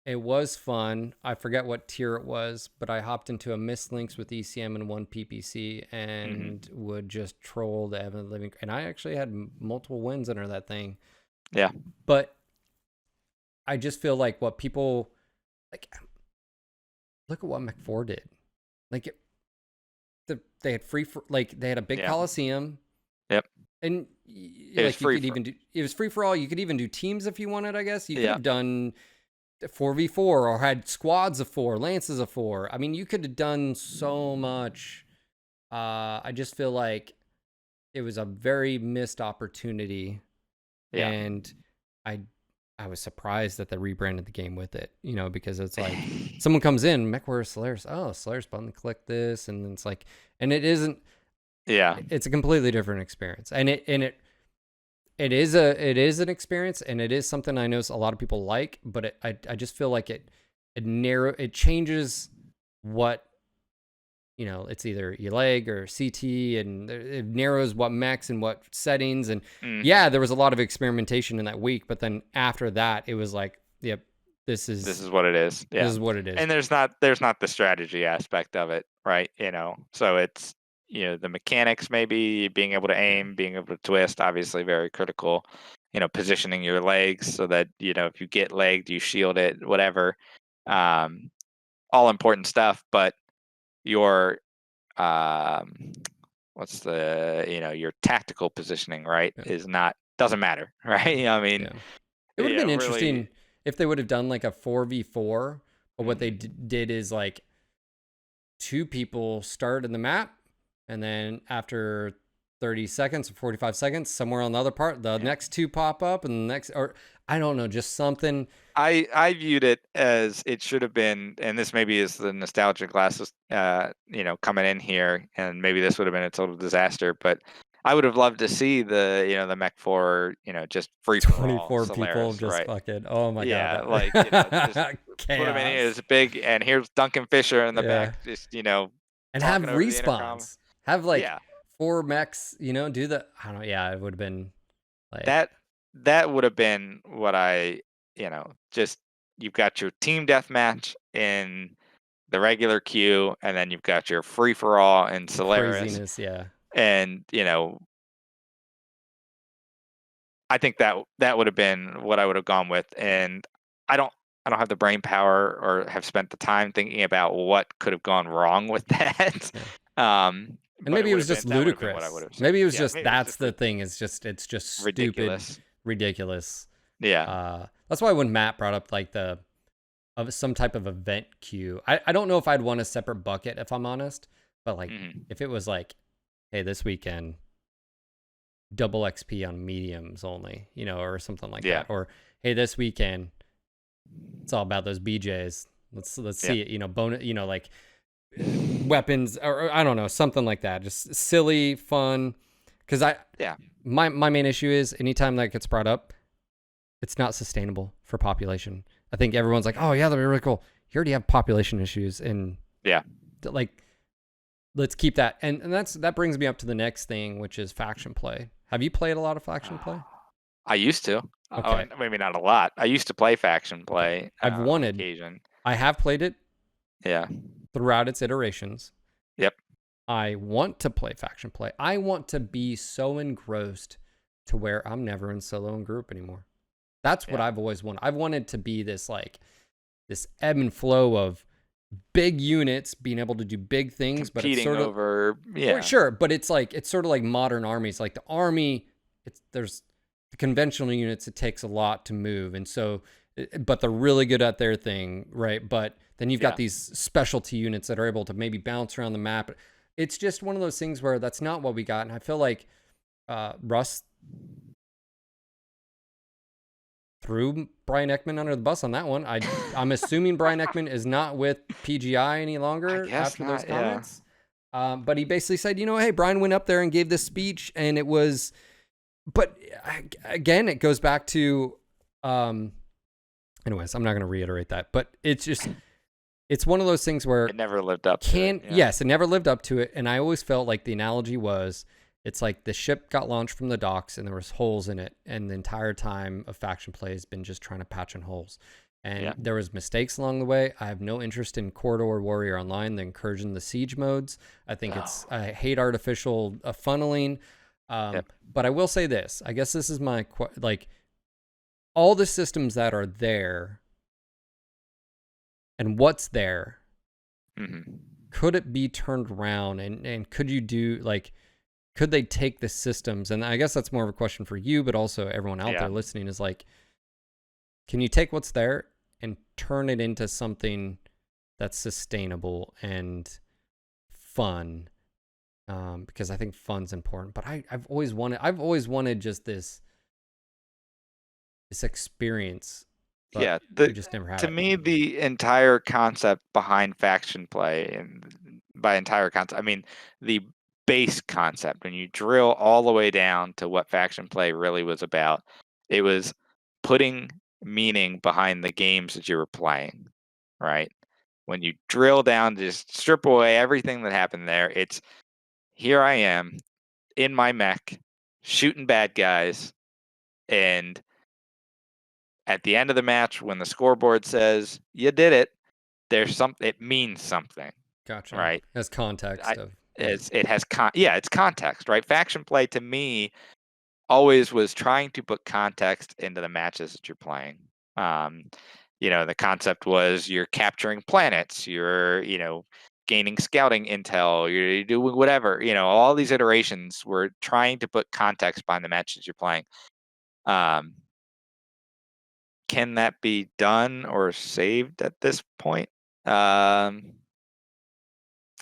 Speaker 1: it was fun. I forget what tier it was, but I hopped into a missed links with ECM and one PPC and would just troll the Evan Living. And I actually had multiple wins under that thing.
Speaker 2: Yeah.
Speaker 1: But I just feel like what people, like, look at what Mech4 did. Like, they had they had a big Coliseum.
Speaker 2: Yep.
Speaker 1: And it was free for all. You could even do teams if you wanted, I guess. You could have done 4v4 or had squads of 4, lances of 4. I mean, you could have done so much. I just feel like it was a very missed opportunity. Yeah. And I was surprised that they rebranded the game with it, because it's like someone comes in, Mechwarrior Solaris. Oh, Solaris button, click this. And it's like, and it isn't. Yeah, it's a completely different experience, and it is an experience, and it is something I know a lot of people like, but I just feel like it changes what it's either ELEG or CT, and it narrows what mechs and what settings, and there was a lot of experimentation in that week, but then after that it was like, yep, this is
Speaker 2: what it is. Yeah,
Speaker 1: this is what it is,
Speaker 2: and there's not the strategy aspect of it, right? So it's. The mechanics, maybe being able to aim, being able to twist, obviously very critical. Positioning your legs so that if you get legged, you shield it, whatever. All important stuff, but your what's the your tactical positioning, right, doesn't matter, right? I mean,
Speaker 1: it would have been interesting if they would have done like a 4v4, but what they did is like 2 people start in the map. And then after 30 seconds or 45 seconds, somewhere on the other part, the next 2 pop up, and the next, or I don't know, just something.
Speaker 2: I viewed it as it should have been, and this maybe is the nostalgia glasses, coming in here, and maybe this would have been a total disaster, but I would have loved to see the Mech4, just free for all
Speaker 1: 24
Speaker 2: Solaris,
Speaker 1: people just
Speaker 2: right?
Speaker 1: fucking, oh my god,
Speaker 2: like just put them in here as big, and here's Duncan Fisher in the back, just
Speaker 1: and have respawns. Have like 4 mechs, do the, I don't know. Yeah, it would have been like
Speaker 2: that would have been what just you've got your team deathmatch in the regular queue, and then you've got your free for all in Solaris.
Speaker 1: Craziness, yeah.
Speaker 2: And I think that would have been what I would have gone with, and I don't have the brain power or have spent the time thinking about what could have gone wrong with that.
Speaker 1: And maybe it was just ludicrous. Maybe it was just that's the thing. It's just
Speaker 2: ridiculous.
Speaker 1: Stupid, ridiculous.
Speaker 2: Yeah.
Speaker 1: That's why when Matt brought up like some type of event queue, I don't know if I'd want a separate bucket, if I'm honest. But like if it was like, hey, this weekend double XP on mediums only, or something like that, or hey, this weekend it's all about those BJs. Let's see it, bonus, like weapons, or I don't know, something like that, just silly fun. Because my main issue is anytime that gets brought up, it's not sustainable for population. I think everyone's like, oh yeah, that'd be really cool. You already have population issues, and like let's keep that. And that brings me up to the next thing, which is faction play. Have you played a lot of faction play?
Speaker 2: I used to. Okay. Maybe not a lot. I used to play faction play.
Speaker 1: I've wanted.
Speaker 2: Occasion.
Speaker 1: I have played it.
Speaker 2: Yeah.
Speaker 1: Throughout its iterations.
Speaker 2: Yep.
Speaker 1: I want to play faction play. I want to be so engrossed to where I'm never in solo and group anymore. That's what I've always wanted. I've wanted to be this ebb and flow of big units being able to do big things, but it's
Speaker 2: Competing
Speaker 1: sort of,
Speaker 2: over,
Speaker 1: well,
Speaker 2: yeah.
Speaker 1: sure, but it's sort of like modern armies. Like the army, there's the conventional units, it takes a lot to move, and so, but they're really good at their thing, right? But then you've got
Speaker 2: Yeah.
Speaker 1: these specialty units that are able to maybe bounce around the map. It's just one of those things where that's not what we got, and I feel like Russ threw Brian Ekman under the bus on that one. I'm assuming Brian Ekman is not with PGI any
Speaker 2: I
Speaker 1: longer
Speaker 2: guess
Speaker 1: after those
Speaker 2: not, yeah.
Speaker 1: comments. But he basically said, hey, Brian went up there and gave this speech, and it was, but again, it goes back to, anyways, I'm not going to reiterate that, but it's just, it's one of those things where
Speaker 2: it never lived up to it. Yeah.
Speaker 1: Yes, it never lived up to it. And I always felt like the analogy was, it's like the ship got launched from the docks and there was holes in it, and the entire time of faction play has been just trying to patch in holes. And there was mistakes along the way. I have no interest in Corridor Warrior Online, the incursion, the siege modes. I think I hate artificial funneling. But I will say this. I guess this is my, like, all the systems that are there and what's there, could it be turned around, and could you do, like, could they take the systems? And I guess that's more of a question for you, but also everyone out there listening, is like, can you take what's there and turn it into something that's sustainable and fun? Because I think fun's important, but I've always wanted just this experience.
Speaker 2: Yeah,
Speaker 1: we just never had
Speaker 2: to
Speaker 1: it.
Speaker 2: me, the entire concept behind faction play, and by entire concept, I mean the base concept, when you drill all the way down to what faction play really was about, it was putting meaning behind the games that you were playing, right? When you drill down, just strip away everything that happened there, it's, here I am in my mech shooting bad guys, and at the end of the match, when the scoreboard says you did it, it means something,
Speaker 1: Gotcha.
Speaker 2: right?
Speaker 1: As context of,
Speaker 2: It's context, right? Faction play to me always was trying to put context into the matches that you're playing. The concept was, you're capturing planets, you're gaining scouting intel, you're doing whatever. All these iterations were trying to put context behind the matches you're playing. Can that be done or saved at this point? I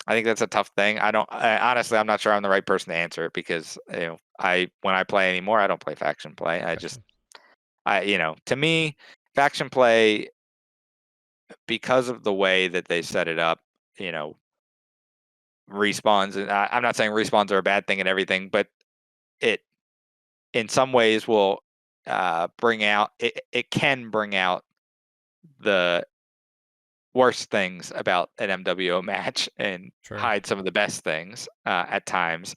Speaker 2: think that's a tough thing. Honestly, I'm not sure I'm the right person to answer it, because when I play anymore, I don't play faction play. To me, faction play, because of the way that they set it up, respawns, and I'm not saying respawns are a bad thing and everything, but it in some ways will bring out, it can bring out the worst things about an MWO match and hide some of the best things at times.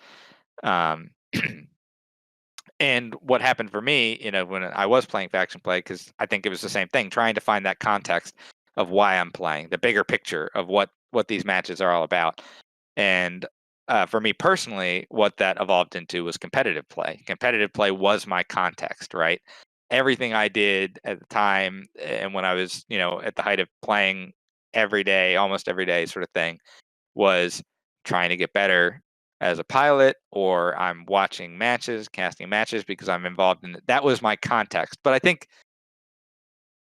Speaker 2: And what happened for me, when I was playing faction play, because I think it was the same thing, trying to find that context of why I'm playing, the bigger picture of what these matches are all about. And for me personally, what that evolved into was competitive play. Competitive play was my context, right? Everything I did at the time, and when I was, at the height of playing every day, almost every day sort of thing, was trying to get better as a pilot, or I'm watching matches, casting matches because I'm involved in it. That was my context. But I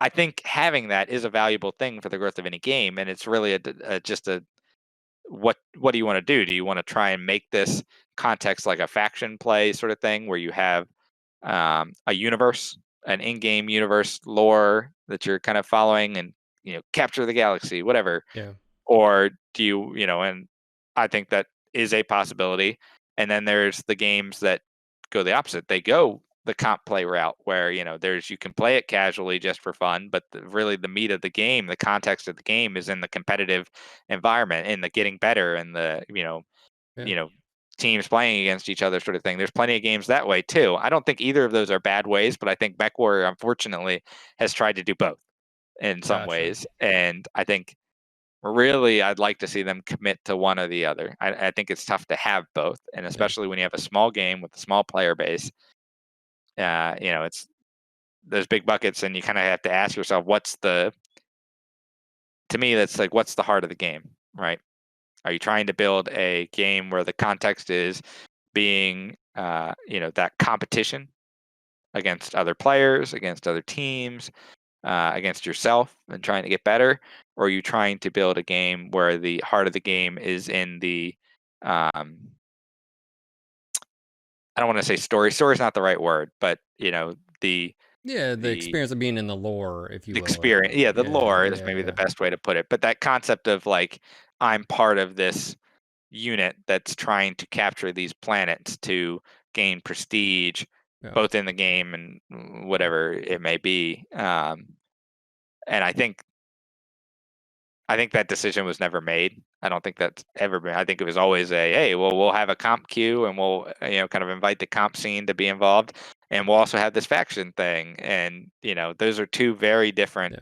Speaker 2: think having that is a valuable thing for the growth of any game, and it's really just a what do you want to do? Do you want to try and make this context like a faction play sort of thing, where you have a universe, an in-game universe lore that you're kind of following, and capture the galaxy, whatever?
Speaker 1: Yeah.
Speaker 2: Or do you, and I think that is a possibility. And then there's the games that go the opposite. They go the comp play route, where you can play it casually just for fun, but really the meat of the game, the context of the game, is in the competitive environment, in the getting better, and the teams playing against each other sort of thing. There's plenty of games that way too. I don't think either of those are bad ways, but I think Mechwarrior, unfortunately, has tried to do both in some ways, and I think really I'd like to see them commit to one or the other. I think it's tough to have both, and especially when you have a small game with a small player base. It's those big buckets, and you kind of have to ask yourself, what's the to me, that's like, what's the heart of the game, right? Are you trying to build a game where the context is being, that competition against other players, against other teams, against yourself, and trying to get better? Or are you trying to build a game where the heart of the game is in the, I don't want to say story. Story is not the right word, but the
Speaker 1: the
Speaker 2: the
Speaker 1: experience of being in the lore, if you will.
Speaker 2: experience. Yeah, the lore is maybe the
Speaker 1: Yeah.
Speaker 2: best way to put it. But that concept of like, I'm part of this unit that's trying to capture these planets to gain prestige,
Speaker 1: Yeah.
Speaker 2: both in the game and whatever it may be. And I think that decision was never made. I don't think that's ever been. I think it was always hey, well, we'll have a comp queue and we'll, kind of invite the comp scene to be involved, and we'll also have this faction thing, and those are two very different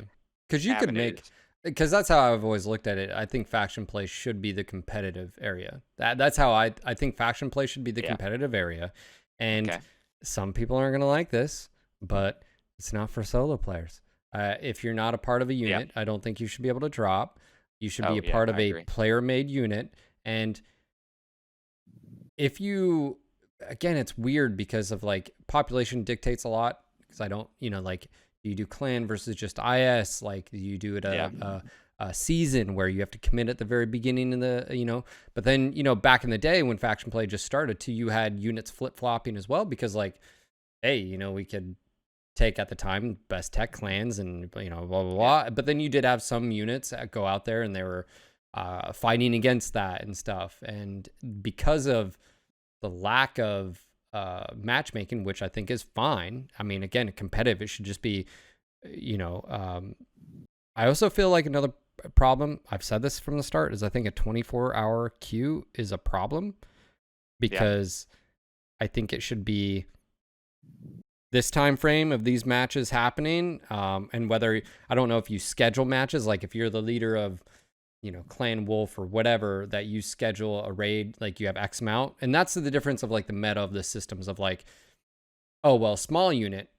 Speaker 1: Because you could
Speaker 2: avenues.
Speaker 1: because that's how I've always looked at it. I think faction play should be the competitive area. That's how I think faction play should be the competitive area. And some people aren't going to like this, but it's not for solo players. If you're not a part of a unit, I don't think you should be able to drop. You should be a part of a player-made unit. And if you, again, it's weird because of like population dictates a lot. Because I don't, like, you do clan versus just IS, like you do it a season where you have to commit at the very beginning of the, but then, back in the day when faction play just started too, you had units flip-flopping as well, because like, hey, we could take at the time best tech clans and, blah, blah, blah. But then you did have some units that go out there and they were fighting against that and stuff. And because of the lack of matchmaking, which I think is fine. I mean, again, competitive, it should just be, I also feel like another problem, I've said this from the start, is I think a 24-hour queue is a problem, because I think it should be this time frame of these matches happening, and whether, I don't know if you schedule matches, like if you're the leader of, Clan Wolf or whatever, that you schedule a raid, like you have X amount. And that's the difference of like the meta of the systems of like, oh, well, small unit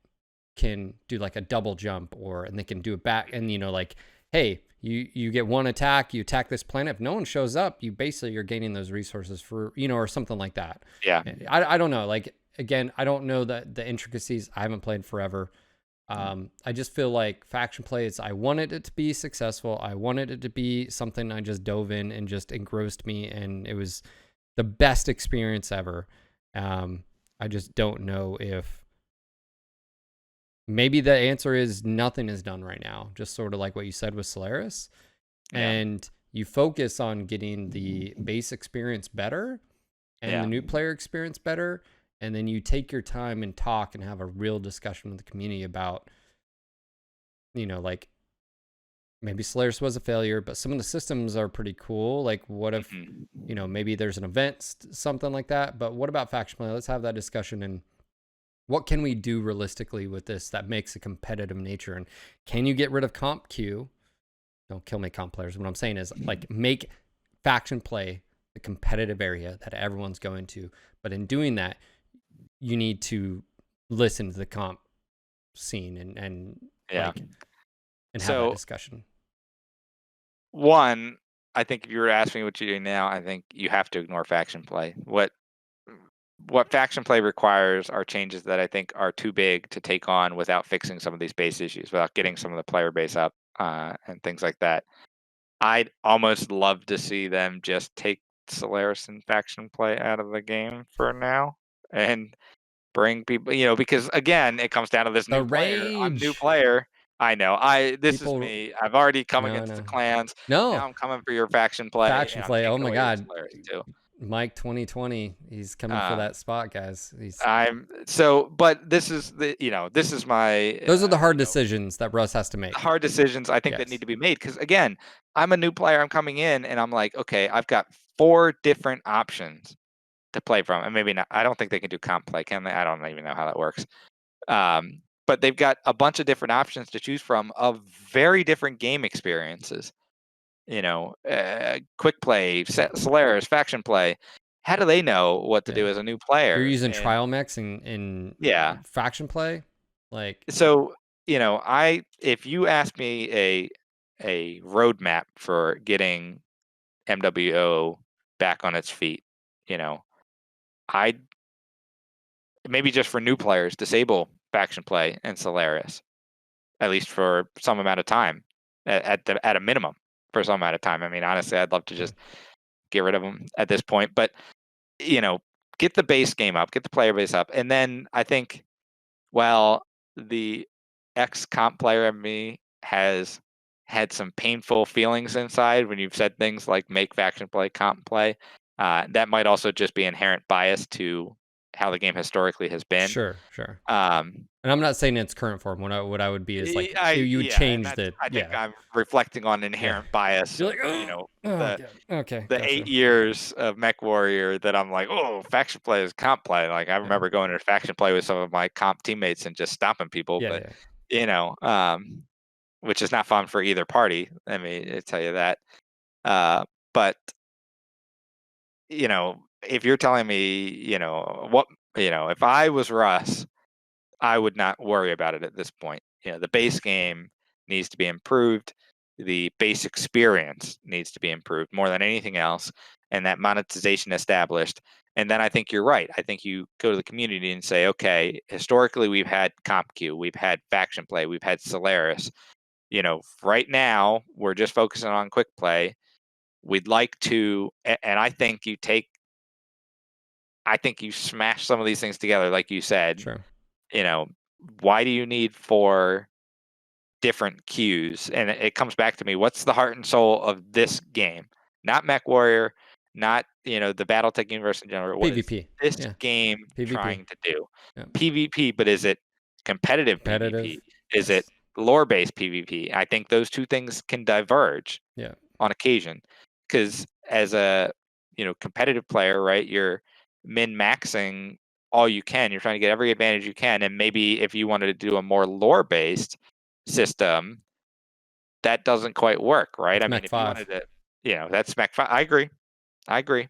Speaker 1: can do like a double jump, and they can do it back. And, like, hey, you get one attack, you attack this planet. If no one shows up, you basically are gaining those resources for, or something like that.
Speaker 2: Yeah.
Speaker 1: I don't know. Like, again, I don't know the intricacies. I haven't played forever. I just feel like faction play is, I wanted it to be successful. I wanted it to be something I just dove in and just engrossed me, and it was the best experience ever. I just don't know if maybe the answer is nothing is done right now, just sort of like what you said with Solaris. And you focus on getting the base experience better and the new player experience better. And then you take your time and talk and have a real discussion with the community about, like, maybe Solaris was a failure, but some of the systems are pretty cool. Like, what if, maybe there's an event, something like that. But what about faction play? Let's have that discussion. And what can we do realistically with this that makes a competitive nature? And can you get rid of comp queue? Don't kill me, comp players. What I'm saying is, like, make faction play the competitive area that everyone's going to. But in doing that, you need to listen to the comp scene and have that discussion.
Speaker 2: One, I think if you were asking me what you're doing now, I think you have to ignore faction play. What faction play requires are changes that I think are too big to take on without fixing some of these base issues, without getting some of the player base up, and things like that. I'd almost love to see them just take Solaris and faction play out of the game for now and bring people, because again, it comes down to this new player. I'm a new player. I know. This is me. I've already come against the clans. Now I'm coming for your faction play.
Speaker 1: Faction play. Oh my God.
Speaker 2: Solaris too.
Speaker 1: Mike 2020. He's coming for that spot, guys.
Speaker 2: But this is this is my.
Speaker 1: Those are the hard decisions that Russ has to make.
Speaker 2: Hard decisions, I think, that need to be made, because again, I'm a new player. I'm coming in and I'm like, okay, I've got 4 different options to play from, and maybe not. I don't think they can do comp play, can they? I don't even know how that works. But they've got a bunch of different options to choose from of very different game experiences. Quick play, Solaris, faction play. How do they know what to do as a new player?
Speaker 1: You're using trial mechs in faction play, like,
Speaker 2: so. If you ask me a roadmap for getting MWO back on its feet. I maybe just for new players, disable faction play and Solaris, at least for some amount of time, at a minimum for some amount of time. I mean, honestly, I'd love to just get rid of them at this point, but get the base game up, get the player base up, and then I think, well, the ex comp player of me has had some painful feelings inside when you've said things like make faction play comp play. That might also just be inherent bias to how the game historically has been.
Speaker 1: Sure. And I'm not saying its current form. What I would be is like you would
Speaker 2: And
Speaker 1: change the
Speaker 2: I think I'm reflecting on inherent bias.
Speaker 1: You're like,
Speaker 2: The
Speaker 1: God. Okay,
Speaker 2: the
Speaker 1: gotcha.
Speaker 2: 8 years of Mechwarrior that I'm like, oh, faction play is comp play. Like I remember going to faction play with some of my comp teammates and just stomping people, but which is not fun for either party. I mean, I tell you that. But if you're telling me, if I was Russ, I would not worry about it at this point. The base game needs to be improved. The base experience needs to be improved more than anything else, and that monetization established. And then I think you're right. I think you go to the community and say, okay, historically we've had comp queue, we've had faction play, we've had Solaris. Right now we're just focusing on quick play. We'd like to, and I think you smash some of these things together, like you said.
Speaker 1: Sure.
Speaker 2: Why do you need 4 different queues? And it comes back to me, what's the heart and soul of this game? Not Mechwarrior, not the BattleTech universe in general. What is
Speaker 1: PvP.
Speaker 2: this game
Speaker 1: PvP.
Speaker 2: trying to do?
Speaker 1: Yeah.
Speaker 2: PvP, but is it competitive PvP? Is it lore-based PvP? I think those two things can diverge on occasion, because as a competitive player, right, you're min-maxing all you can. You're trying to get every advantage you can, and maybe if you wanted to do a more lore-based system, that doesn't quite work, right?
Speaker 1: That's
Speaker 2: I mean,
Speaker 1: Mech
Speaker 2: if you
Speaker 1: 5.
Speaker 2: wanted to, that's Mech 5. I agree.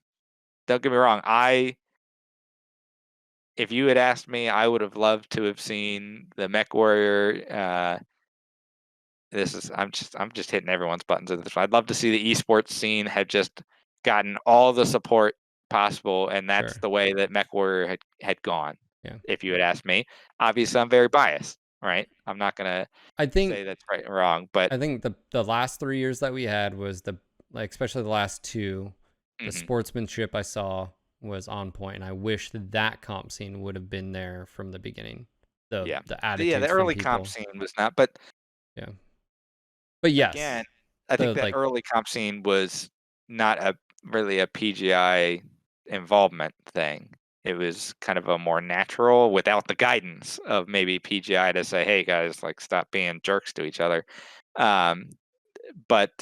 Speaker 2: Don't get me wrong. If you had asked me, I would have loved to have seen the Mechwarrior. I'm just hitting everyone's buttons at this one. I'd love to see the esports scene had just gotten all the support possible, and that's the way that Mechwarrior had gone.
Speaker 1: Yeah.
Speaker 2: If you had asked me, obviously I'm very biased, right? I'm not gonna say that's right and wrong, but
Speaker 1: I think the last 3 years that we had was especially the last 2, the sportsmanship I saw was on point, and I wish that comp scene would have been there from the beginning. The attitudes
Speaker 2: the early
Speaker 1: from
Speaker 2: comp scene was not, but
Speaker 1: yes,
Speaker 2: again, I think that early comp scene was not really a PGI involvement thing. It was kind of a more natural, without the guidance of maybe PGI to say, hey guys, like stop being jerks to each other. But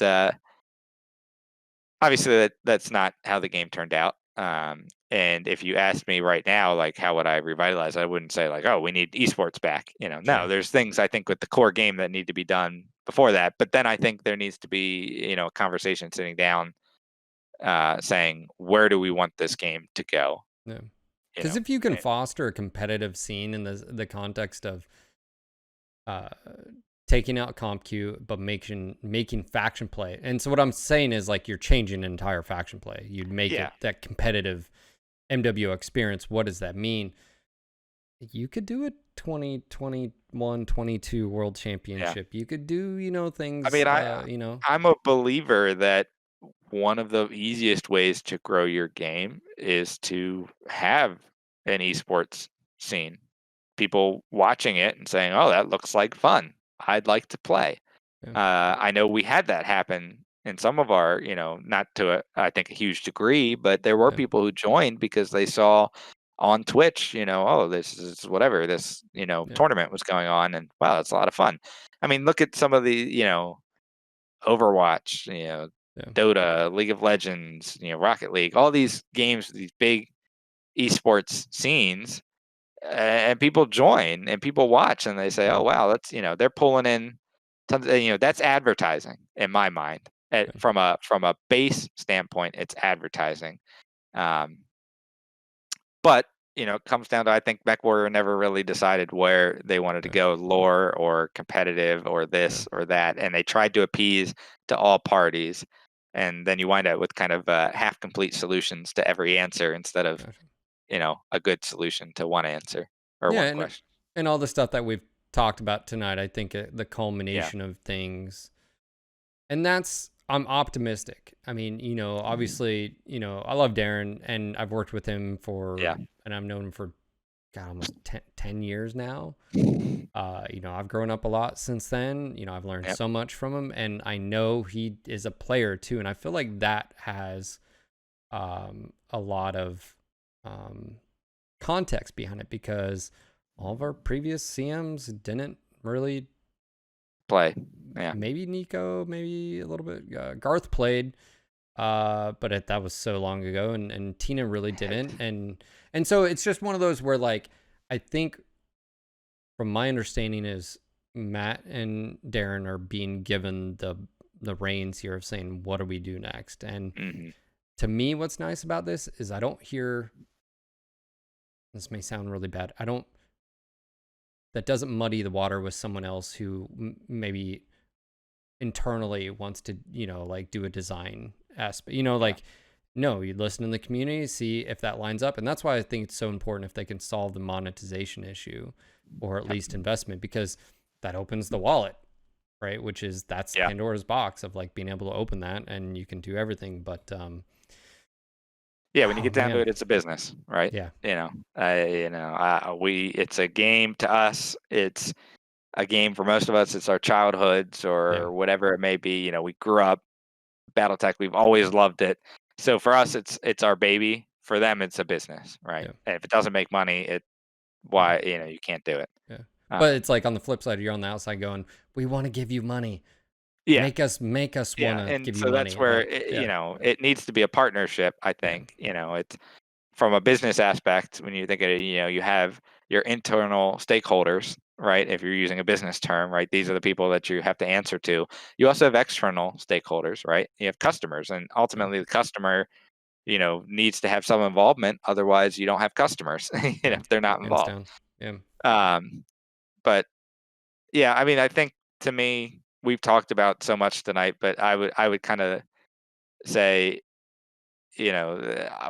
Speaker 2: obviously that's not how the game turned out. And if you asked me right now, like how would I revitalize, I wouldn't say like, oh, we need esports back. No, there's things I think with the core game that need to be done before that. But then I think there needs to be, a conversation sitting down, saying, where do we want this game to go?
Speaker 1: Yeah. Because if you can foster a competitive scene in the context of taking out comp queue, but making faction play. And so what I'm saying is like you're changing entire faction play. You'd make it that competitive MWO experience. What does that mean? You could do a 2021, 22 world championship. You could do, things.
Speaker 2: I mean, I'm a believer that one of the easiest ways to grow your game is to have an esports scene. People watching it and saying, oh, that looks like fun. I'd like to play. I know we had that happen in some of our, not to I think a huge degree, but there were people who joined because they saw on Twitch, oh, this is whatever, this, tournament was going on, and wow, it's a lot of fun. I mean, look at some of the, Overwatch, Dota, League of Legends, Rocket League, all these games, these big esports scenes, and people join and people watch and they say, oh wow, that's they're pulling in tons of, that's advertising in my mind. From a base standpoint, it's advertising. But it comes down to, I think Mechwarrior never really decided where they wanted to
Speaker 1: Yeah.
Speaker 2: go, lore or competitive or
Speaker 1: Yeah.
Speaker 2: this or that, and they tried to appease to all parties, and then you wind up with kind of half-complete solutions to every answer instead of
Speaker 1: Gotcha.
Speaker 2: a good solution to one answer or
Speaker 1: Yeah,
Speaker 2: one
Speaker 1: and
Speaker 2: question.
Speaker 1: all the stuff that we've talked about tonight, I think the
Speaker 2: Yeah,
Speaker 1: culmination of things, and that's I'm optimistic. I mean, obviously, I love Darren, and I've worked with him
Speaker 2: yeah,
Speaker 1: and I've known him for God almost 10 years now. I've grown up a lot since then. I've learned
Speaker 2: yep,
Speaker 1: so much from him, and I know he is a player too, and I feel like that has a lot of um, context behind it because all of our previous CMs didn't really.
Speaker 2: play. Yeah,
Speaker 1: Maybe Nico, maybe a little bit. Garth played, but that was so long ago, and Tina really didn't, and so it's just one of those where like I think from my understanding is Matt and Darren are being given the reins here of saying what do we do next, and
Speaker 2: hmm
Speaker 1: to me, what's nice about this is I don't hear. This may sound really bad. I don't. That doesn't muddy the water with someone else who maybe internally wants to like do a design aspect,
Speaker 2: yeah,
Speaker 1: like no, you listen in the community, see if that lines up, and that's why I think it's so important if they can solve the monetization issue or at
Speaker 2: yep,
Speaker 1: least investment, because that opens the wallet, right? Which is that's
Speaker 2: yeah.
Speaker 1: Pandora's box of like being able to open that and you can do everything, but
Speaker 2: Yeah, when you
Speaker 1: oh
Speaker 2: get down to
Speaker 1: man,
Speaker 2: it, it's a business, right?
Speaker 1: yeah,
Speaker 2: It's a game to us. It's a game for most of us. It's our childhoods
Speaker 1: yeah,
Speaker 2: or whatever it may be. We grew up BattleTech. We've always loved it. So for us, it's our baby. For them, it's a business, right?
Speaker 1: yeah,
Speaker 2: And if it doesn't make money,
Speaker 1: yeah,
Speaker 2: why you can't do it.
Speaker 1: yeah. But it's
Speaker 2: Um,
Speaker 1: like on the flip side, you're on the outside going, we want to give you money,
Speaker 2: yeah,
Speaker 1: make us want
Speaker 2: yeah,
Speaker 1: to
Speaker 2: and
Speaker 1: give you
Speaker 2: so that's
Speaker 1: money,
Speaker 2: where
Speaker 1: like yeah,
Speaker 2: it needs to be a partnership. I
Speaker 1: yeah,
Speaker 2: think it's from a business aspect, when you think of it, you have your internal stakeholders, right? If you're using a business term, right? These are the people that you have to answer to. You also have external stakeholders, right? You have customers, and
Speaker 1: yeah,
Speaker 2: ultimately the customer, needs to have some involvement. Otherwise, you don't have customers,
Speaker 1: yeah,
Speaker 2: if they're not
Speaker 1: hands
Speaker 2: involved.
Speaker 1: down, yeah.
Speaker 2: Um, but yeah, I mean, I think to me, we've talked about so much tonight, but I would kind of say,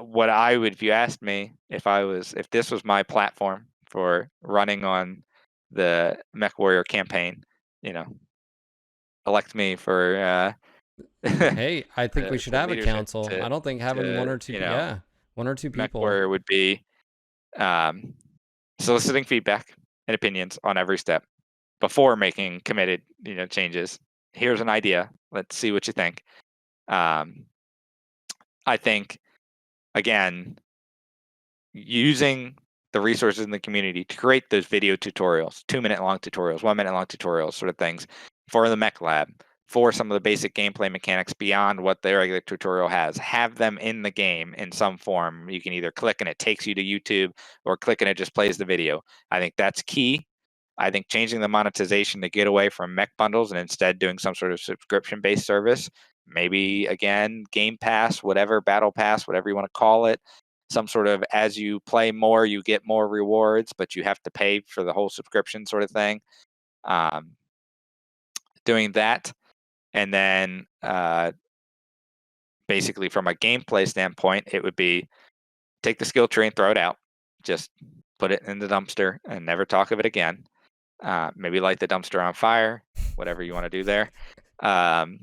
Speaker 2: what I would, if you asked me if this was my platform for running on the MechWarrior campaign, you know, elect me for
Speaker 1: Hey, I think we should
Speaker 2: to
Speaker 1: have a
Speaker 2: leadership
Speaker 1: council.
Speaker 2: to
Speaker 1: I don't think having
Speaker 2: to
Speaker 1: one or two,
Speaker 2: you know,
Speaker 1: yeah, one or two people.
Speaker 2: MechWarrior would be um, soliciting feedback and opinions on every step before making committed, changes. Here's an idea. Let's see what you think. Um, I think again, using the resources in the community to create those video tutorials, 2-minute long tutorials, 1-minute long tutorials, sort of things for the Mech Lab, for some of the basic gameplay mechanics beyond what the regular tutorial has. Have them in the game in some form. You can either click and it takes you to YouTube, or click and it just plays the video. I think that's key. I think changing the monetization to get away from mech bundles and instead doing some sort of subscription based service, maybe again, Game Pass, whatever, Battle Pass, whatever you want to call it, some sort of as you play more, you get more rewards, but you have to pay for the whole subscription sort of thing. Um, Doing that. And then basically, from a gameplay standpoint, it would be take the skill tree and throw it out. Just put it in the dumpster and never talk of it again. Maybe light the dumpster on fire, whatever you want to do there. Um,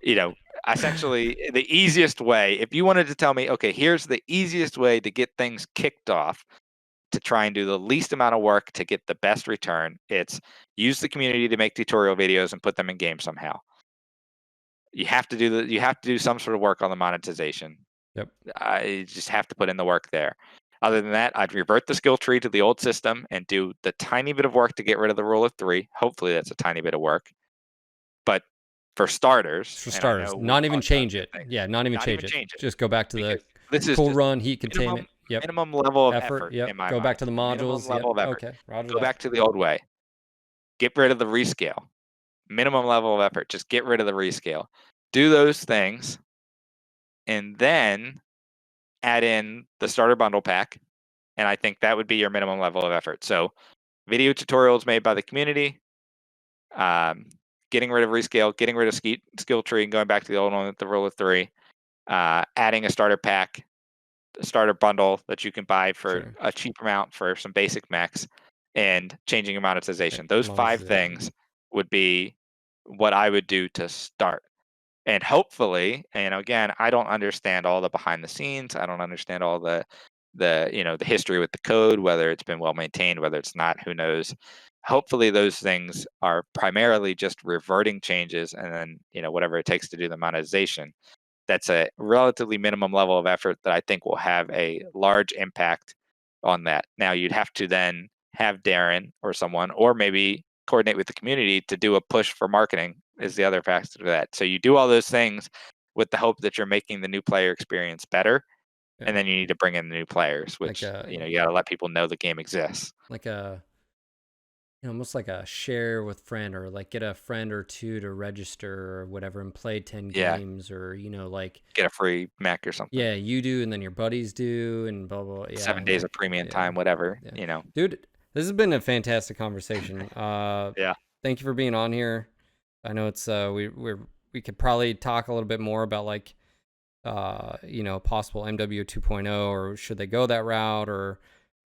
Speaker 2: you know, Essentially, the easiest way, if you wanted to tell me, okay, here's the easiest way to get things kicked off to try and do the least amount of work to get the best return, it's use the community to make tutorial videos and put them in games somehow. You have to do some sort of work on the monetization.
Speaker 1: Yep.
Speaker 2: I just have to put in the work there. Other than that, I'd revert the skill tree to the old system and do the tiny bit of work to get rid of the rule of three. Hopefully, that's a tiny bit of work. But for starters,
Speaker 1: For
Speaker 2: and I
Speaker 1: starters,
Speaker 2: know we've
Speaker 1: not even
Speaker 2: talked about
Speaker 1: change
Speaker 2: good
Speaker 1: it.
Speaker 2: things,
Speaker 1: Yeah, not even
Speaker 2: not even
Speaker 1: change it.
Speaker 2: change it,
Speaker 1: Just go back to the
Speaker 2: because this is
Speaker 1: cool
Speaker 2: just
Speaker 1: run, heat
Speaker 2: minimum
Speaker 1: containment. Yep.
Speaker 2: minimum level of
Speaker 1: Effort.
Speaker 2: effort
Speaker 1: Yep.
Speaker 2: in my
Speaker 1: Go back to
Speaker 2: mind.
Speaker 1: the
Speaker 2: Minimum
Speaker 1: modules. Yep.
Speaker 2: level of effort.
Speaker 1: Okay. Roger
Speaker 2: Go
Speaker 1: that.
Speaker 2: back to the old way. Get rid of the rescale. Minimum level of effort. Just get rid of the rescale. Do those things, and then add in the starter bundle pack And I think that would be your minimum level of effort. So video tutorials made by the community, getting rid of rescale, getting rid of skill tree, and going back to the old one with the rule of three, adding a starter pack, a starter bundle that you can buy for a cheap amount for some basic mechs, and changing your monetization. Those 5 things would be what I would do to start. And hopefully, and again, I don't understand all the behind the scenes. I don't understand all the the history with the code, whether it's been well maintained, whether it's not, who knows. Hopefully those things are primarily just reverting changes, and then whatever it takes to do the monetization. That's a relatively minimum level of effort that I think will have a large impact on that. Now you'd have to then have Darren or someone, or maybe coordinate with the community to do a push for marketing is the other factor to that. So you do all those things with the hope that you're making the new player experience better. Yeah. And then you need to bring in the new players, which you got to let people know the game exists.
Speaker 1: Like almost like a share with friend, or like get a friend or two to register or whatever and play 10 games, or like
Speaker 2: get a free mech or something.
Speaker 1: Yeah, you do, and then your buddies do, and blah blah.
Speaker 2: 7 days of premium time, whatever.
Speaker 1: Dude, this has been a fantastic conversation.
Speaker 2: Yeah.
Speaker 1: Thank you for being on here. I know it's we could probably talk a little bit more about like possible MW 2.0, or should they go that route, or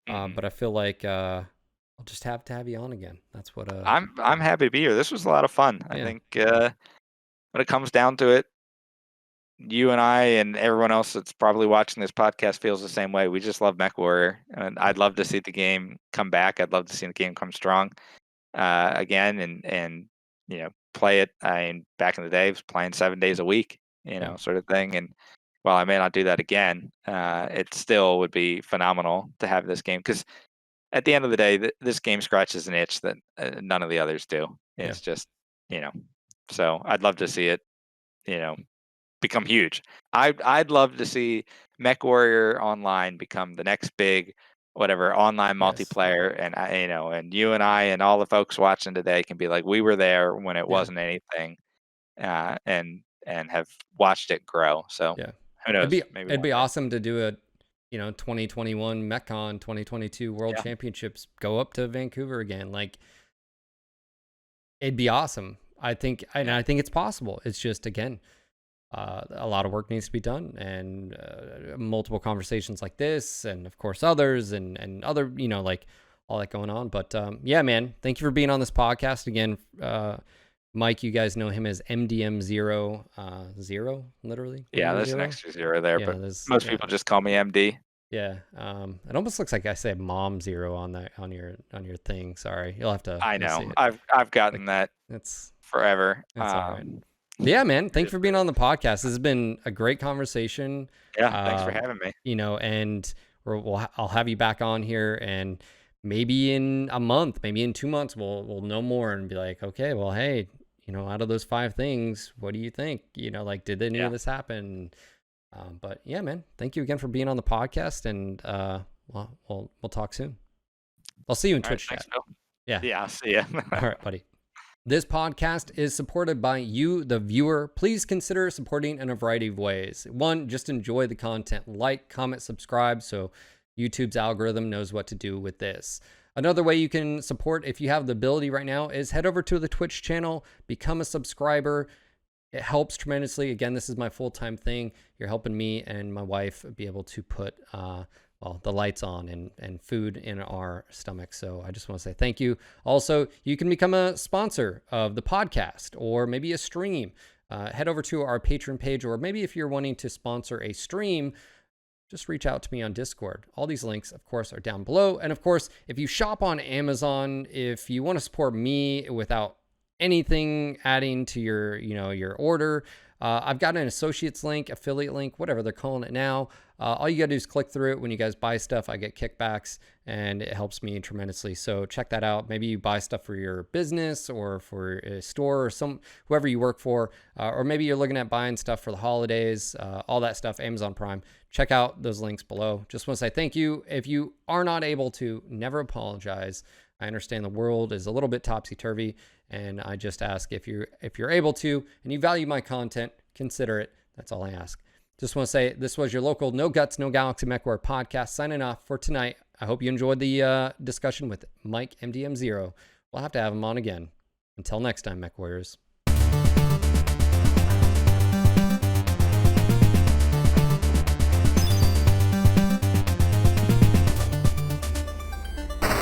Speaker 1: but I feel like I'll just have to have you on again. That's what
Speaker 2: I'm happy to be here. This was a lot of fun. I think when it comes down to it, you and I and everyone else that's probably watching this podcast feels the same way. We just love Mechwarrior, and I'd love to see the game come back. I'd love to see the game come strong again, and play it. I mean, back in the day, I was playing 7 days a week, sort of thing. And while I may not do that again, it still would be phenomenal to have this game, because at the end of the day, this game scratches an itch that none of the others do. It's just, so I'd love to see it, become huge. I'd love to see Mechwarrior Online become the next big, whatever, online multiplayer, and and you and I and all the folks watching today can be like, we were there when it wasn't anything, and have watched it grow. So who knows?
Speaker 1: It'd be awesome to do a 2021 MechCon 2022 World Championships, go up to Vancouver again. Like, it'd be awesome. I think it's possible. It's just, again, a lot of work needs to be done, and multiple conversations like this, and of course others, and other, like all that going on. But yeah, man, thank you for being on this podcast again. Mike, you guys know him as MDM0, literally.
Speaker 2: Yeah, there's an extra 0 there, but most people just call me MD.
Speaker 1: Yeah, it almost looks like I said Mom 0 on your thing. Sorry, you'll have to.
Speaker 2: I know. I've gotten that.
Speaker 1: It's
Speaker 2: forever.
Speaker 1: That's all right. Yeah, man. Thanks for being on the podcast. This has been a great conversation.
Speaker 2: Yeah, thanks for having me.
Speaker 1: And I'll have you back on here, and maybe in a month, maybe in 2 months, we'll know more and be like, okay, well, hey, out of those 5 things, what do you think? Like, did any of this happen? But yeah, man, thank you again for being on the podcast, and we'll talk soon. I'll see you in Twitch chat.
Speaker 2: Yeah, I'll see you.
Speaker 1: All right, buddy. This podcast is supported by you, the viewer. Please consider supporting in a variety of ways. 1, just enjoy the content. Like, comment, subscribe, so YouTube's algorithm knows what to do with this. Another way you can support, if you have the ability right now, is head over to the Twitch channel, become a subscriber. It helps tremendously. Again, this is my full-time thing. You're helping me and my wife be able to put the lights on and food in our stomachs. So I just want to say thank you. Also, you can become a sponsor of the podcast, or maybe a stream. Head over to our Patreon page, or maybe if you're wanting to sponsor a stream, just reach out to me on Discord. All these links, of course, are down below. And of course, if you shop on Amazon, if you want to support me without anything adding to your order, I've got an associates link, affiliate link, whatever they're calling it now. All you gotta do is click through it. When you guys buy stuff, I get kickbacks, and it helps me tremendously. So check that out. Maybe you buy stuff for your business, or for a store, or whoever you work for, or maybe you're looking at buying stuff for the holidays, all that stuff, Amazon Prime. Check out those links below. Just want to say thank you. If you are not able to, never apologize. I understand the world is a little bit topsy-turvy, and I just ask, if you're able to and you value my content, consider it. That's all I ask. Just want to say, this was your local No Guts, No Galaxy Mechwarrior podcast, signing off for tonight. I hope you enjoyed the discussion with Mike MDM0. We'll have to have him on again. Until next time, Mech Warriors.